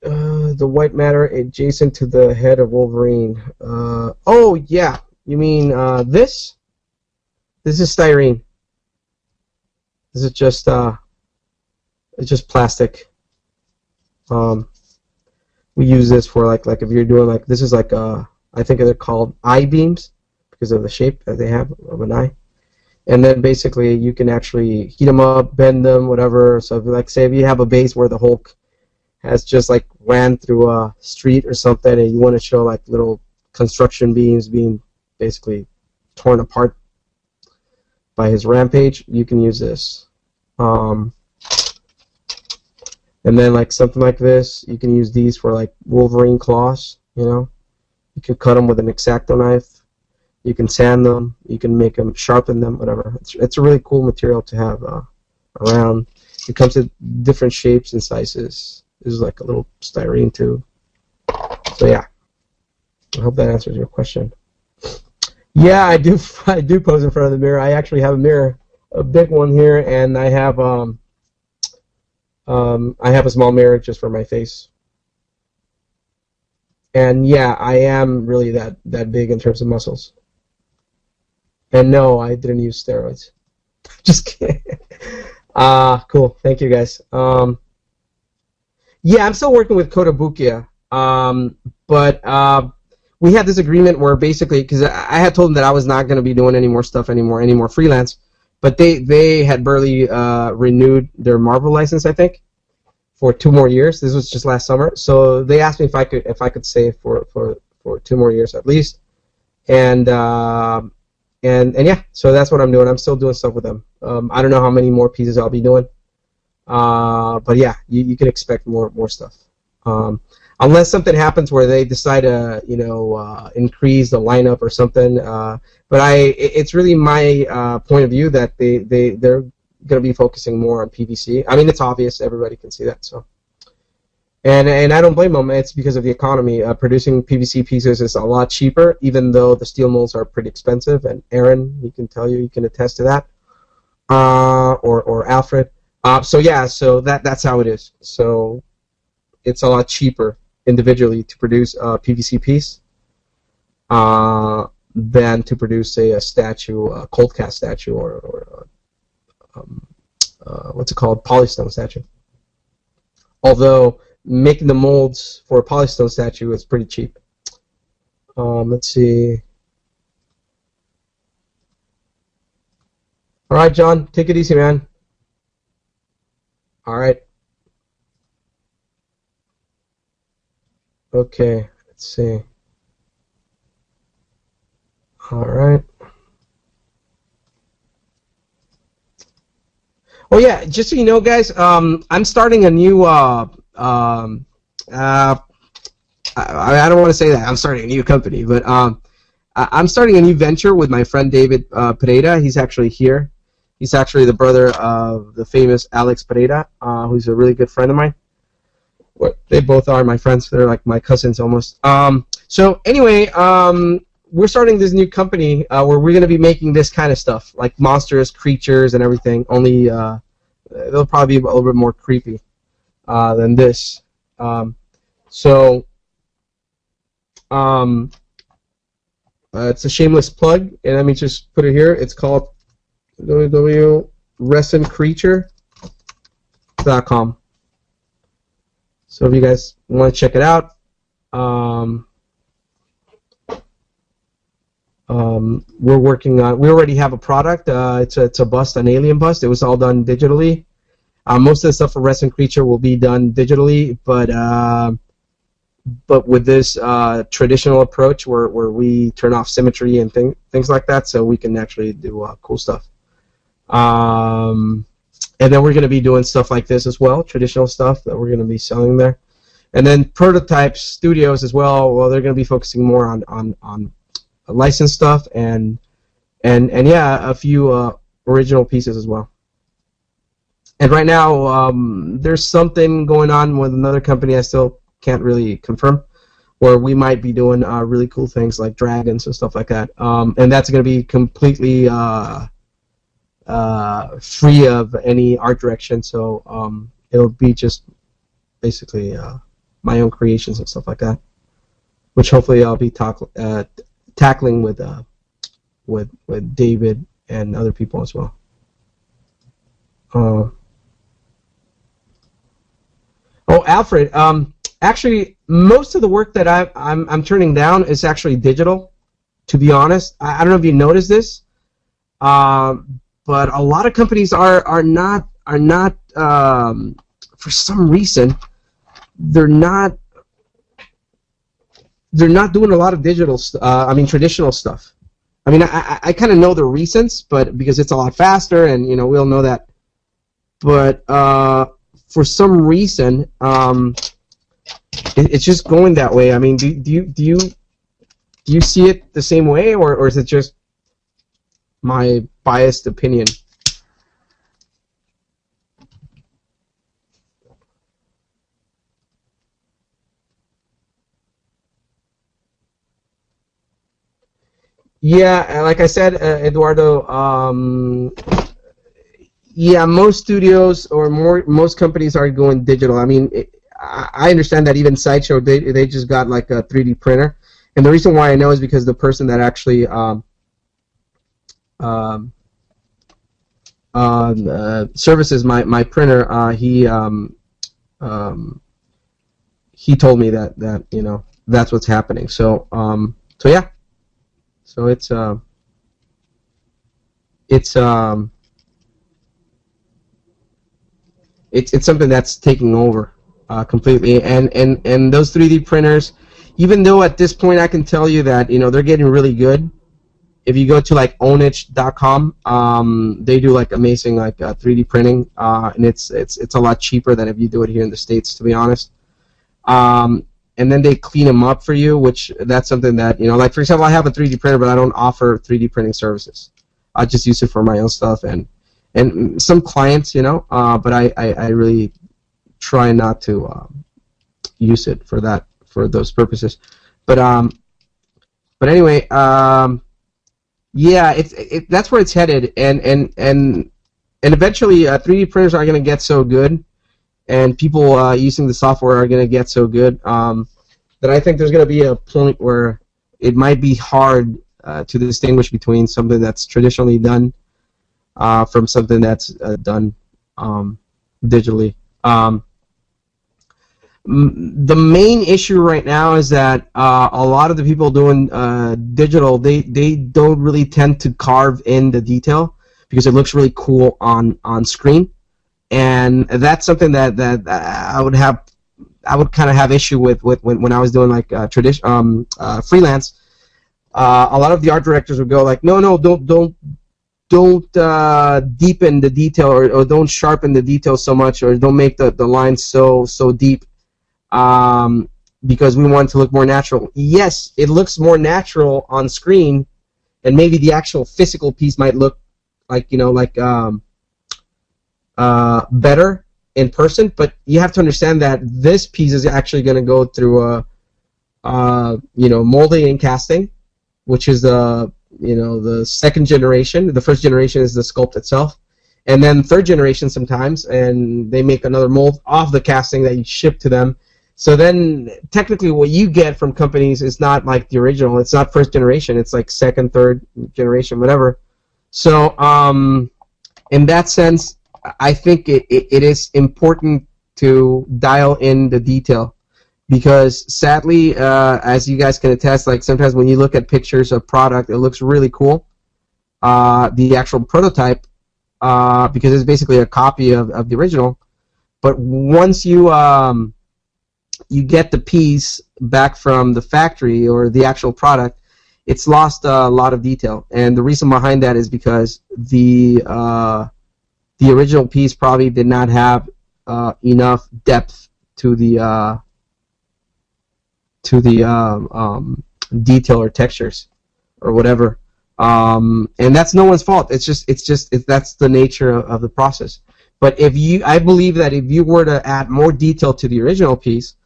the white matter adjacent to the head of Wolverine? Oh yeah, you mean this? This is styrene. This is just it's just plastic. We use this for like if you're doing like, this is like I think they're called I-beams because of the shape that they have of an eye. And then basically you can actually heat them up, bend them, whatever. So if, like say if you have a base where the Hulk has just like ran through a street or something, and you want to show like little construction beams being basically torn apart by his rampage, you can use this. And then like something like this, you can use these for like Wolverine claws, you know. You can cut them with an X-Acto knife. You can sand them. You can make them, sharpen them, whatever. It's a really cool material to have around. It comes in different shapes and sizes. This is like a little styrene tube. So yeah, I hope that answers your question. Yeah, I do pose in front of the mirror. I actually have a mirror, a big one here, and I have a small mirror just for my face. And yeah, I am really that big in terms of muscles. And no, I didn't use steroids. Just kidding. Cool. Thank you, guys. Yeah, I'm still working with Kotobukiya. But we had this agreement where basically, because I had told them that I was not going to be doing any more stuff any more freelance, but they had barely renewed their Marvel license, I think, for 2 more years. This was just last summer, so they asked me if I could stay for 2 more years at least, and yeah, so that's what I'm doing. I'm still doing stuff with them. I don't know how many more pieces I'll be doing, but yeah, you can expect more stuff. Unless something happens where they decide to, increase the lineup or something. But it's really my point of view that they're going to be focusing more on PVC. I mean, it's obvious. Everybody can see that. So, and I don't blame them. It's because of the economy. Producing PVC pieces is a lot cheaper, even though the steel molds are pretty expensive. And Aaron, he can attest to that. Or Alfred. So yeah, so that's how it is. So it's a lot cheaper individually to produce a PVC piece than to produce, say, a statue, a cold cast statue, or what's it called, polystone statue. Although making the molds for a polystone statue is pretty cheap. Let's see. All right, John, take it easy, man. All right. Okay, let's see. All right. Oh yeah, just so you know, guys, I'm starting a new. I don't want to say that I'm starting a new company, but I'm starting a new venture with my friend David Pereira. He's actually here. He's actually the brother of the famous Alex Pereira, who's a really good friend of mine. They both are my friends. They're like my cousins almost. So anyway, we're starting this new company where we're going to be making this kind of stuff, like monstrous creatures and everything. Only they'll probably be a little bit more creepy than this. It's a shameless plug, and let me just put it here. It's called www.resinCreature.com. So if you guys want to check it out, we're working on. We already have a product. It's a bust, an alien bust. It was all done digitally. Most of the stuff for Resin Creature will be done digitally, but with this traditional approach where we turn off symmetry and things like that, so we can actually do cool stuff. And then we're going to be doing stuff like this as well, traditional stuff that we're going to be selling there. And then prototype studios as well. Well, they're going to be focusing more on licensed stuff and yeah, a few original pieces as well. And right now, there's something going on with another company I still can't really confirm, where we might be doing really cool things like dragons and stuff like that. And that's going to be completely free of any art direction, so it'll be just basically my own creations and stuff like that, which hopefully I'll be tackling with David and other people as well. Oh, Alfred. Actually, most of the work that I'm turning down is actually digital. To be honest, I don't know if you noticed this, but a lot of companies are not for some reason they're not doing a lot of digital. Traditional stuff. I mean, I kind of know the reasons, but because it's a lot faster, and we all know that. But for some reason, it's just going that way. I mean, do you see it the same way, or is it just my biased opinion? Yeah, like I said, Eduardo. Yeah, most studios or most companies are going digital. I mean, I understand that even Sideshow they just got like a 3D printer, and the reason why I know is because the person that actually services my printer, he told me that that's what's happening. So yeah, so it's something that's taking over completely, and those 3D printers, even though at this point I can tell you that they're getting really good. If you go to like ownage.com, they do like amazing like 3D printing, and it's a lot cheaper than if you do it here in the States, to be honest. And then they clean them up for you, which that's something that like for example, I have a 3D printer, but I don't offer 3D printing services. I just use it for my own stuff and some clients, but I really try not to use it for those purposes. But anyway, yeah, that's where it's headed, and eventually 3D printers are going to get so good, and people using the software are going to get so good that I think there's going to be a point where it might be hard to distinguish between something that's traditionally done from something that's done digitally. The main issue right now is that a lot of the people doing digital, they don't really tend to carve in the detail because it looks really cool on screen, and that's something that I would kind of have issue with when I was doing like freelance. A lot of the art directors would go like, no, don't deepen the detail, or don't sharpen the detail so much, or don't make the lines so deep, because we want it to look more natural. Yes, it looks more natural on screen, and maybe the actual physical piece might look like better in person, but you have to understand that this piece is actually going to go through molding and casting, which is the second generation. The first generation is the sculpt itself, and then third generation sometimes, and they make another mold off the casting that you ship to them. So then technically what you get from companies is not like the original. It's not first generation. It's like second, third generation, whatever. So in that sense, I think it is important to dial in the detail, because sadly, as you guys can attest, like sometimes when you look at pictures of product, it looks really cool. The actual prototype, because it's basically a copy of the original. But once you get the piece back from the factory or the actual product, it's lost a lot of detail. And the reason behind that is because the original piece probably did not have enough depth to the detail or textures or whatever, and that's no one's fault. It's just that's the nature of the process. But I believe that if you were to add more detail to the original piece,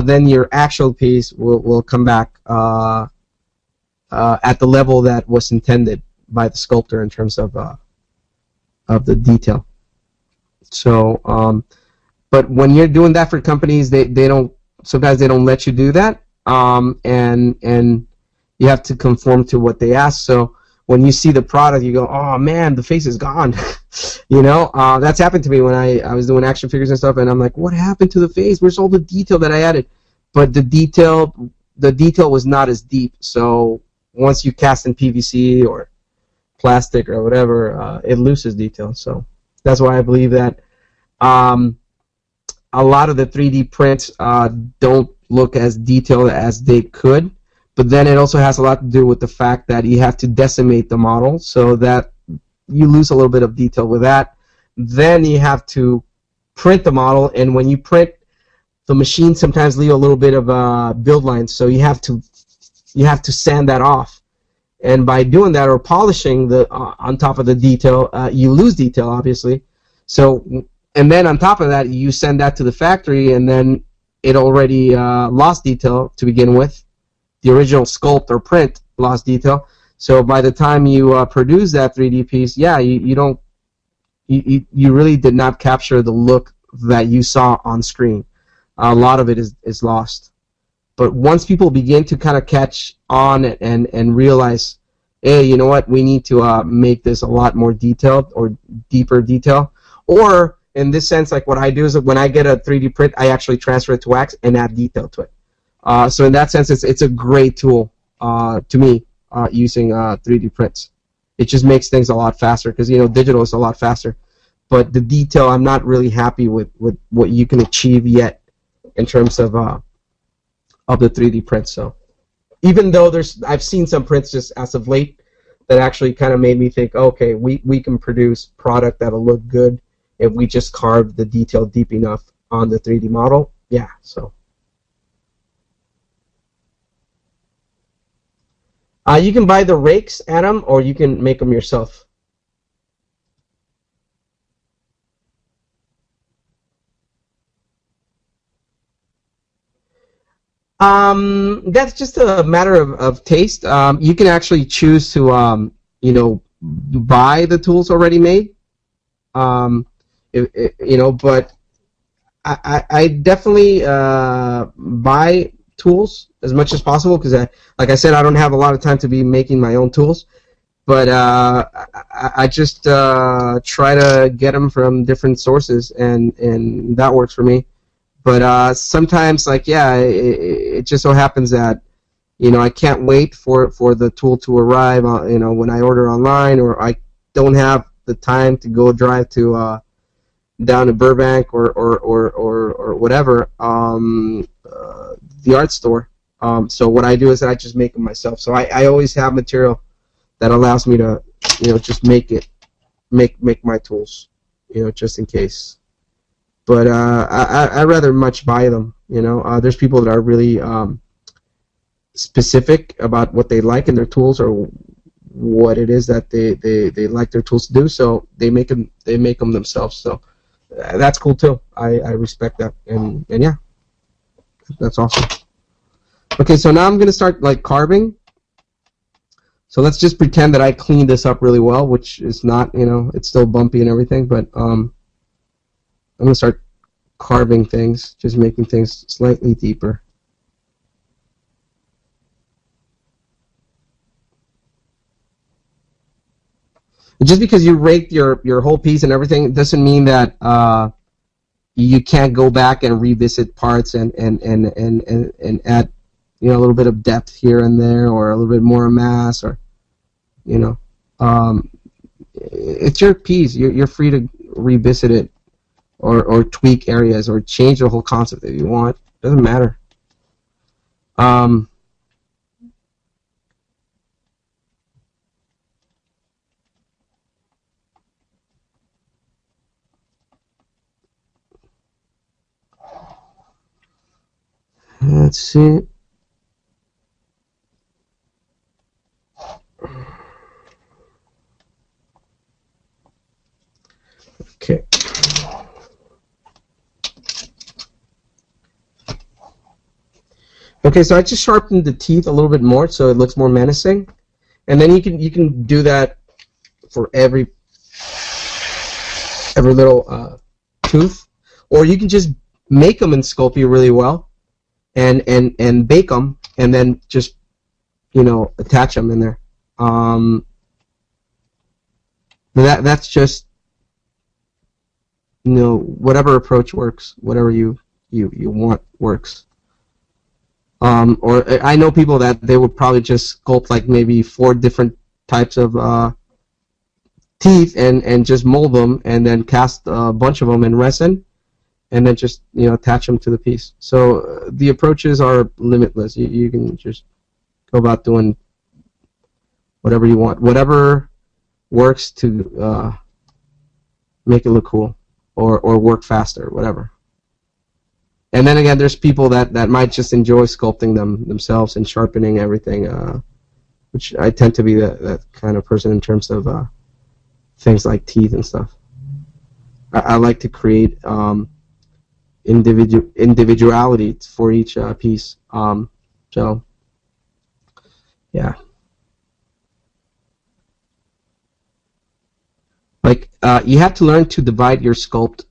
then your actual piece will come back at the level that was intended by the sculptor in terms of the detail. So, but when you're doing that for companies, sometimes they don't let you do that, and you have to conform to what they ask. So when you see the product, you go, oh man, the face is gone. That's happened to me when I was doing action figures and stuff, and I'm like, what happened to the face? Where's all the detail that I added? But the detail was not as deep. So once you cast in PVC or plastic or whatever, it loses detail. So that's why I believe that a lot of the 3D prints don't look as detailed as they could. But then it also has a lot to do with the fact that you have to decimate the model, so that you lose a little bit of detail with that. Then you have to print the model, and when you print, the machine sometimes leave a little bit of build lines, so you have to sand that off. And by doing that or polishing the on top of the detail, you lose detail, obviously. So, and then on top of that, you send that to the factory, and then it already lost detail to begin with. The original sculpt or print lost detail. So by the time you produce that 3D piece, yeah, you really did not capture the look that you saw on screen. A lot of it is lost. But once people begin to kind of catch on and realize, hey, you know what, we need to make this a lot more detailed or deeper detail. Or in this sense, like what I do is that when I get a 3D print, I actually transfer it to wax and add detail to it. So in that sense, it's a great tool to me using 3D prints. It just makes things a lot faster because digital is a lot faster. But the detail, I'm not really happy with what you can achieve yet in terms of the 3D prints. So even though I've seen some prints just as of late that actually kind of made me think, okay, we can produce product that'll look good if we just carve the detail deep enough on the 3D model. Yeah, so. You can buy the rakes, Adam, or you can make them yourself. That's just a matter of taste. You can actually choose to, buy the tools already made. But I definitely buy tools as much as possible because, like I said, I don't have a lot of time to be making my own tools. But I just try to get them from different sources, and that works for me. But sometimes, it just so happens that I can't wait for the tool to arrive. When I order online, or I don't have the time to go drive to down to Burbank or whatever. The art store. So what I do is that I just make them myself. So I always have material that allows me to, just make my tools, just in case. But I rather much buy them. There's people that are really specific about what they like in their tools or what it is that they like their tools to do. So they make them themselves. So that's cool too. I respect that, and yeah. That's awesome. Okay, so now I'm going to start carving. So let's just pretend that I cleaned this up really well, which is not, it's still bumpy and everything, but I'm going to start carving things, just making things slightly deeper. Just because you raked your whole piece and everything doesn't mean that you can't go back and revisit parts and add a little bit of depth here and there, or a little bit more mass, or it's your piece. You're free to revisit it or tweak areas or change the whole concept if you want. Doesn't matter. Let's see. Okay. Okay, so I just sharpened the teeth a little bit more so it looks more menacing. And then you can do that for every little tooth, or you can just make them in Sculpting really well and bake them and then just attach them in there. That's just, whatever approach works, whatever you want works. Or I know people that they would probably just sculpt like maybe 4 different types of teeth and just mold them and then cast a bunch of them in resin and then just attach them to the piece. So the approaches are limitless. You can just go about doing whatever you want, whatever works to make it look cool or work faster, whatever. And then again, there's people that might just enjoy sculpting themselves and sharpening everything, which I tend to be that kind of person in terms of things like teeth and stuff. I like to create individuality for each piece. So, yeah. Like, you have to learn to divide your sculpt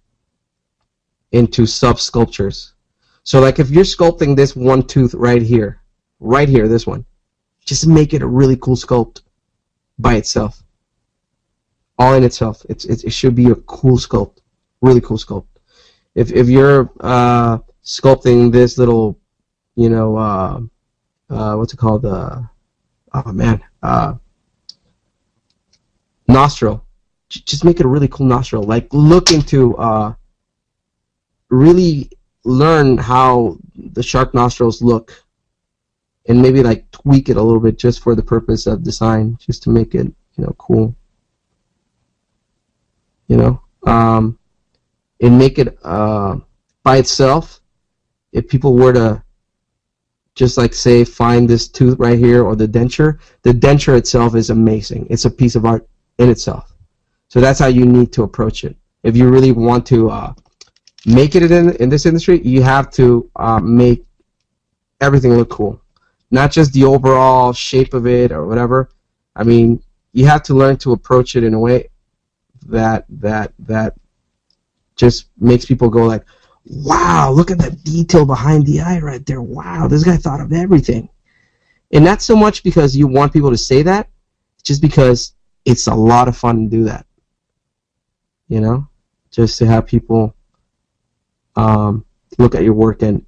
into sub-sculptures. So, like, if you're sculpting this one tooth right here, this one, just make it a really cool sculpt by itself. All in itself. It should be a cool sculpt. Really cool sculpt. If you're sculpting this little, what's it called? Nostril. Just make it a really cool nostril. Like, look into, really learn how the shark nostrils look, and maybe like tweak it a little bit just for the purpose of design, just to make it, cool. And make it by itself. If people were to just like say find this tooth right here or the denture itself is amazing. It's a piece of art in itself. So that's how you need to approach it. If you really want to make it in this industry, you have to make everything look cool, not just the overall shape of it or whatever. I mean, you have to learn to approach it in a way that just makes people go like, wow, look at that detail behind the eye right there. Wow, this guy thought of everything. And not so much because you want people to say that, just because it's a lot of fun to do that. Just to have people look at your work and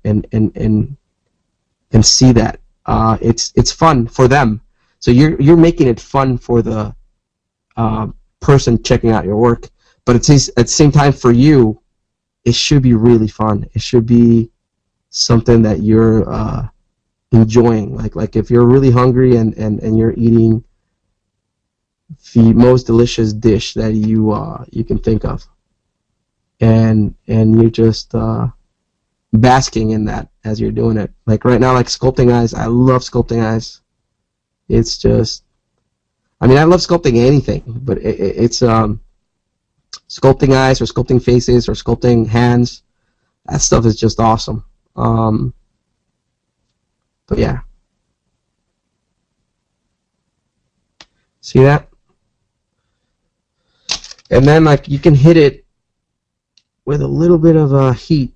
see that it's fun for them. So you're making it fun for the person checking out your work, but at the same time for you, it should be really fun. It should be something that you're enjoying. Like if you're really hungry and you're eating the most delicious dish that you can think of, and you're just basking in that as you're doing it. Like right now, like sculpting eyes, I love sculpting eyes. It's just, I mean, I love sculpting anything, but it's sculpting eyes or sculpting faces or sculpting hands. That stuff is just awesome. But yeah. See that? And then like you can hit it with a little bit of heat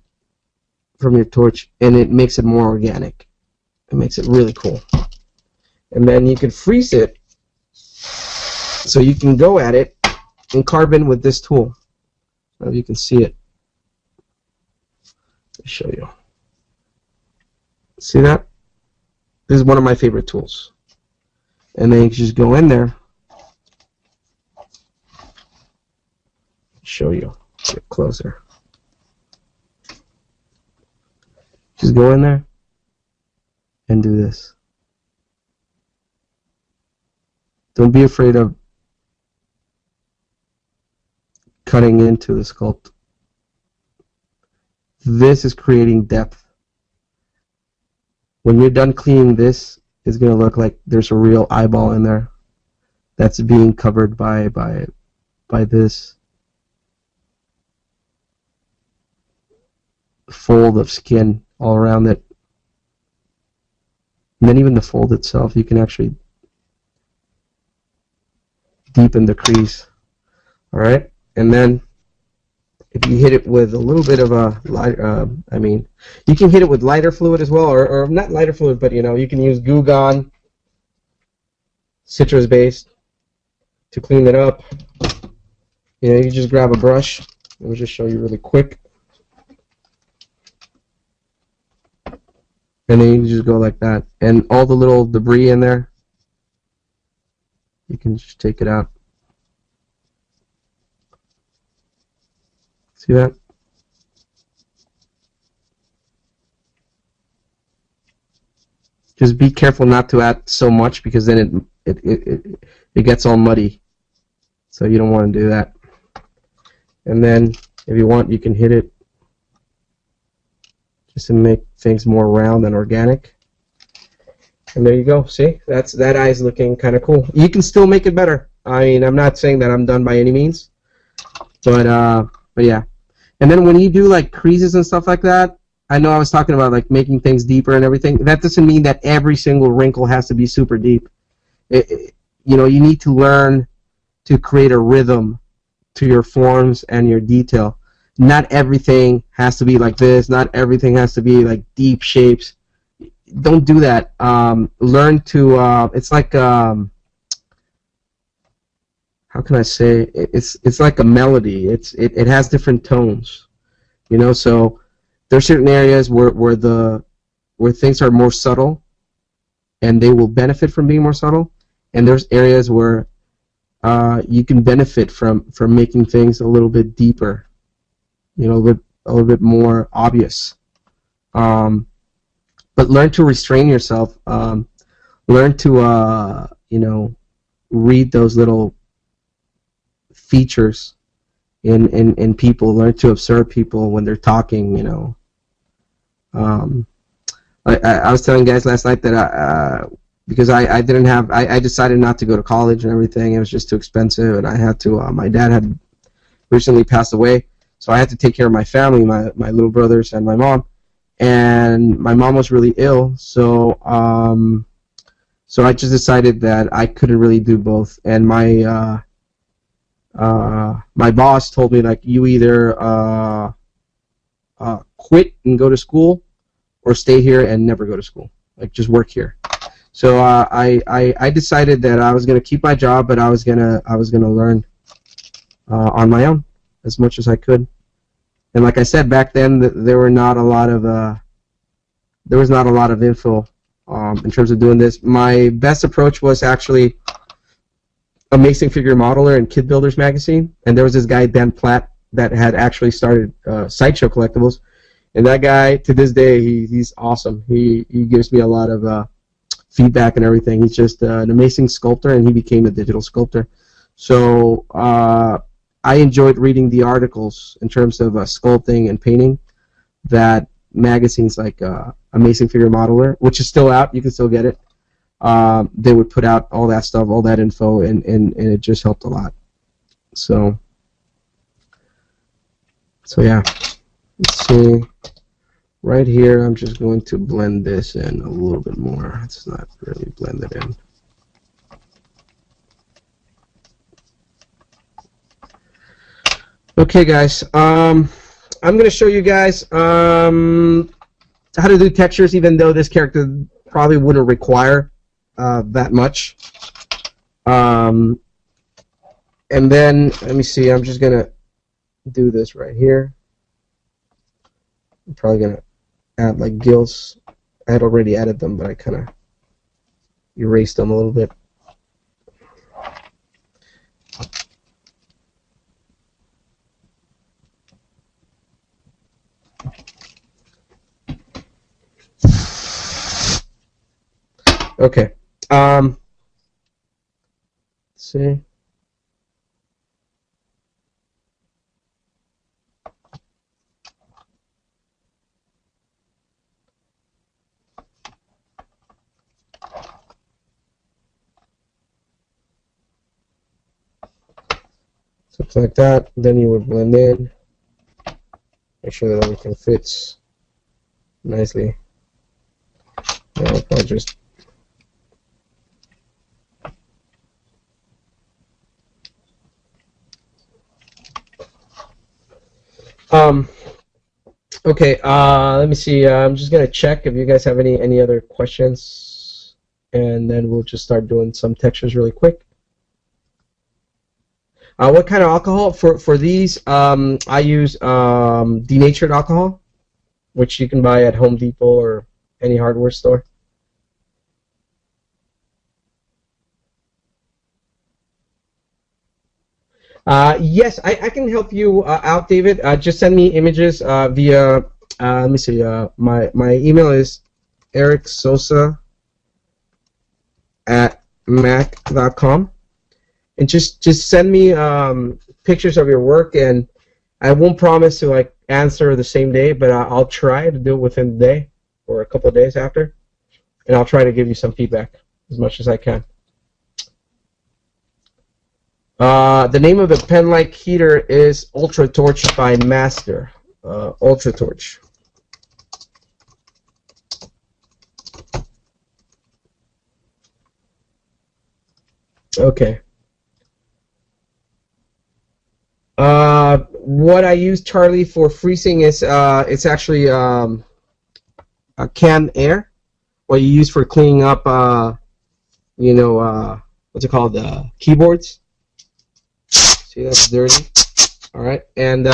from your torch, and it makes it more organic. It makes it really cool. And then you can freeze it so you can go at it and carbon with this tool. I don't know if you can see it. Let me show you. See that? This is one of my favorite tools. And then you can just go in there. Show you. Get closer. Just go in there and do this. Don't be afraid of cutting into the sculpt. This is creating depth. When you're done cleaning this, it's going to look like there's a real eyeball in there that's being covered by this fold of skin all around it. And then even the fold itself, you can actually deepen the crease. Alright? And then if you hit it with a little bit of a light, you can hit it with lighter fluid as well, or not lighter fluid, but you can use Goo Gone, citrus based, to clean it up. You know, you can just grab a brush. Let me just show you really quick. And then you can just go like that. And all the little debris in there, you can just take it out. See that? Just be careful not to add so much, because then it gets all muddy. So you don't want to do that. And then if you want, you can hit it just to make things more round and organic. And there you go. See, that eye's looking kind of cool. You can still make it better. I mean, I'm not saying that I'm done by any means, but yeah. And then when you do like creases and stuff like that, I know I was talking about like making things deeper and everything. That doesn't mean that every single wrinkle has to be super deep. You know, you need to learn to create a rhythm to your forms and your detail. Not everything has to be like this. Not everything has to be like deep shapes. Don't do that. Learn to. It's like how can I say? It's like a melody. It has different tones. You know, so there are certain areas where things are more subtle, and they will benefit from being more subtle. And there's areas where you can benefit from making things a little bit deeper, you know, a little bit more obvious. But learn to restrain yourself. Learn to you know, read those little features in people. Learn to observe people when they're talking. You know. I was telling guys last night that because I didn't have, I decided not to go to college and everything. It was just too expensive, and I had to. My dad had recently passed away, so I had to take care of my family, my little brothers and my mom. And my mom was really ill, so so I just decided that I couldn't really do both. And my boss told me, like, you either quit and go to school, or stay here and never go to school. Like, just work here. So I decided that I was gonna keep my job, but I was gonna learn on my own as much as I could. And like I said, back then there was not a lot of info in terms of doing this. My best approach was actually Amazing Figure Modeler and Kid Builders magazine, and there was this guy Ben Platt that had actually started Sideshow Collectibles, and that guy to this day he's awesome. He gives me a lot of feedback and everything. He's just an amazing sculptor, and he became a digital sculptor. So I enjoyed reading the articles in terms of sculpting and painting that magazines like Amazing Figure Modeler, which is still out, you can still get it, they would put out all that stuff, all that info, and it just helped a lot. So yeah, let's see. Right here, I'm just going to blend this in a little bit more. It's not really blended in. Okay, guys. I'm going to show you guys how to do textures, even though this character probably wouldn't require that much. And then, let me see, I'm just going to do this right here. I'm probably going to add like gills. I had already added them, but I kind of erased them a little bit. Okay. Let's see. Something like that. Then you would blend in. Make sure that everything fits nicely. Now I'll just okay, let me see. I'm just gonna check if you guys have any other questions, and then we'll just start doing some textures really quick. What kind of alcohol? For these, I use denatured alcohol, which you can buy at Home Depot or any hardware store. Yes, I can help you out, David. Just send me images via, let me see, my email is Erick Sosa at mac.com. And just send me pictures of your work, and I won't promise to like answer the same day, but I'll try to do it within the day or a couple of days after, and I'll try to give you some feedback as much as I can. The name of the pen-like heater is Ultra Torch by Master. Ultra Torch. Okay. What I use, Charlie, for freezing is it's actually a canned air. What you use for cleaning up, you know, what's it called, keyboards. See, that's dirty. All right, and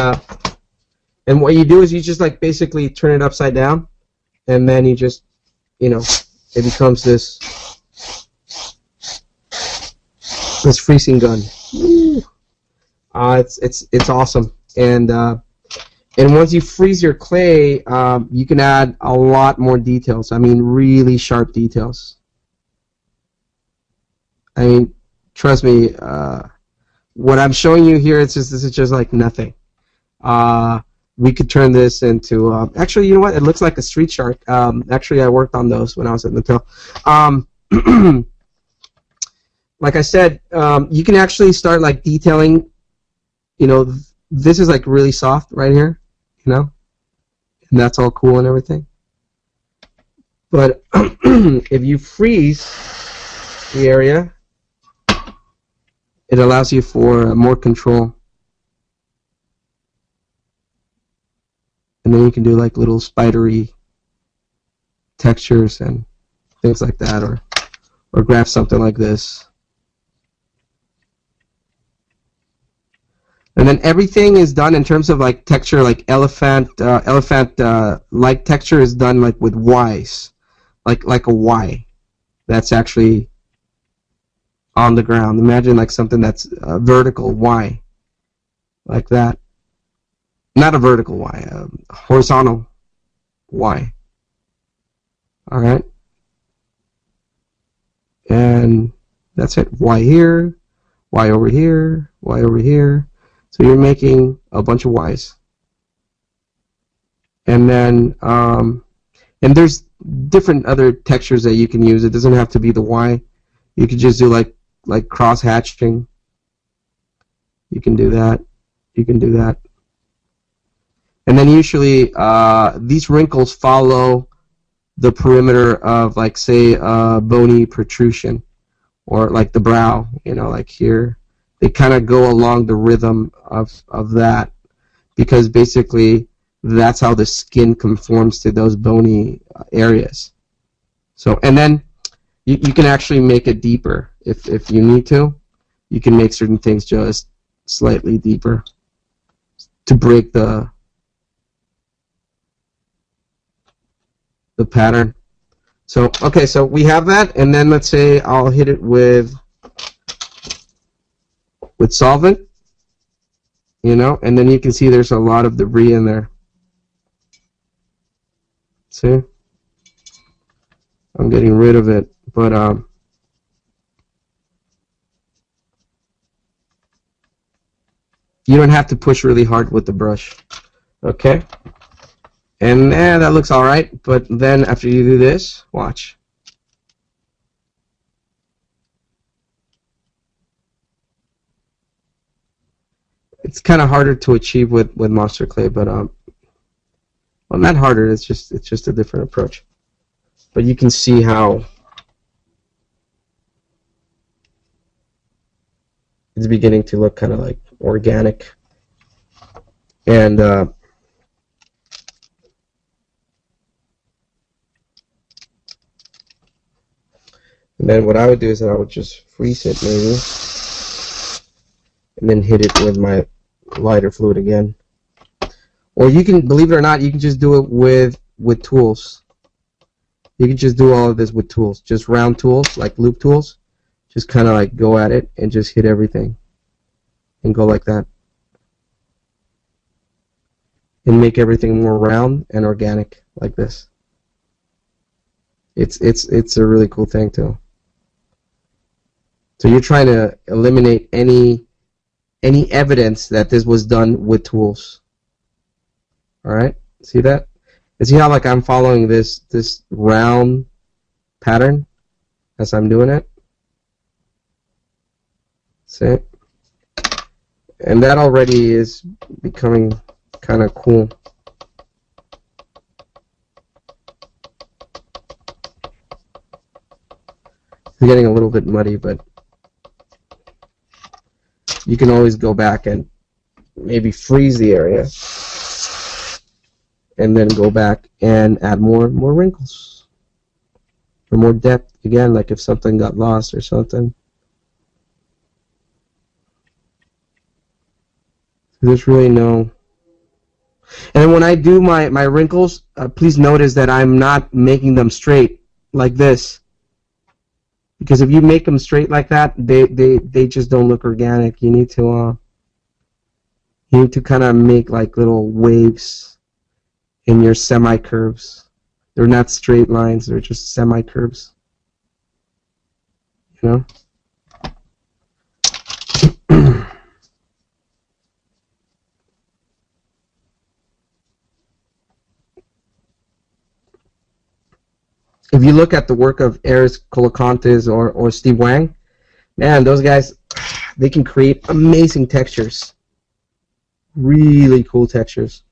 what you do is you just like basically turn it upside down, and then you just, you know, it becomes this freezing gun. It's awesome, and once you freeze your clay, you can add a lot more details. I mean, really sharp details. I mean, trust me. What I'm showing you here, this is just like nothing. We could turn this into actually, you know what? It looks like a street shark. Actually, I worked on those when I was at Mattel. Like I said, you can actually start like detailing. You know, this is like really soft right here, you know, and that's all cool and everything. But if you freeze the area, it allows you for more control. And then you can do like little spidery textures and things like that, or graph something like this. And then everything is done in terms of like texture, like elephant like texture is done like with Y's, like a Y that's actually on the ground. Imagine like something that's vertical Y, like that. Not a vertical Y, a horizontal Y. All right, and that's it. Y here, Y over here, Y over here. So you're making a bunch of Y's. And then, and there's different other textures that you can use. It doesn't have to be the Y. You could just do like cross hatching. You can do that. You can do that. And then usually these wrinkles follow the perimeter of, like, say, bony protrusion, or like the brow, you know, like here. They kind of go along the rhythm of that, because basically that's how the skin conforms to those bony areas. So, and then you can actually make it deeper if you need to. You can make certain things just slightly deeper to break the pattern. So, okay, so we have that, and then let's say I'll hit it with solvent, you know, and then you can see there's a lot of debris in there. See? I'm getting rid of it, but you don't have to push really hard with the brush. Okay? And that looks alright, but then after you do this, watch. It's kind of harder to achieve with monster clay, but well, not harder. It's just a different approach. But you can see how it's beginning to look kind of like organic, and then what I would do is that I would just freeze it maybe. and then hit it with my lighter fluid again. Or you can, believe it or not, you can just do it with tools. You can just do all of this with tools, just round tools, like loop tools. Just kind of like go at it and just hit everything and go like that. And make everything more round and organic like this. It's a really cool thing too. So you're trying to eliminate any evidence that this was done with tools. All right, see that? And see how like I'm following this round pattern as I'm doing it. See? And that already is becoming kind of cool. It's getting a little bit muddy, but you can always go back and maybe freeze the area and then go back and add more wrinkles or more depth again, like if something got lost or something. There's really no. And then when I do my wrinkles, please notice that I'm not making them straight like this. Because if you make them straight like that, they just don't look organic. You need to kind of make like little waves in your semi-curves. They're not straight lines, they're just semi-curves. You know? If you look at the work of Erick Sosa or Steve Wang, man, those guys, they can create amazing textures. Really cool textures.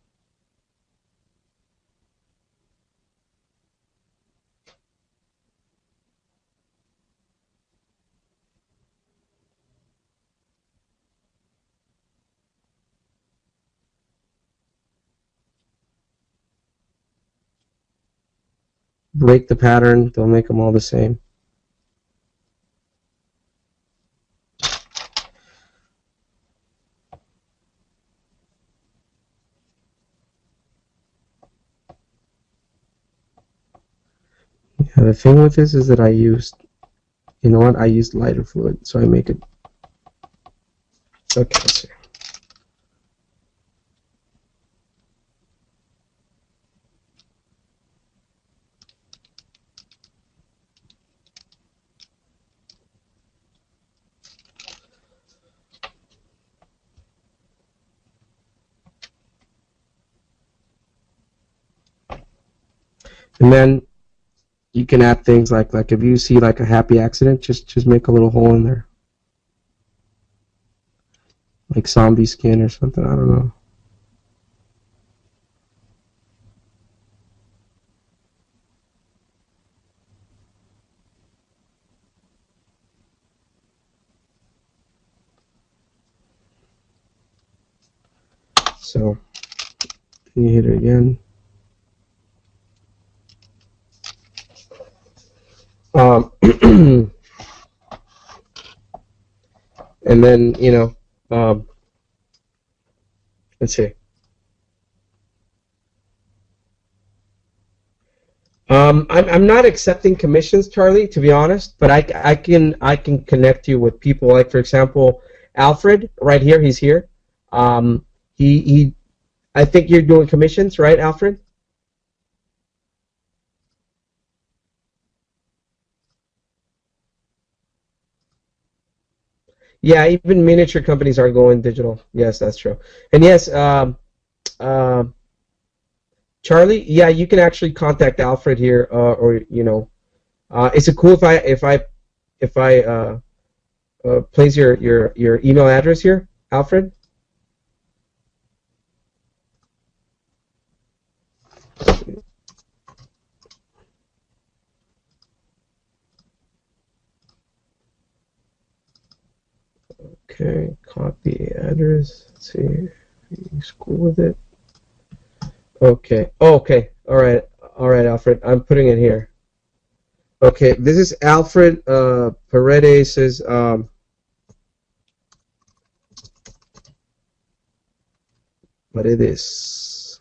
Break the pattern, don't make them all the same. Yeah, the thing with this is that I used, you know what, I used lighter fluid, so I make it. Okay, let's see. And then you can add things like if you see like a happy accident, just make a little hole in there. Like zombie skin or something, I don't know. So, can you hit it again? And then, you know, let's see. I'm not accepting commissions, Charlie, to be honest, but I can connect you with people like, for example, Alfred right here. He's here. I think you're doing commissions, right, Alfred? Yeah, even miniature companies are going digital. Yes, that's true. And yes, Charlie, yeah, you can actually contact Alfred here, or you know, is it cool if I place your email address here, Alfred? Okay, copy address. Let's see if he's cool with it. Okay. Oh, okay. All right, Alfred. I'm putting it here. Okay, this is Alfred Paredes. but it is.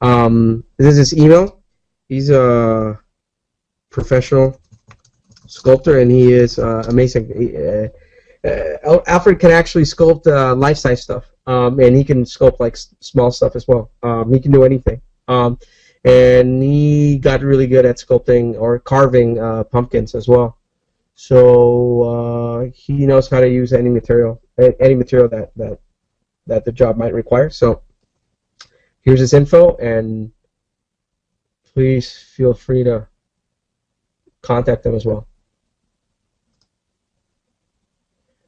This is his email. He's a professional sculptor, and he is amazing. Alfred can actually sculpt life-size stuff, and he can sculpt like small stuff as well. He can do anything. And he got really good at sculpting or carving pumpkins as well. So he knows how to use any material that the job might require. So here's his info, and please feel free to contact him as well.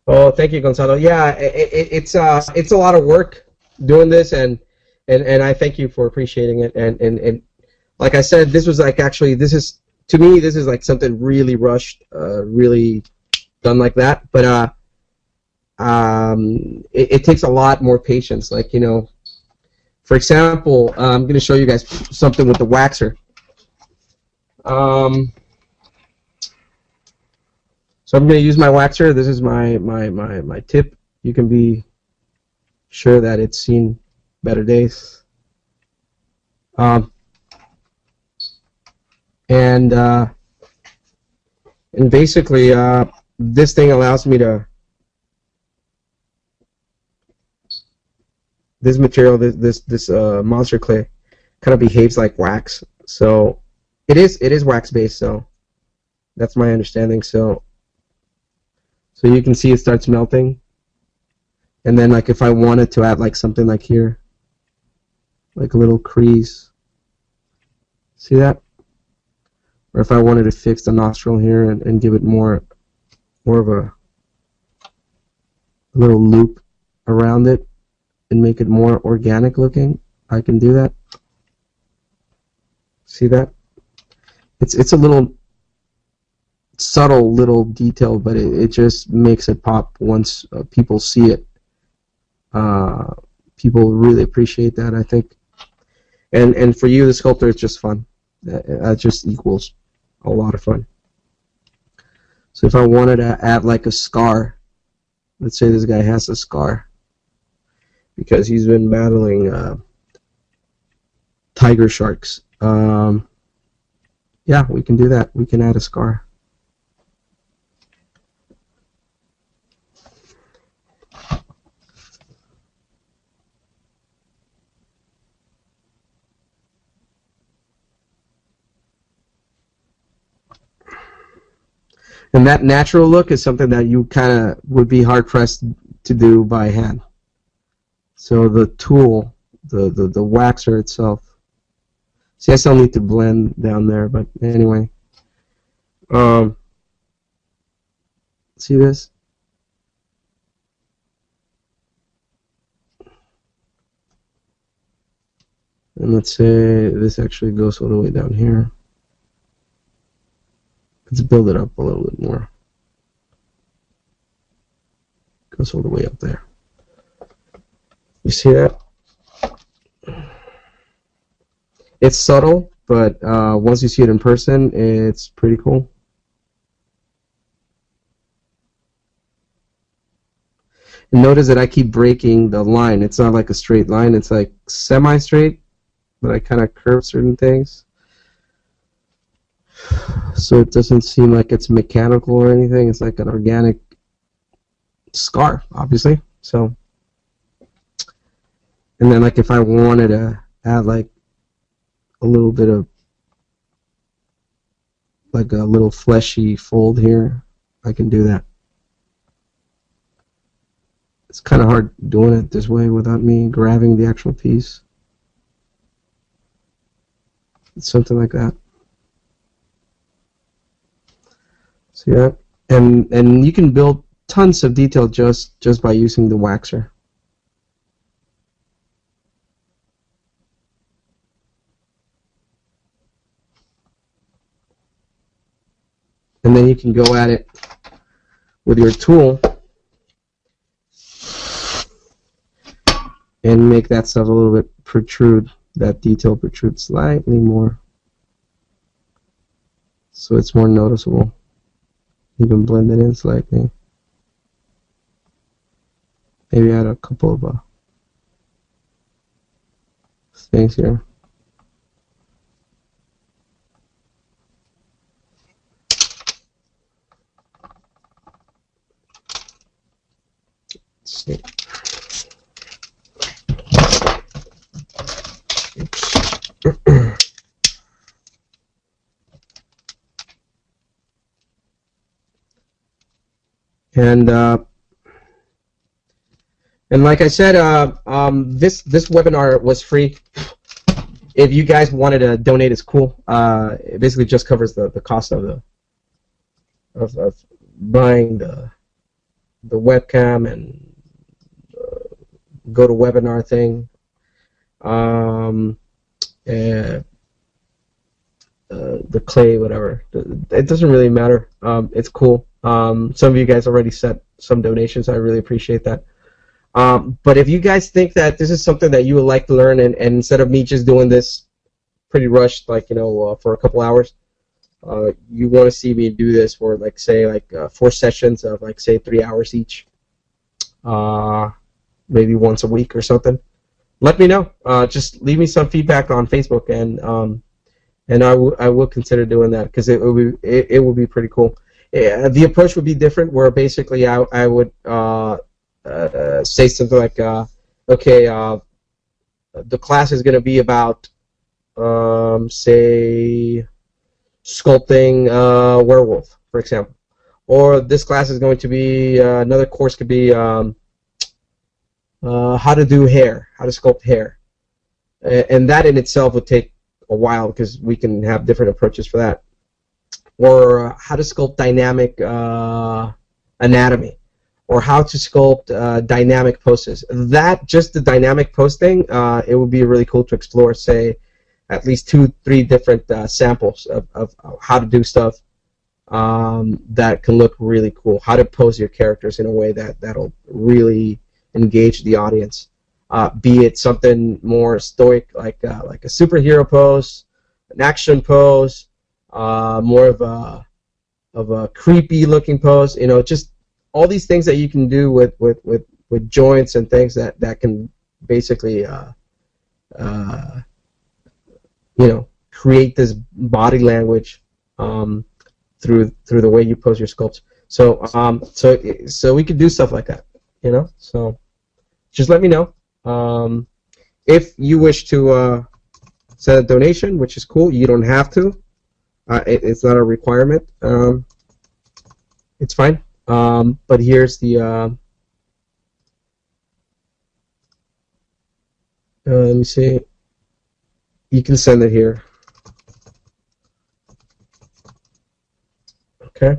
Oh, thank you, Gonzalo. Yeah, it's a lot of work doing this, and I thank you for appreciating it. And like I said, this was like actually to me this is like something really rushed, really done like that. But it takes a lot more patience. Like, you know, for example, I'm going to show you guys something with the waxer. So I'm going to use my waxer. This is my tip. You can be sure that it's seen better days. And basically, this thing allows me to, this material, this monster clay, kind of behaves like wax. So it is wax based. So that's my understanding. So you can see it starts melting, and then like if I wanted to add like something like here, like a little crease, see that? Or if I wanted to fix the nostril here and give it more of a little loop around it and make it more organic looking, I can do that. See that? It's a little subtle little detail, but it just makes it pop once people see it. People really appreciate that, I think. And for you, the sculptor, it's just fun. That just equals a lot of fun. So if I wanted to add like a scar, let's say this guy has a scar because he's been battling tiger sharks. Yeah, we can do that. We can add a scar. And that natural look is something that you kind of would be hard-pressed to do by hand. So the tool, the waxer itself. See, I still need to blend down there, but anyway. See this? And let's say this actually goes all the way down here. Let's build it up a little bit more. Goes all the way up there. You see that? It's subtle, but once you see it in person, it's pretty cool. And notice that I keep breaking the line. It's not like a straight line. It's like semi-straight, but I kind of curve certain things. So it doesn't seem like it's mechanical or anything. It's like an organic scar, obviously. So, and then like if I wanted to add like a little bit of like a little fleshy fold here, I can do that. It's kind of hard doing it this way without me grabbing the actual piece. It's something like that. See that? And you can build tons of detail just by using the waxer. And then you can go at it with your tool and make that stuff a little bit protrude, that detail protrude slightly more so it's more noticeable. Even blend it in slightly. Maybe add a couple of things here. Let's see. And like I said, this webinar was free. If you guys wanted to donate, it's cool. It basically just covers the cost of buying the webcam and go to webinar thing. The clay, whatever. It doesn't really matter. It's cool. Some of you guys already sent some donations. I really appreciate that. But if you guys think that this is something that you would like to learn, and instead of me just doing this pretty rushed, like, you know, for a couple hours, you want to see me do this for, like, say, like 4 sessions of, like, say, 3 hours each, maybe once a week or something, let me know. Just leave me some feedback on Facebook, and I will consider doing that, because it will be pretty cool. The approach would be different, where basically I would say something like, okay, the class is going to be about, say, sculpting werewolf, for example. Or this class is going to be, another course could be how to do hair, how to sculpt hair. And that in itself would take a while, because we can have different approaches for that. Or how to sculpt dynamic anatomy, or how to sculpt dynamic poses. That, just the dynamic posting, it would be really cool to explore, say, at least 2-3 different samples of how to do stuff that can look really cool. How to pose your characters in a way that'll really engage the audience. Be it something more stoic, like a superhero pose, an action pose, more of a creepy looking pose. You know, just all these things that you can do with joints and things that can basically you know, create this body language through the way you pose your sculpts. So so we could do stuff like that, you know. So just let me know. If you wish to send a donation, which is cool, you don't have to. It's not a requirement. It's fine. But here's the. Let me see. You can send it here. Okay.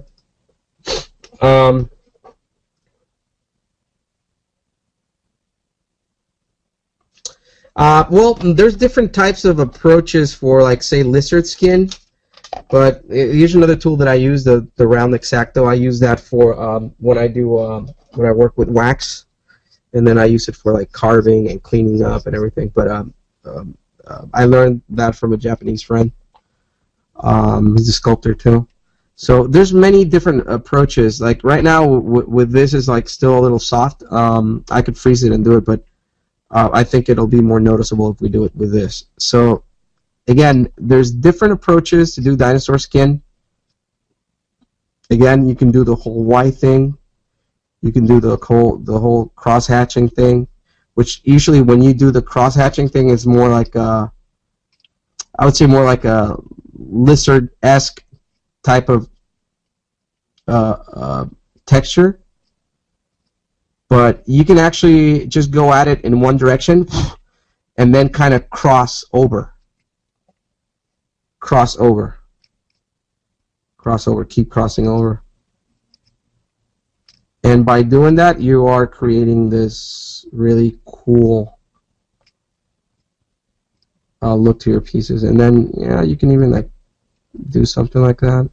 Well, there's different types of approaches for, like, say, lizard skin, but here's another tool that I use, the round X-Acto. I use that for when I work with wax, and then I use it for, like, carving and cleaning up and everything. But I learned that from a Japanese friend. He's a sculptor too. So there's many different approaches. Like right now with this is like still a little soft. I could freeze it and do it, but I think it'll be more noticeable if we do it with this. So again, there's different approaches to do dinosaur skin. Again, you can do the whole Y thing. You can do the whole cross-hatching thing, which usually when you do the cross-hatching thing is more like I would say more like a lizard-esque type of texture. But you can actually just go at it in one direction and then kind of cross over, keep crossing over. And by doing that, you are creating this really cool look to your pieces. And then, yeah, you can even like do something like that.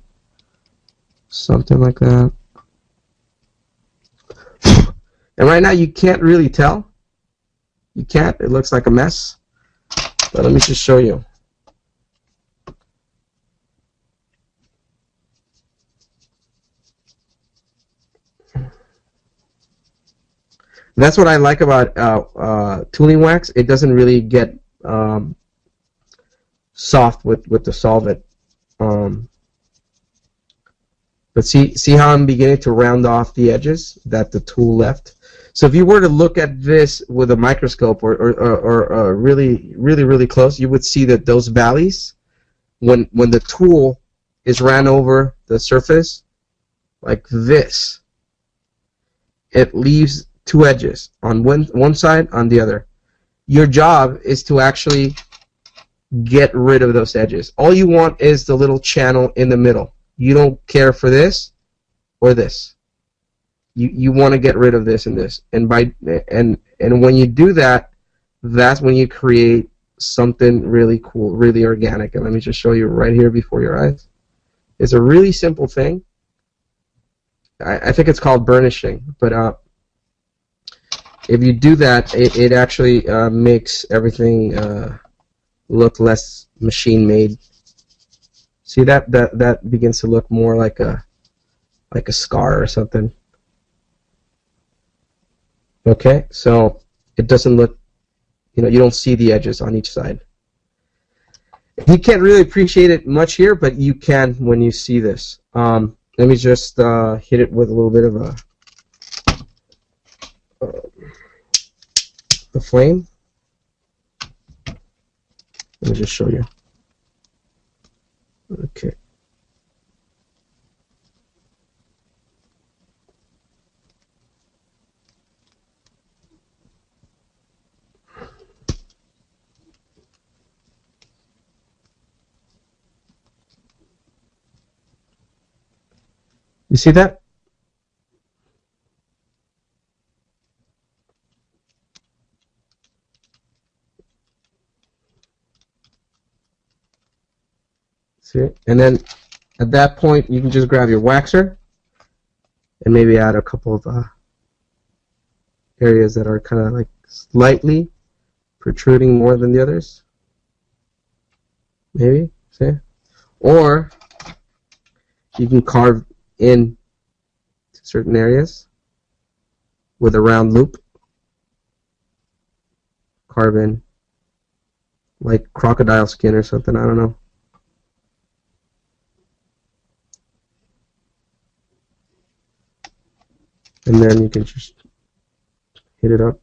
Something like that. And right now you can't really tell. You can't. It looks like a mess. But let me just show you. That's what I like about tooling wax. It doesn't really get soft with the solvent. But see how I'm beginning to round off the edges that the tool left? So if you were to look at this with a microscope or really close, you would see that those valleys, when the tool is ran over the surface like this, it leaves two edges on one side, on the other. Your job is to actually get rid of those edges. All you want is the little channel in the middle. You don't care for this or this. You want to get rid of this and this. And when you do that, that's when you create something really cool, really organic. And let me just show you right here before your eyes. It's a really simple thing. I think it's called burnishing, but if you do that, it actually makes everything look less machine-made. See that begins to look more like a scar or something. Okay, so it doesn't look, you don't see the edges on each side. You can't really appreciate it much here, but you can when you see this. Let me just hit it with a little bit of a flame. Let me just show you. Okay. You see that? See it? And then at that point, you can just grab your waxer and maybe add a couple of areas that are kind of like slightly protruding more than the others. Maybe, see? Or you can carve in certain areas with a round loop. Carve in like crocodile skin or something, I don't know. And then you can just hit it up.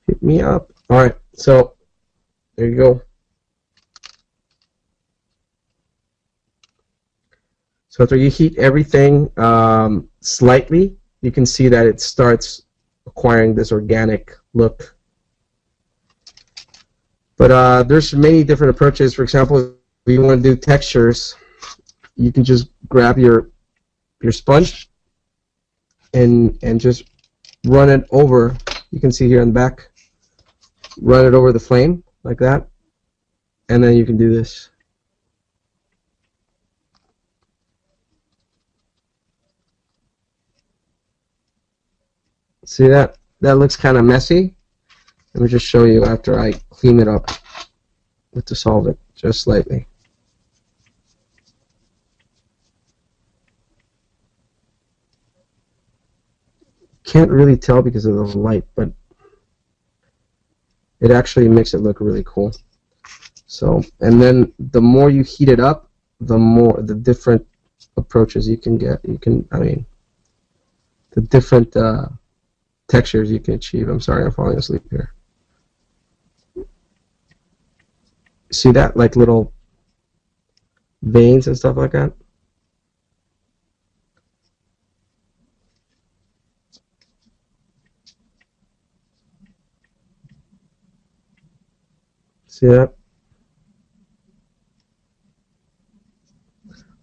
Hit me up. Alright, so there you go. So after you heat everything slightly, you can see that it starts acquiring this organic look. But there's many different approaches. For example, if you want to do textures, you can just grab your sponge and just run it over. You can see here in the back. Run it over the flame like that, and then you can do this. See that? That looks kind of messy. Let me just show you after I clean it up with the solvent, just slightly. Can't really tell because of the light, but it actually makes it look really cool. So, and then the more you heat it up, the different approaches you can get. The different textures you can achieve. I'm sorry, I'm falling asleep here. See that? Like little veins and stuff like that? See that?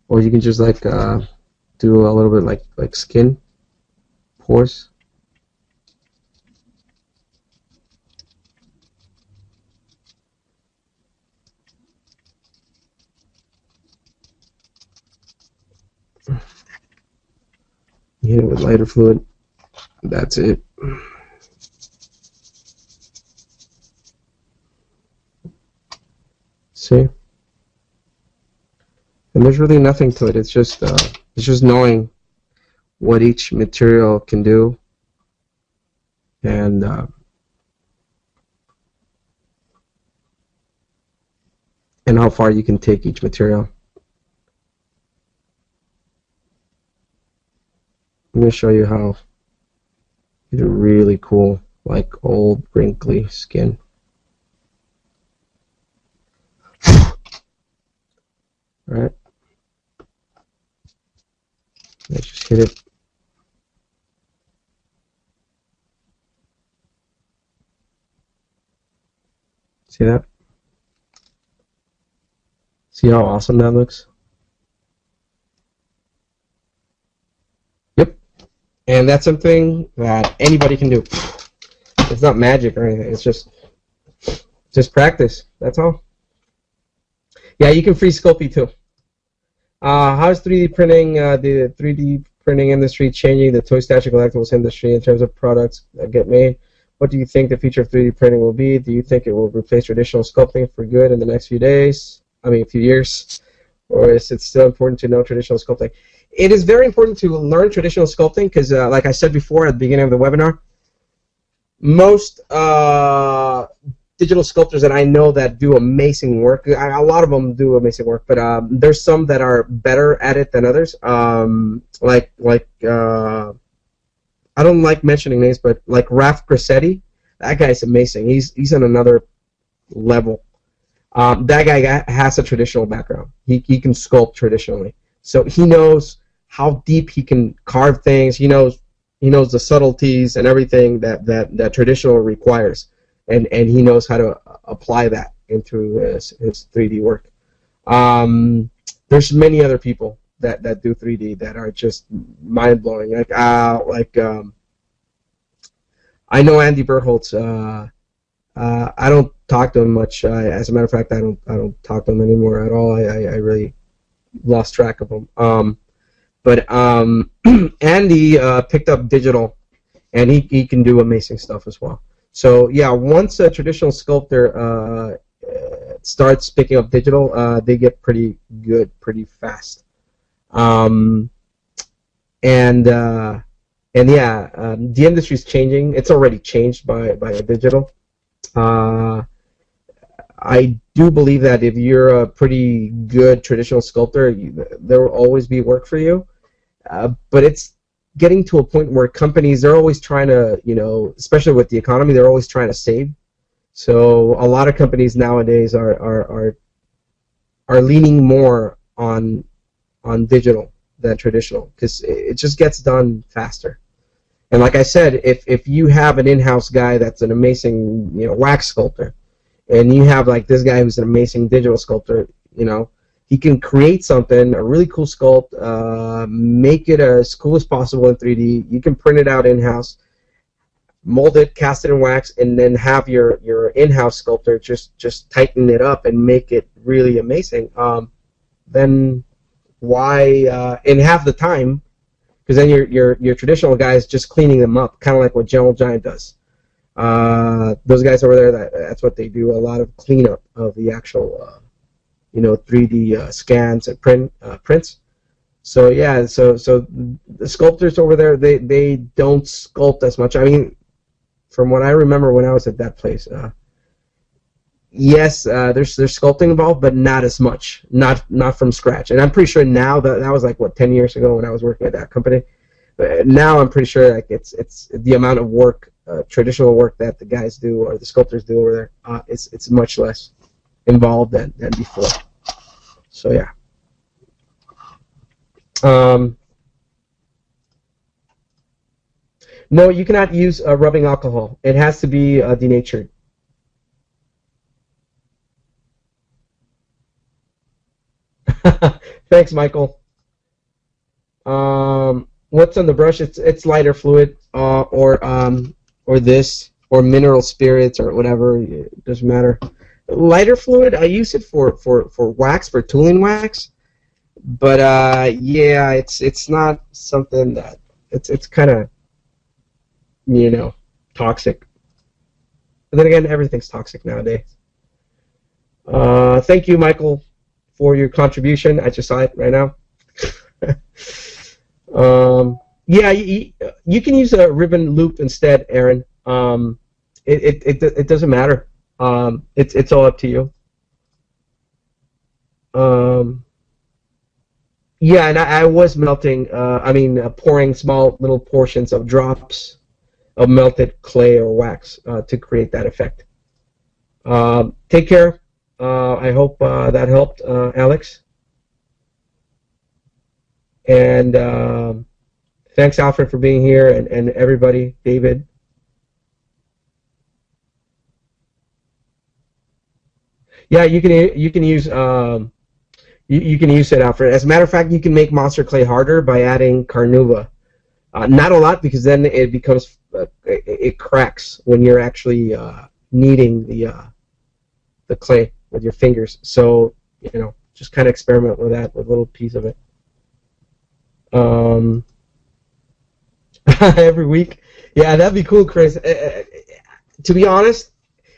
Or you can just like do a little bit like skin pores. Hit it with lighter fluid. That's it. See? And there's really nothing to it. It's just knowing what each material can do, and how far you can take each material. I'm going to show you how it's really cool, like old wrinkly skin. Alright. Let's just hit it. See that? See how awesome that looks? Yep. And that's something that anybody can do. It's not magic or anything. It's just practice. That's all. Yeah, you can free Sculpting too. How is 3D printing, the 3D printing industry changing the toy statue collectibles industry in terms of products that get made? What do you think the future of 3D printing will be? Do you think it will replace traditional sculpting for good in the next few years? Or is it still important to know traditional sculpting? It is very important to learn traditional sculpting because, like I said before at the beginning of the webinar, most digital sculptors that I know that do amazing work, a lot of them do amazing work, but there's some that are better at it than others. I don't like mentioning names, but like Raf Grassetti, that guy's amazing. He's on another level. That guy has a traditional background. He can sculpt traditionally, so he knows how deep he can carve things. He knows the subtleties and everything that traditional requires, and he knows how to apply that into his 3D work. There's many other people that do 3D that are just mind blowing. I know Andy Berholtz. I don't talk to him much. As a matter of fact, I don't talk to him anymore at all. I really lost track of him. But Andy picked up digital, and he can do amazing stuff as well. So yeah, once a traditional sculptor starts picking up digital, they get pretty good pretty fast. And yeah, the industry's changing. It's already changed by digital. I do believe that if you're a pretty good traditional sculptor, there will always be work for you. But it's getting to a point where companies, they're always trying to, especially with the economy, they're always trying to save. So a lot of companies nowadays are leaning more on digital than traditional because it just gets done faster. And like I said, if you have an in-house guy that's an amazing wax sculptor, and you have like this guy who's an amazing digital sculptor, he can create something, a really cool sculpt, make it as cool as possible in 3D. You can print it out in-house, mold it, cast it in wax, and then have your in-house sculptor just tighten it up and make it really amazing. Then why in half the time? Because then your traditional guy is just cleaning them up, kind of like what General Giant does. Those guys over there, that's what they do, a lot of cleanup of the actual 3D scans and prints. So yeah, so the sculptors over there, they don't sculpt as much. I mean, from what I remember when I was at that place, yes, there's sculpting involved, but not as much, not from scratch. And I'm pretty sure now that was like 10 years ago when I was working at that company. But now I'm pretty sure like it's the amount of work, traditional work that the guys do or the sculptors do over there. It's much less involved than before. So yeah. No, you cannot use rubbing alcohol. It has to be denatured. Thanks, Michael. What's on the brush? It's lighter fluid, or this, or mineral spirits, or whatever. It doesn't matter. Lighter fluid, I use it for wax, for tooling wax. But yeah, it's not something that it's kind of toxic. But then again, everything's toxic nowadays. Thank you, Michael, for your contribution. I just saw it right now. Yeah, you can use a ribbon loop instead, Aaron. It doesn't matter. It's all up to you. Yeah, and I was melting. Pouring small little portions of drops of melted clay or wax to create that effect. Take care. I hope that helped, Alex. And thanks, Alfred, for being here, and everybody, David. Yeah, you can use you can use it, Alfred. As a matter of fact, you can make monster clay harder by adding carnauba. Not a lot, because then it becomes it cracks when you're actually kneading the clay with your fingers. So just kind of experiment with that, with a little piece of it. Every week, yeah, that'd be cool, Chris. To be honest,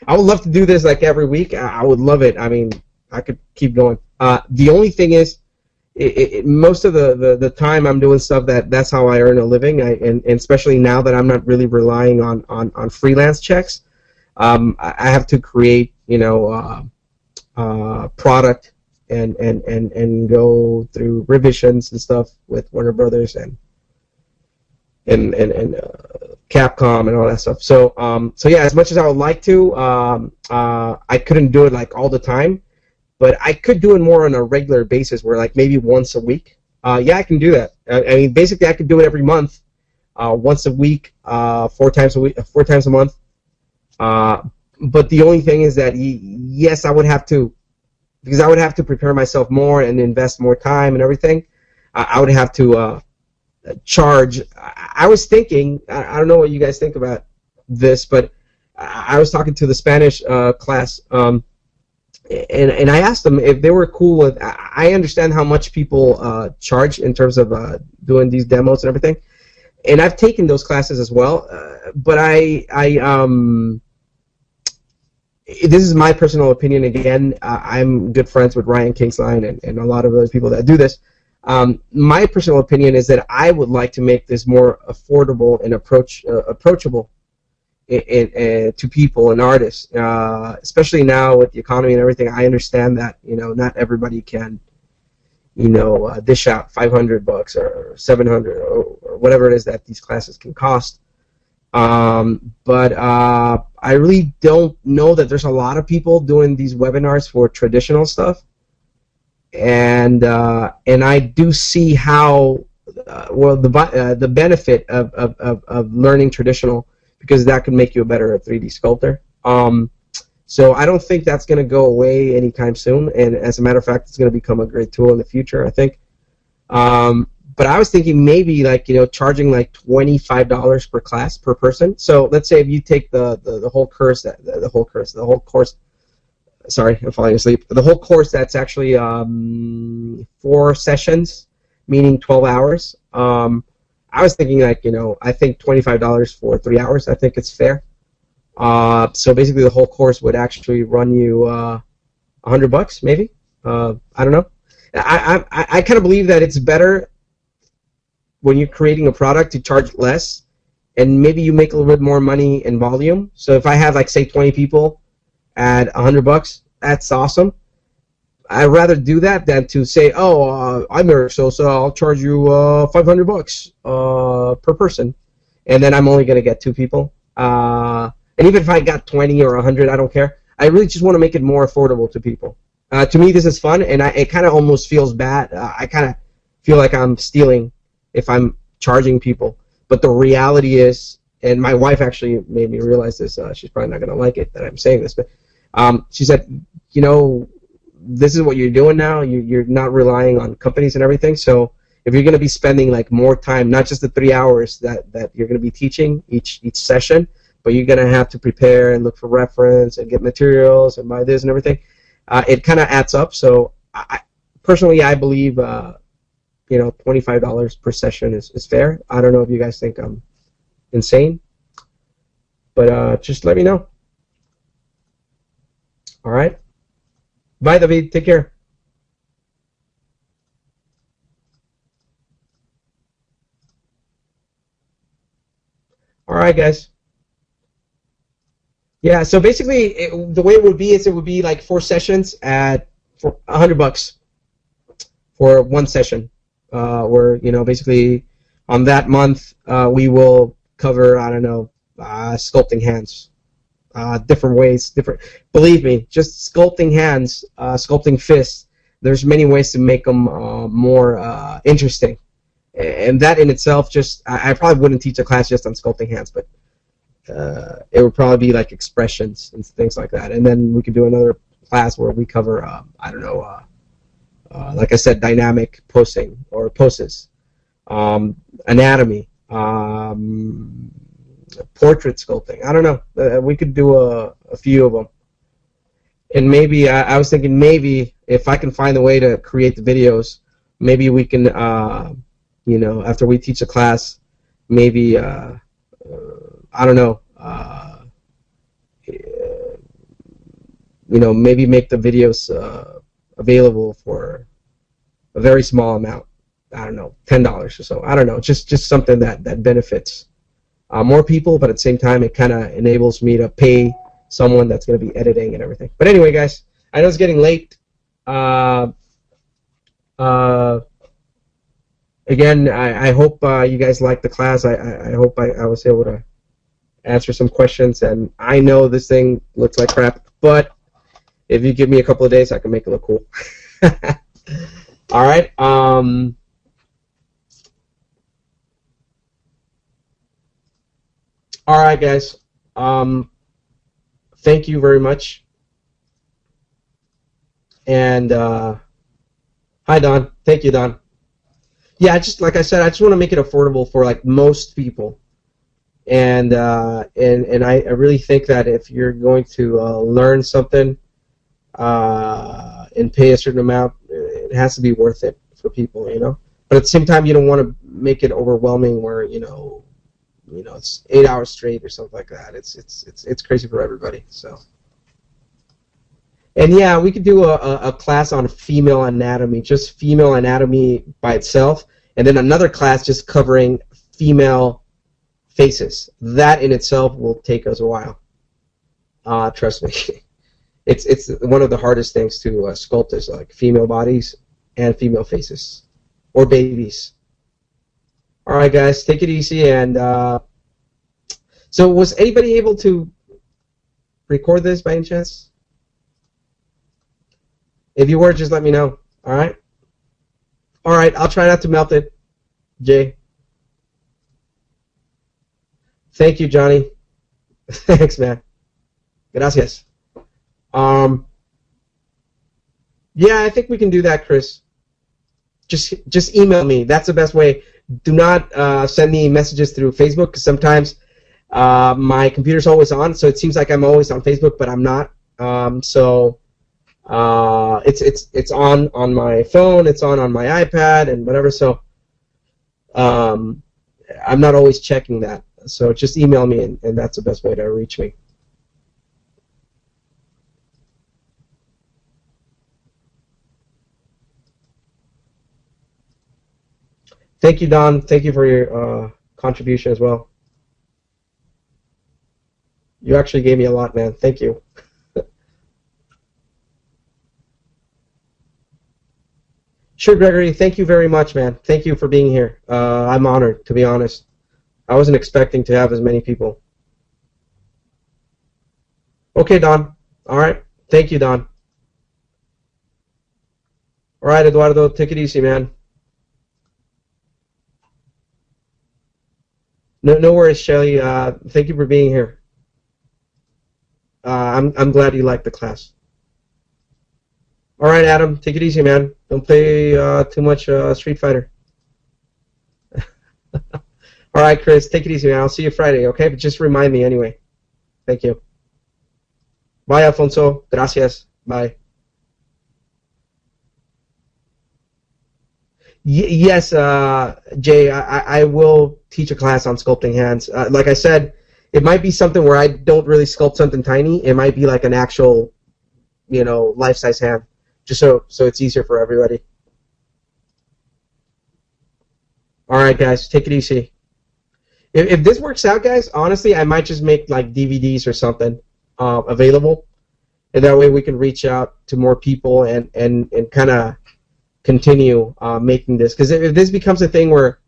I would love to do this like every week. I would love it. I mean, I could keep going. The only thing is, most of the time I'm doing stuff that's how I earn a living. And especially now that I'm not really relying on freelance checks, I have to create product and go through revisions and stuff with Warner Brothers and Capcom and all that stuff. So yeah, as much as I would like to, I couldn't do it like all the time, but I could do it more on a regular basis, where like maybe once a week. Yeah, I can do that. I mean, basically, I could do it every month, once a week, 4 times a month. But the only thing is that yes, I would have to, because I would have to prepare myself more and invest more time and everything. I would have to charge. I was thinking, I don't know what you guys think about this, but I was talking to the Spanish class, and I asked them if they were cool with. I understand how much people charge in terms of doing these demos and everything, and I've taken those classes as well. But this is my personal opinion. Again, I'm good friends with Ryan Kingsline and a lot of other people that do this. My personal opinion is that I would like to make this more affordable and approachable to people and artists, especially now with the economy and everything. I understand that not everybody can dish out $500 or $700 or whatever it is that these classes can cost. But I really don't know that there's a lot of people doing these webinars for traditional stuff. And I do see how the benefit of learning traditional, because that can make you a better 3D sculptor. So I don't think that's going to go away anytime soon, and as a matter of fact, it's going to become a great tool in the future, I think. But I was thinking maybe like charging like $25 per class per person. So let's say if you take the whole course, the whole course. Sorry, I'm falling asleep. The whole course, that's actually 4 sessions, meaning 12 hours. I was thinking like, I think $25 for 3 hours. I think it's fair. So basically, the whole course would actually run you $100 maybe. I don't know. I kind of believe that it's better when you're creating a product to charge less, and maybe you make a little bit more money in volume. So if I have like say 20 people at $100, that's awesome. I'd rather do that than to say, oh, I'm Erick Sosa, I'll charge you $500 per person, and then I'm only going to get 2 people. And even if I got 20 or 100, I don't care. I really just want to make it more affordable to people. To me, this is fun, and it kind of almost feels bad. I kind of feel like I'm stealing if I'm charging people. But the reality is, and my wife actually made me realize this. She's probably not going to like it that I'm saying this, but she said, this is what you're doing now. You're not relying on companies and everything. So if you're going to be spending like more time, not just the 3 hours that you're going to be teaching each session, but you're going to have to prepare and look for reference and get materials and buy this and everything, it kind of adds up. So personally, I believe $25 per session is fair. I don't know if you guys think I'm insane, but just let me know. All right. Bye, David. Take care. All right, guys. Yeah, so basically, the way it would be is it would be like 4 sessions for $100 for one session. Where basically on that month we will cover, I don't know, sculpting hands, different ways, different. Believe me, just sculpting hands, sculpting fists. There's many ways to make them more interesting, and that in itself, just I probably wouldn't teach a class just on sculpting hands, but it would probably be like expressions and things like that. And then we could do another class where we cover, I don't know, like I said, dynamic posing or poses, anatomy, portrait sculpting. I don't know. We could do a few of them. And maybe, I was thinking maybe if I can find a way to create the videos, maybe we can, after we teach a class, maybe, I don't know, maybe make the videos available for a very small amount. I don't know, $10 or so. I don't know, just something that benefits more people, but at the same time, it kind of enables me to pay someone that's going to be editing and everything. But anyway, guys, I know it's getting late. Again, I hope you guys liked the class. I hope I was able to answer some questions, and I know this thing looks like crap, but if you give me a couple of days, I can make it look cool. All right. All right, guys. Thank you very much. And hi, Don. Thank you, Don. Yeah, just like I said, I just want to make it affordable for like most people. And I really think that if you're going to learn something and pay a certain amount, it has to be worth it for people, But at the same time, you don't want to make it overwhelming where it's 8 hours straight or something like that. It's crazy for everybody. So. And yeah, we could do a class on female anatomy, just female anatomy by itself, and then another class just covering female faces. That in itself will take us a while. Trust me. It's one of the hardest things to sculpt is like female bodies and female faces or babies. All right, guys, take it easy. And so, was anybody able to record this by any chance? If you were, just let me know. All right. All right. I'll try not to melt it, Jay. Thank you, Johnny. Thanks, man. Gracias. Yeah, I think we can do that, Chris. Just email me. That's the best way. Do not send me messages through Facebook, because sometimes my computer's always on, so it seems like I'm always on Facebook, but I'm not. It's on my phone, it's on my iPad, and whatever. So I'm not always checking that. So just email me, and that's the best way to reach me. Thank you, Don. Thank you for your contribution as well. You actually gave me a lot, man. Thank you. Sure, Gregory. Thank you very much, man. Thank you for being here. I'm honored, to be honest. I wasn't expecting to have as many people. Okay, Don. All right. Thank you, Don. All right, Eduardo. Take it easy, man. No worries, Shelly. Thank you for being here. I'm glad you liked the class. All right, Adam. Take it easy, man. Don't play too much Street Fighter. All right, Chris. Take it easy, man. I'll see you Friday, okay? But just remind me anyway. Thank you. Bye, Alfonso. Gracias. Bye. Yes, Jay, I will teach a class on sculpting hands. Like I said, it might be something where I don't really sculpt something tiny. It might be like an actual, life-size hand, just so it's easier for everybody. All right, guys, take it easy. if this works out, guys, honestly, I might just make like DVDs or something available, and that way we can reach out to more people and kind of continue making this. Because if this becomes a thing where,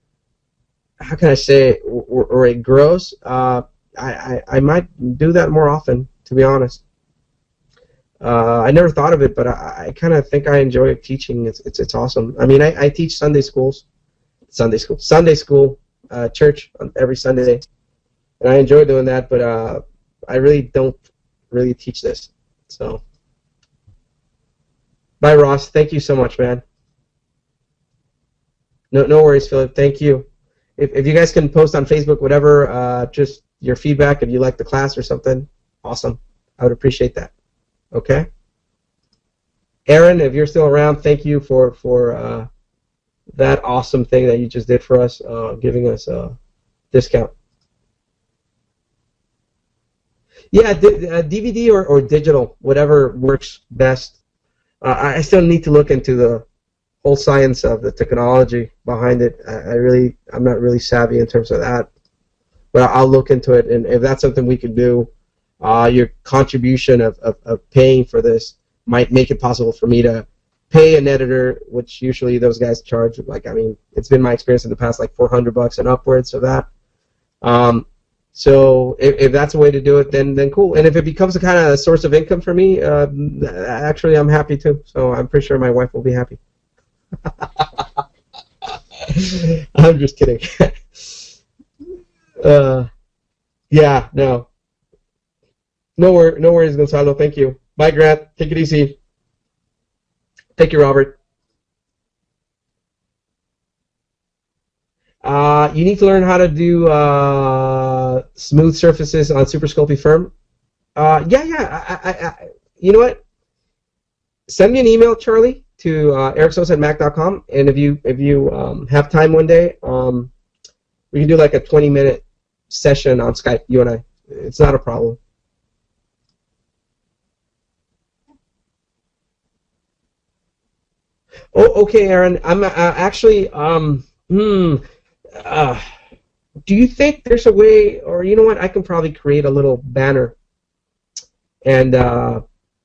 how can I say it, or it grows, I might do that more often, to be honest. I never thought of it, but I kind of think I enjoy teaching. It's awesome. I mean, I teach Sunday school, church on every Sunday, and I enjoy doing that. But I really don't really teach this. So, bye, Ross. Thank you so much, man. No worries, Philip. Thank you. If you guys can post on Facebook, whatever, just your feedback, if you like the class or something, awesome. I would appreciate that. Okay. Aaron, if you're still around, thank you for that awesome thing that you just did for us, giving us a discount. Yeah, DVD or digital, whatever works best. I still need to look into the whole science of the technology behind it. I'm not really savvy in terms of that, but I'll look into it, and if that's something we could do, your contribution of paying for this might make it possible for me to pay an editor, which usually those guys charge, like, I mean, it's been my experience in the past, like $400 and upwards of that. So if that's a way to do it, then cool. And if it becomes a kind of source of income for me, actually I'm happy too. So I'm pretty sure my wife will be happy. I'm just kidding. Yeah, no. No worries, Gonzalo. Thank you. Bye, Grant. Take it easy. Thank you, Robert. You need to learn how to do smooth surfaces on Super Sculpting Firm. Yeah. You know what? Send me an email, Charlie, to ericksosa@mac.com, and if you have time one day, we can do like a 20-minute session on Skype, you and I. It's not a problem. Oh, okay, Aaron. I'm actually. Do you think there's a way, or you know what? I can probably create a little banner and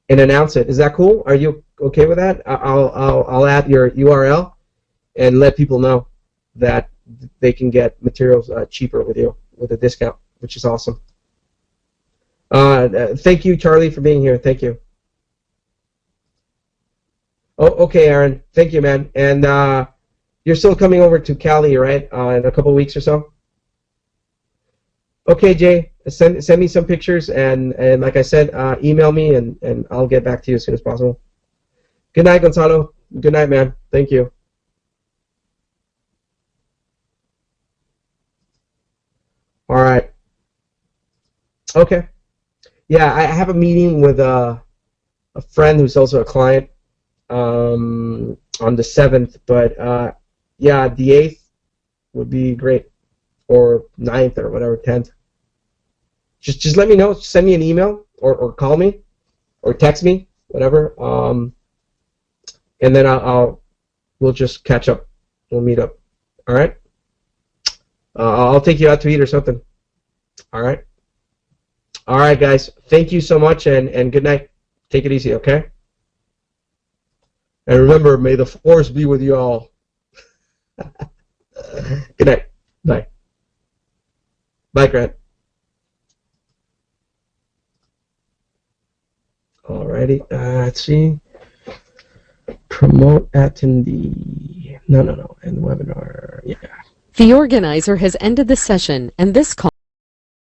announce it. Is that cool? Are you okay with that? I'll add your URL and let people know that they can get materials cheaper with you with a discount, which is awesome. Thank you, Charlie, for being here. Thank you. Oh, okay, Aaron. Thank you, man. And you're still coming over to Cali, right? In a couple of weeks or so. Okay, Jay. Send me some pictures, and like I said, email me, and I'll get back to you as soon as possible. Good night, Gonzalo. Good night, man. Thank you. All right. Okay. Yeah, I have a meeting with a friend who's also a client on the 7th, but yeah, the 8th would be great, or 9th or whatever, 10th. Just let me know. Send me an email or call me or text me, whatever, and then we'll just catch up. We'll meet up. All right. I'll take you out to eat or something. All right. All right, guys. Thank you so much, and good night. Take it easy, okay? And remember, may the force be with you all. Good night. Bye. Bye, Grant. Alrighty. Let's see. Promote attendee. No. And webinar. Yeah. The organizer has ended the session, and this call